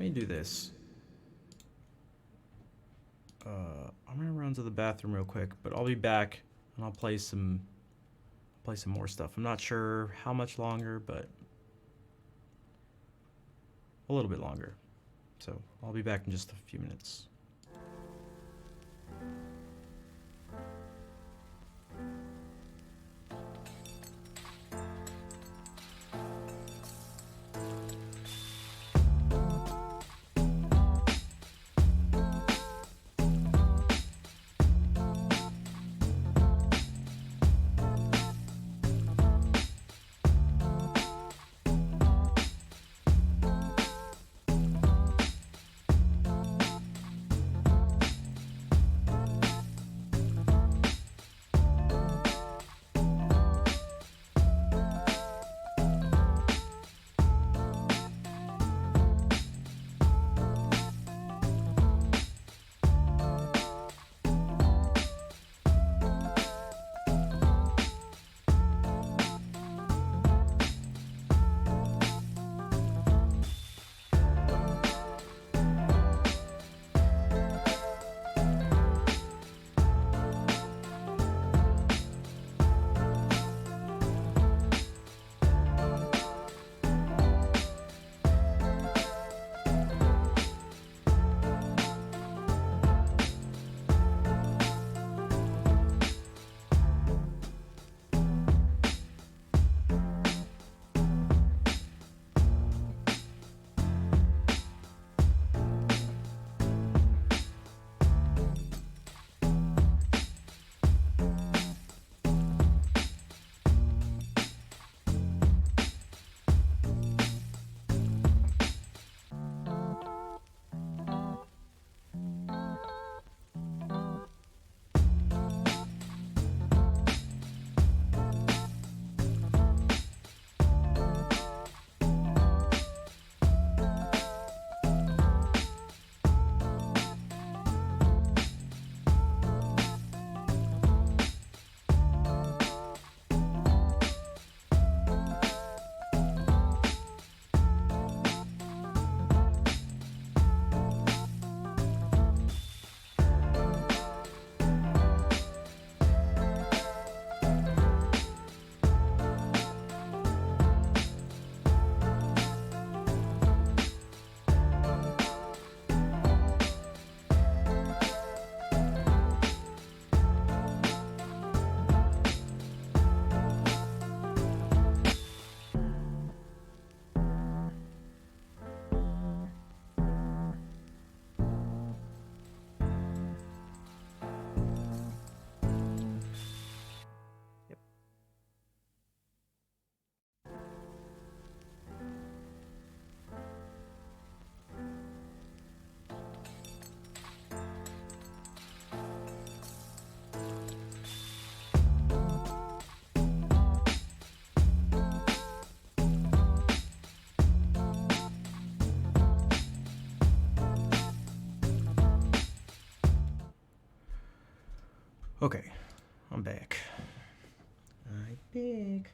me do this. I'm gonna run to the bathroom real quick, but I'll be back and I'll play some more stuff. I'm not sure how much longer, but a little bit longer. So I'll be back in just a few minutes. Okay, I'm back. I'm back.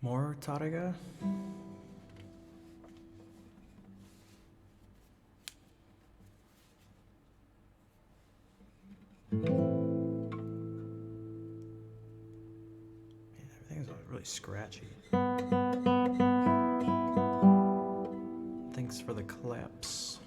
More Tariga? Everything's really scratchy. Thanks for the collapse.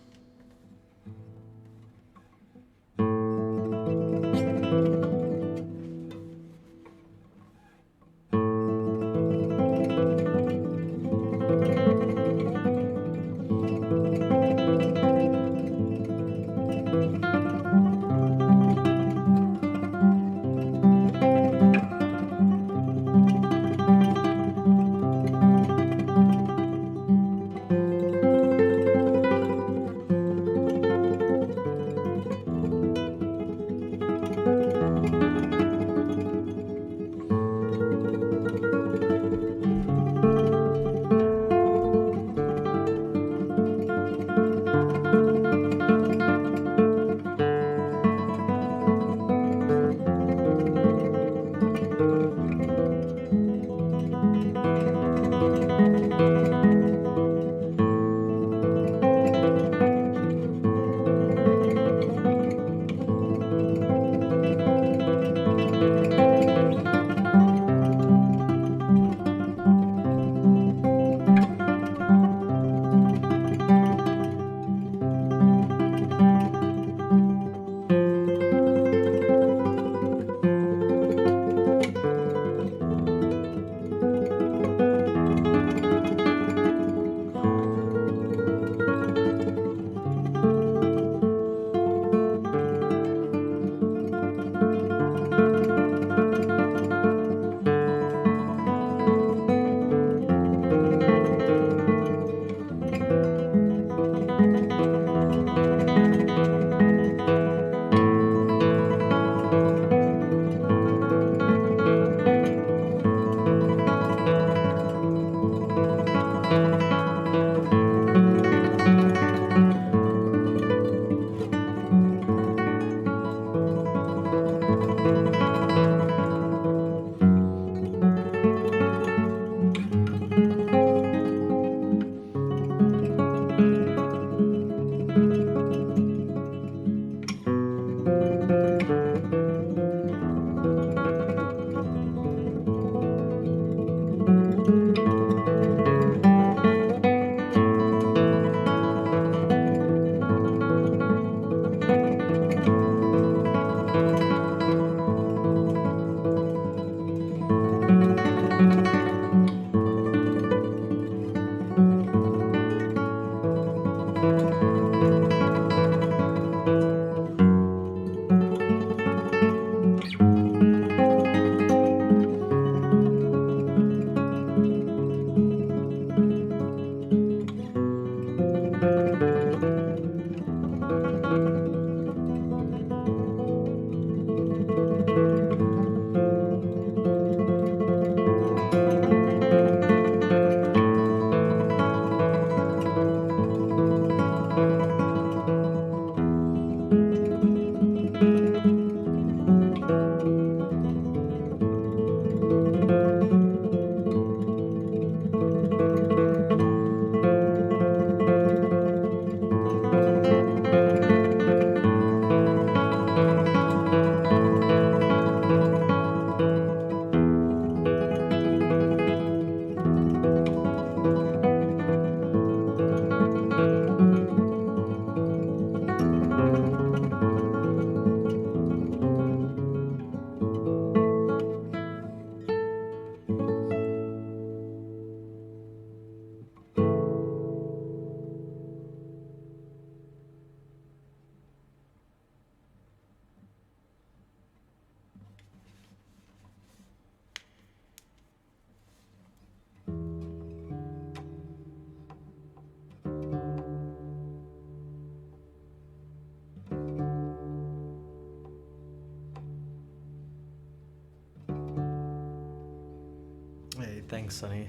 Hey, thanks, Sunny.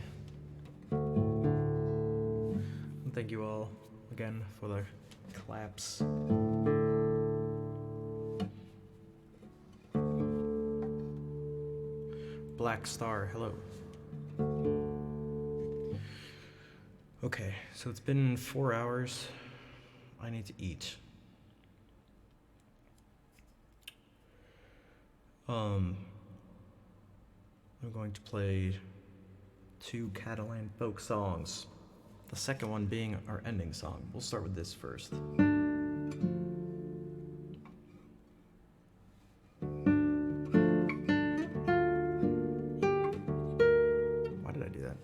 And thank you all again for the claps. Black Star, hello. Okay, so it's been 4 hours. I need to eat. I'm going to play 2 Catalan folk songs. The second one being our ending song. We'll start with this first. Why did I do that?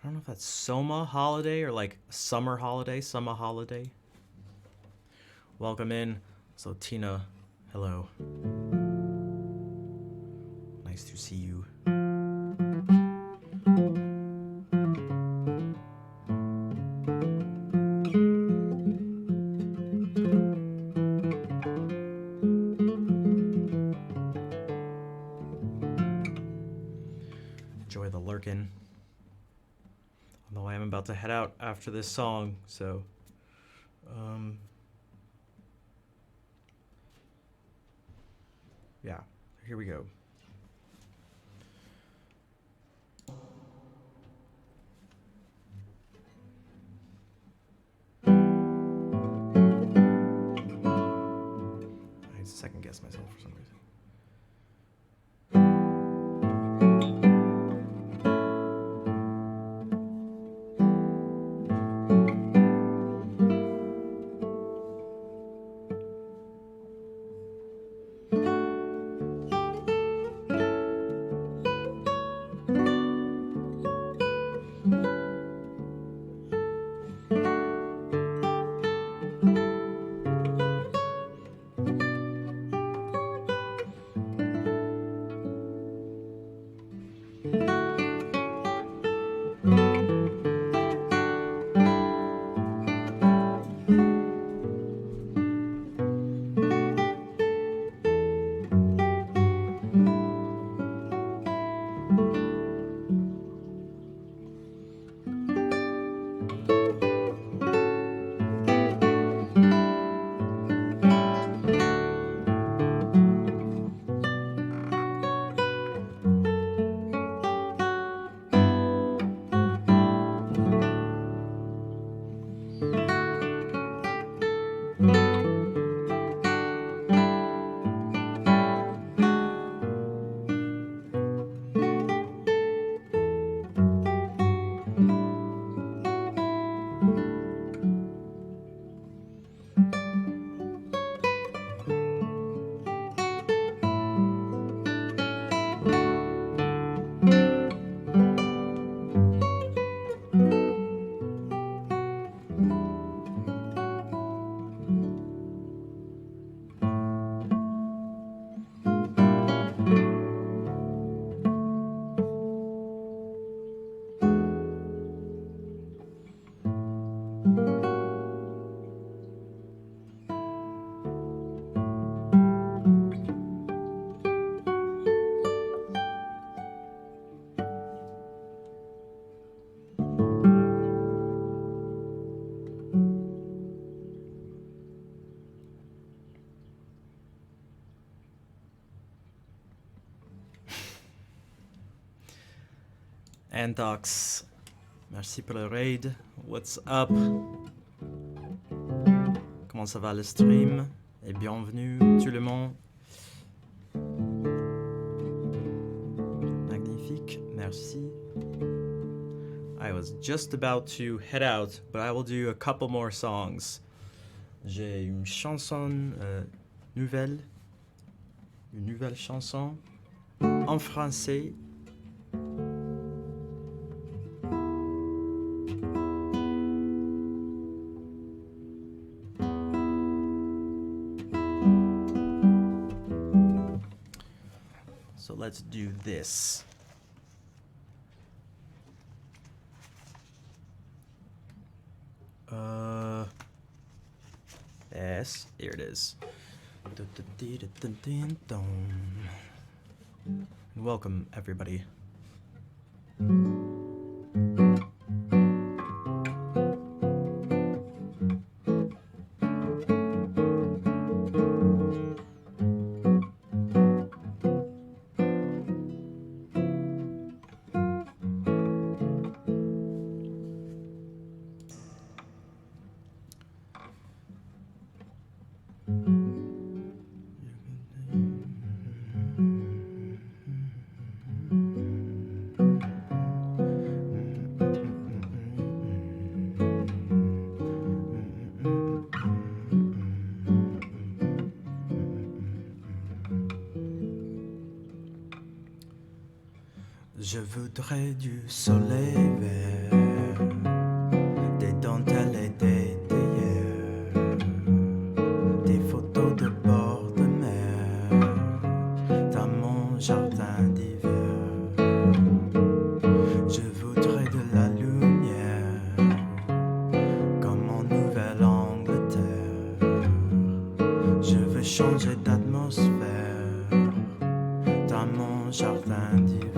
I don't know if that's Soma holiday or like summer holiday, summer holiday. Welcome in. So Tina, hello. Nice to see you. Enjoy the lurkin'. Although I am about to head out after this song, so yeah, here we go. I second guess myself for some reason. Antox, merci pour le raid. What's up? Comment ça va le stream? Et bienvenue tout le monde. Magnifique, merci. I was just about to head out, but I will do a couple more songs. J'ai une chanson nouvelle, une nouvelle chanson en français. So let's do this. Yes, here it is. Welcome, everybody. Je voudrais du soleil vert, des dentelles et des théières, des photos de bord de mer, dans mon jardin d'hiver. Je voudrais de la lumière, comme en Nouvelle-Angleterre. Je veux changer d'atmosphère, dans mon jardin d'hiver.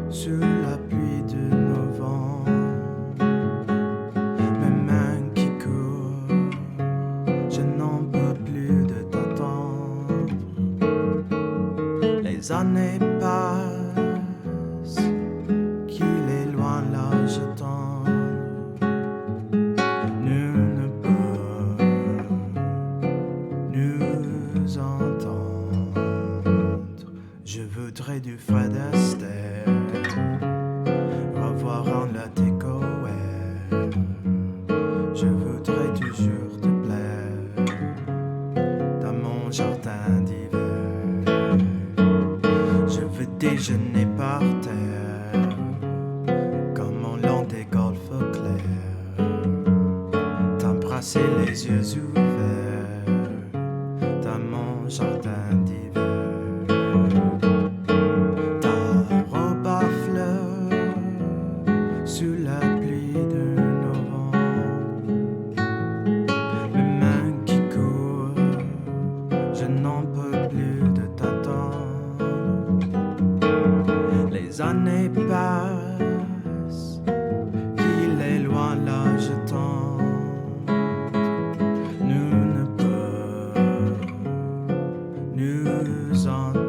Sous la pluie de novembre, mes mains qui courent, je n'en peux plus de t'attendre. Les années passent, qu'il est loin l'âge tendre. Nul ne peut nous entendre. Je voudrais du Fred Astaire, revoir en la takeaway. Je voudrais toujours te plaire, dans mon jardin d'hiver. Je veux déjeuner par terre, comme en long des golfes clairs. T'embrasser les yeux ouverts, dans mon jardin d'hiver. Sous la pluie de novembre, mes mains qui courent, je n'en peux plus de t'attendre. Les années passent, qu'il est loin l'âge tendre. Nous ne pouvons nous entendre.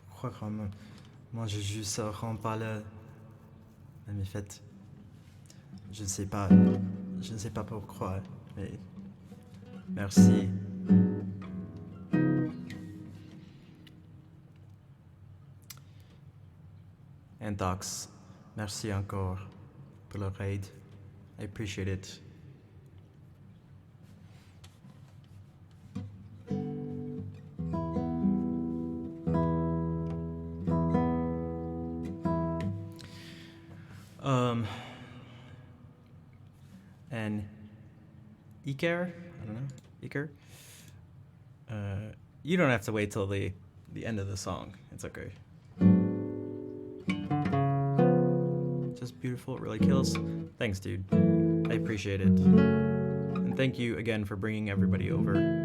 Pourquoi quand même? Moi je joue ça rend pas le même effet. Je ne sais pas pourquoi, mais Merci. Antox, merci encore pour le raid. I appreciate it. And Iker, I don't know, Iker. You don't have to wait till the end of the song. It's okay. Just beautiful, it really kills. Thanks, dude. I appreciate it. And thank you again for bringing everybody over.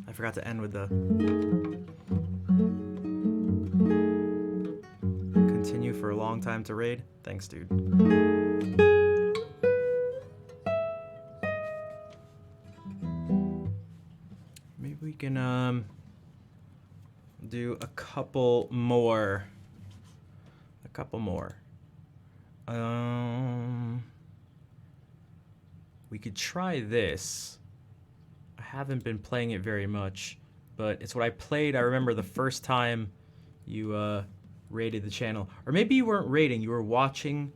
I forgot to end with the continue for a long time to raid. Thanks, dude. Maybe we can do a couple more. We could try this. I haven't been playing it very much, but it's what I played. I remember the first time you raided the channel, or maybe you weren't raiding. You were watching.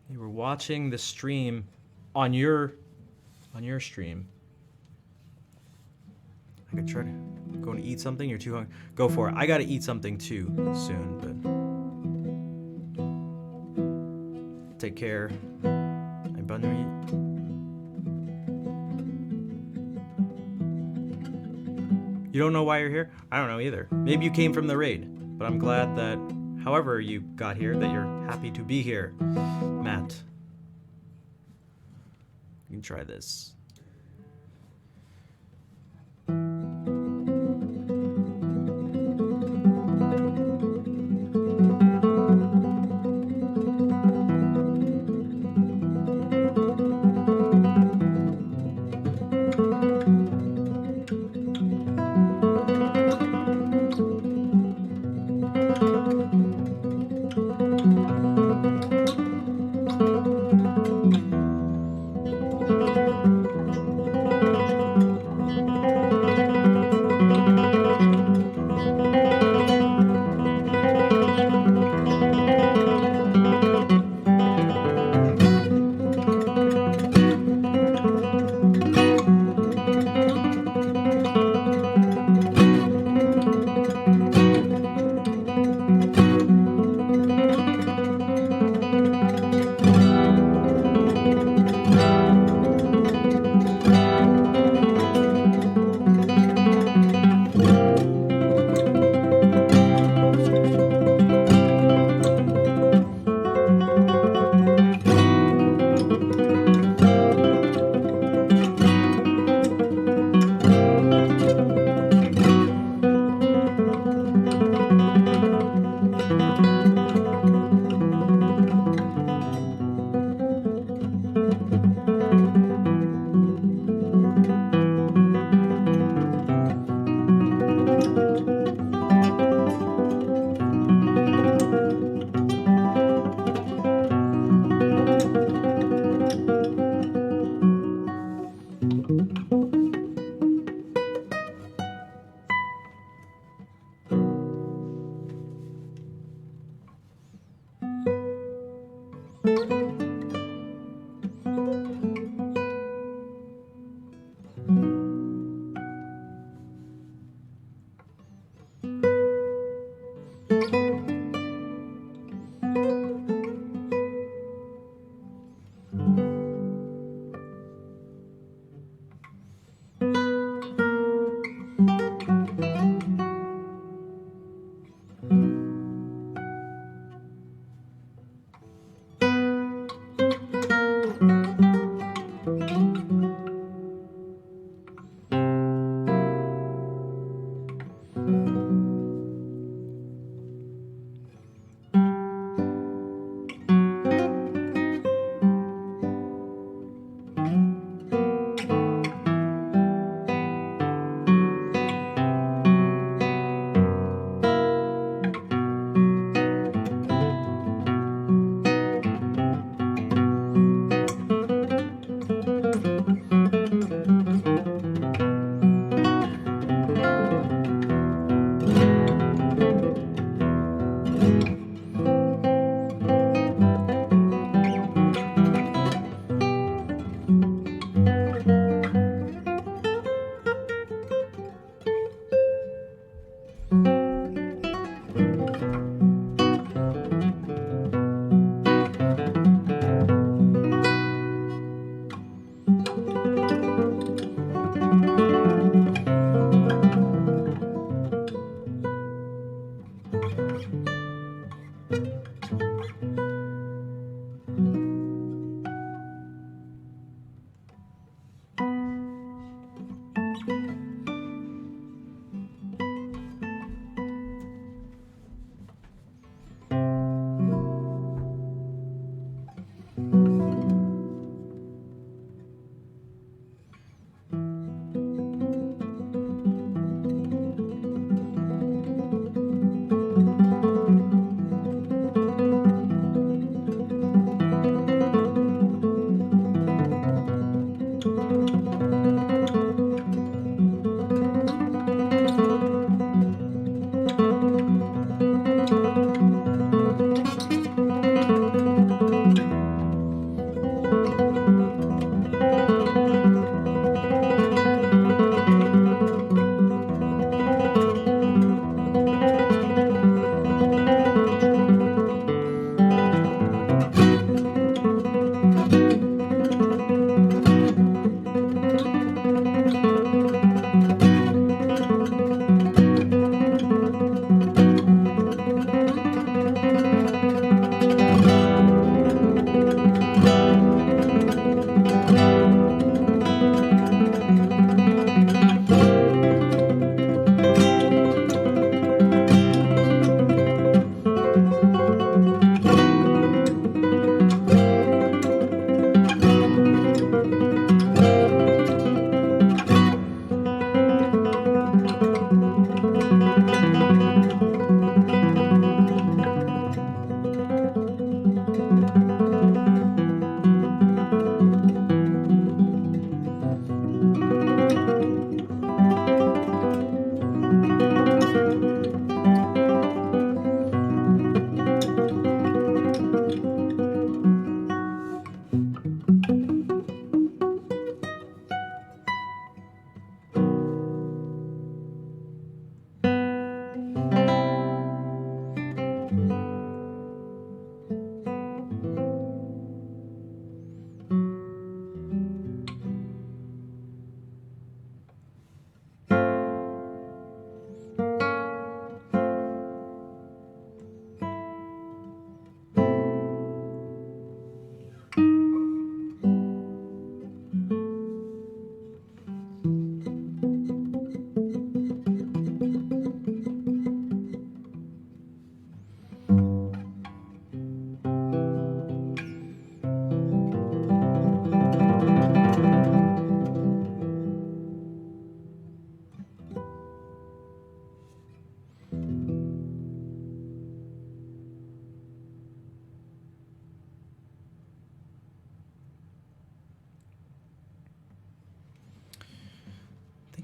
You were watching the stream on your stream. I could try to go and eat something. You're too hungry. Go for it. I gotta eat something too soon, but take care. And bonne nuit. You don't know why you're here? I don't know either. Maybe you came from the raid, but I'm glad that, however you got here, that you're happy to be here. Matt. You can try this.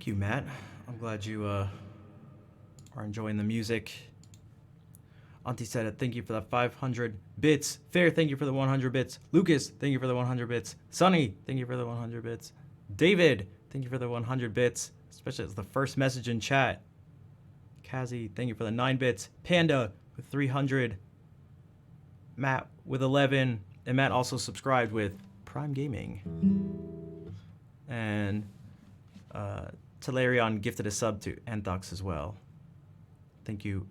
Thank you, Matt. I'm glad you are enjoying the music. Auntie said, thank you for the 500 bits. Fair, thank you for the 100 bits. Lucas, thank you for the 100 bits. Sonny, thank you for the 100 bits. David, thank you for the 100 bits. Especially as the first message in chat. Kazi, thank you for the 9 bits. Panda with 300. Matt with 11. And Matt also subscribed with Prime Gaming. And Talarion gifted a sub to Anthox as well. Thank you.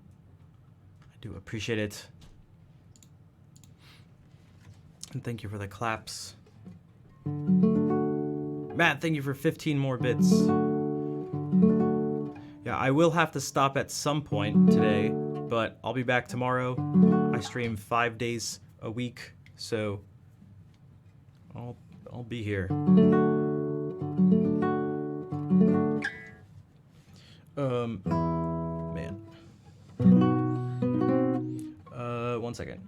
I do appreciate it. And thank you for the claps. Matt, thank you for 15 more bits. Yeah, I will have to stop at some point today, but I'll be back tomorrow. I stream 5 days a week, so I'll be here. Man. 1 second.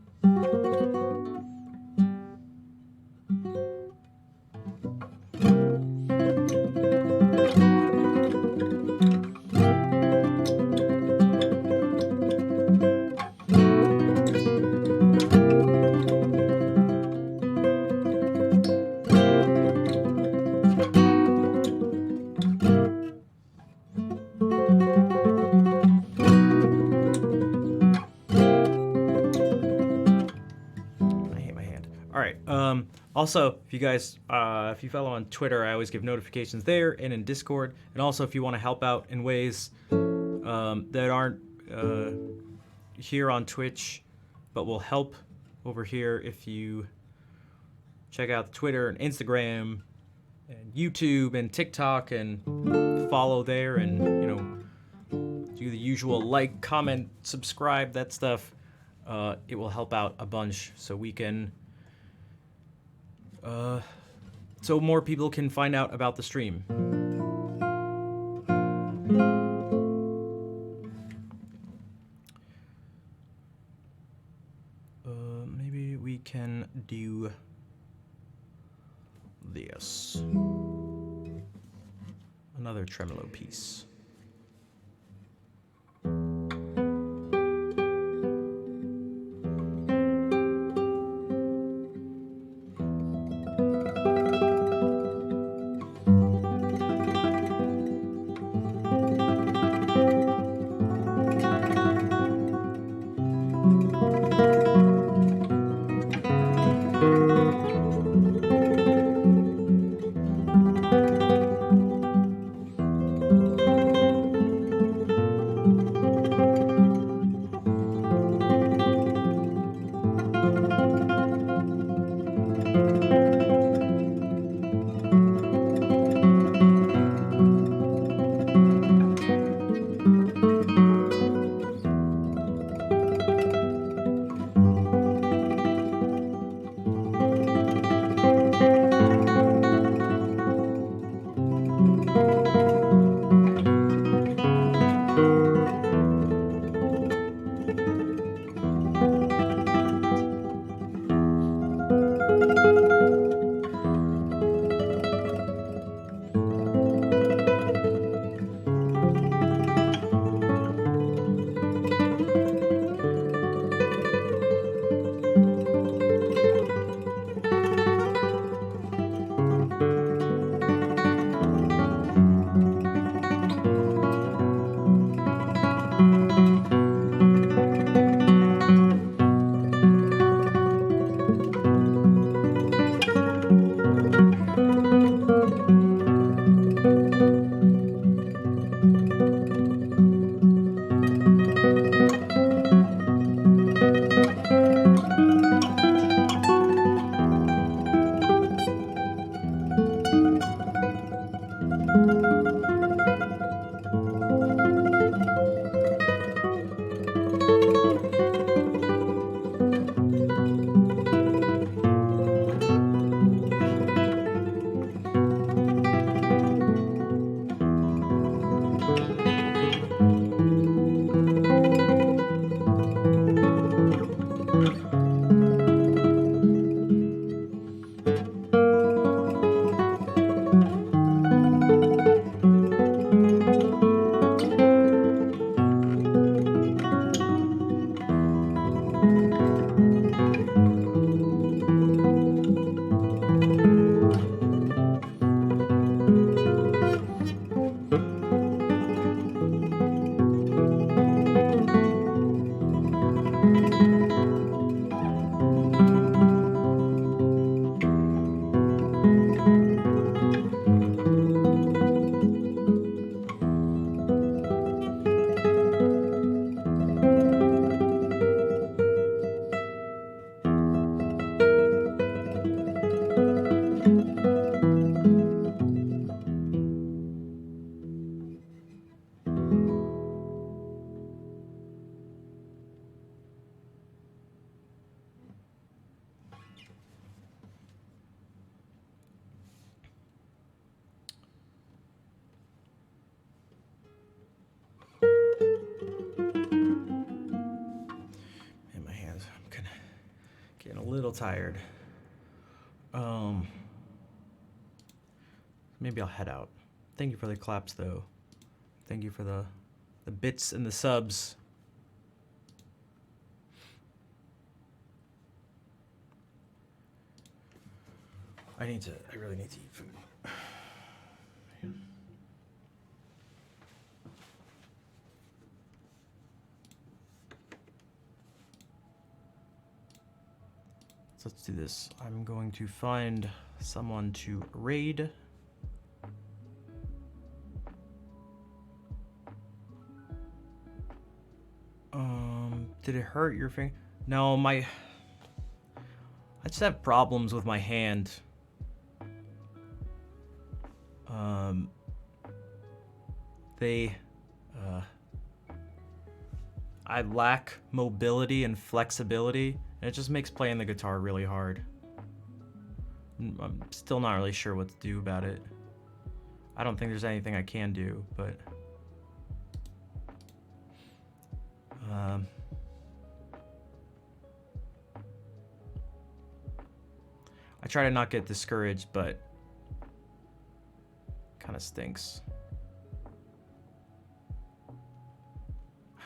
Also, if you guys, if you follow on Twitter, I always give notifications there and in Discord. And also, if you want to help out in ways that aren't here on Twitch, but will help over here, if you check out Twitter and Instagram and YouTube and TikTok and follow there and, you know, do the usual like, comment, subscribe, that stuff, it will help out a bunch so we can... so more people can find out about the stream. Maybe we can do this. Another tremolo piece. little tired. Maybe I'll head out. Thank you for the claps, though. Thank you for the bits and the subs. I really need to eat food. So let's do this. I'm going to find someone to raid. Did it hurt your finger? No, I just have problems with my hand. I lack mobility and flexibility, and it just makes playing the guitar really hard. I'm still not really sure what to do about it. I don't think there's anything I can do, but I try to not get discouraged, but kind of stinks.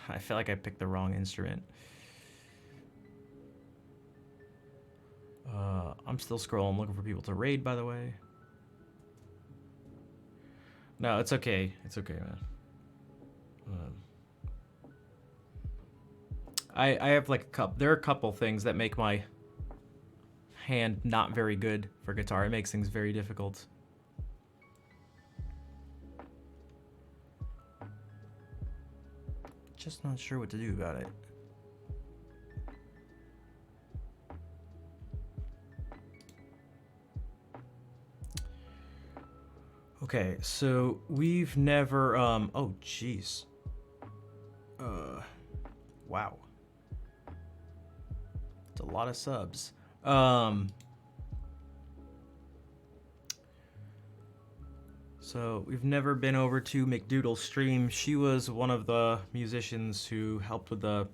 I feel like I picked the wrong instrument. I'm still scrolling, looking for people to raid, by the way. No, it's okay. It's okay, man. I have like a couple. There are a couple things that make my hand not very good for guitar. It makes things very difficult. Just not sure what to do about it. Okay, so we've never oh jeez. Wow. It's a lot of subs. So we've never been over to McDoodle's stream. She was one of the musicians who helped with the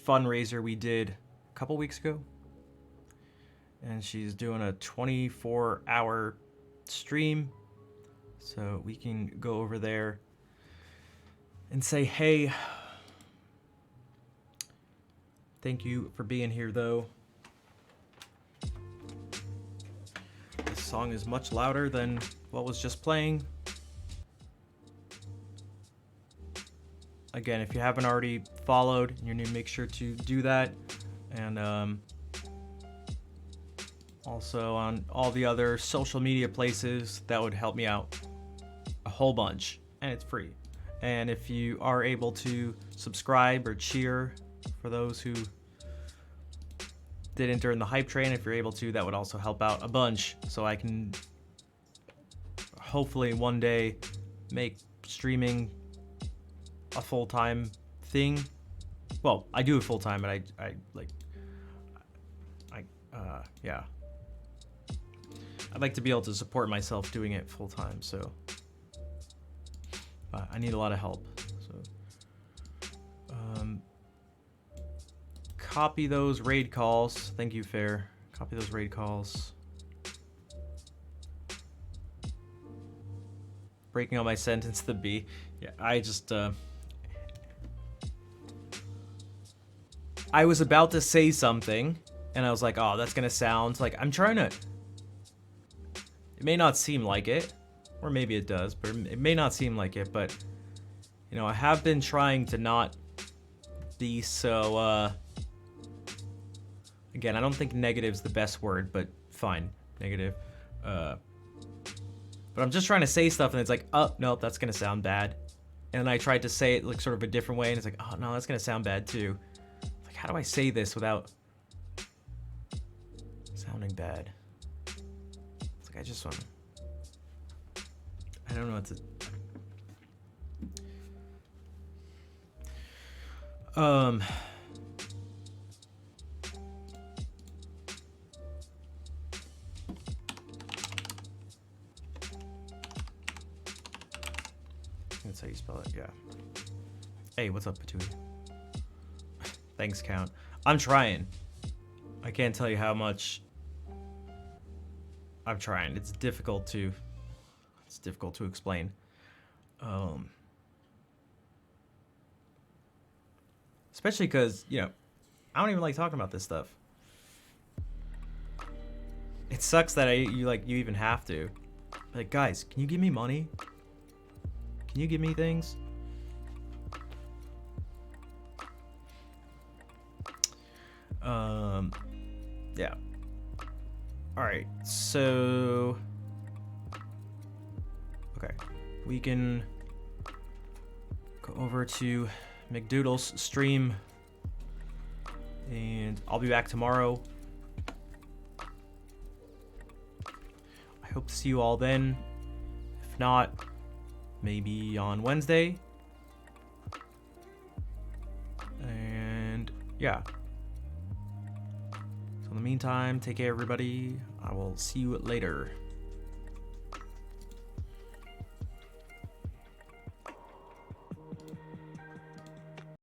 fundraiser we did a couple weeks ago. And she's doing a 24-hour stream. So we can go over there and say, hey, thank you for being here, though. This song is much louder than what was just playing. Again, if you haven't already followed, you need to make sure to do that. And also on all the other social media places, that would help me out a whole bunch. And it's free. And if you are able to subscribe or cheer for those who didn't during the hype train, if you're able to, that would also help out a bunch. So I can hopefully one day make streaming a full-time thing. Well, I do it full-time, but yeah. I'd like to be able to support myself doing it full-time, so I need a lot of help. So copy those raid calls. Thank you, Fair. Copy those raid calls. Breaking out my sentence, the B. Yeah, I just I was about to say something, and I was like, oh, that's gonna sound like I'm trying to. It may not seem like it, or maybe it does, but it may not seem like it, but you know, I have been trying to not be so again, I don't think negative's the best word, but fine, negative. But I'm just trying to say stuff, and it's like, oh, no, that's gonna sound bad. And I tried to say it like sort of a different way, and it's like, oh, no, that's gonna sound bad too. Like, how do I say this without sounding bad? It's like, I just want to... I don't know what to... That's how you spell it, yeah. Hey, what's up, Patooey? Thanks, Count. I'm trying. I can't tell you how much I'm trying. It's difficult to explain. Especially because, you know, I don't even like talking about this stuff. It sucks that you even have to. Like, guys, can you give me money? Can you give me things? Yeah. Alright, so... Okay. We can go over to McDoodle's stream. And I'll be back tomorrow. I hope to see you all then. If not, maybe on Wednesday. And yeah. So in the meantime, take care, everybody. I will see you later.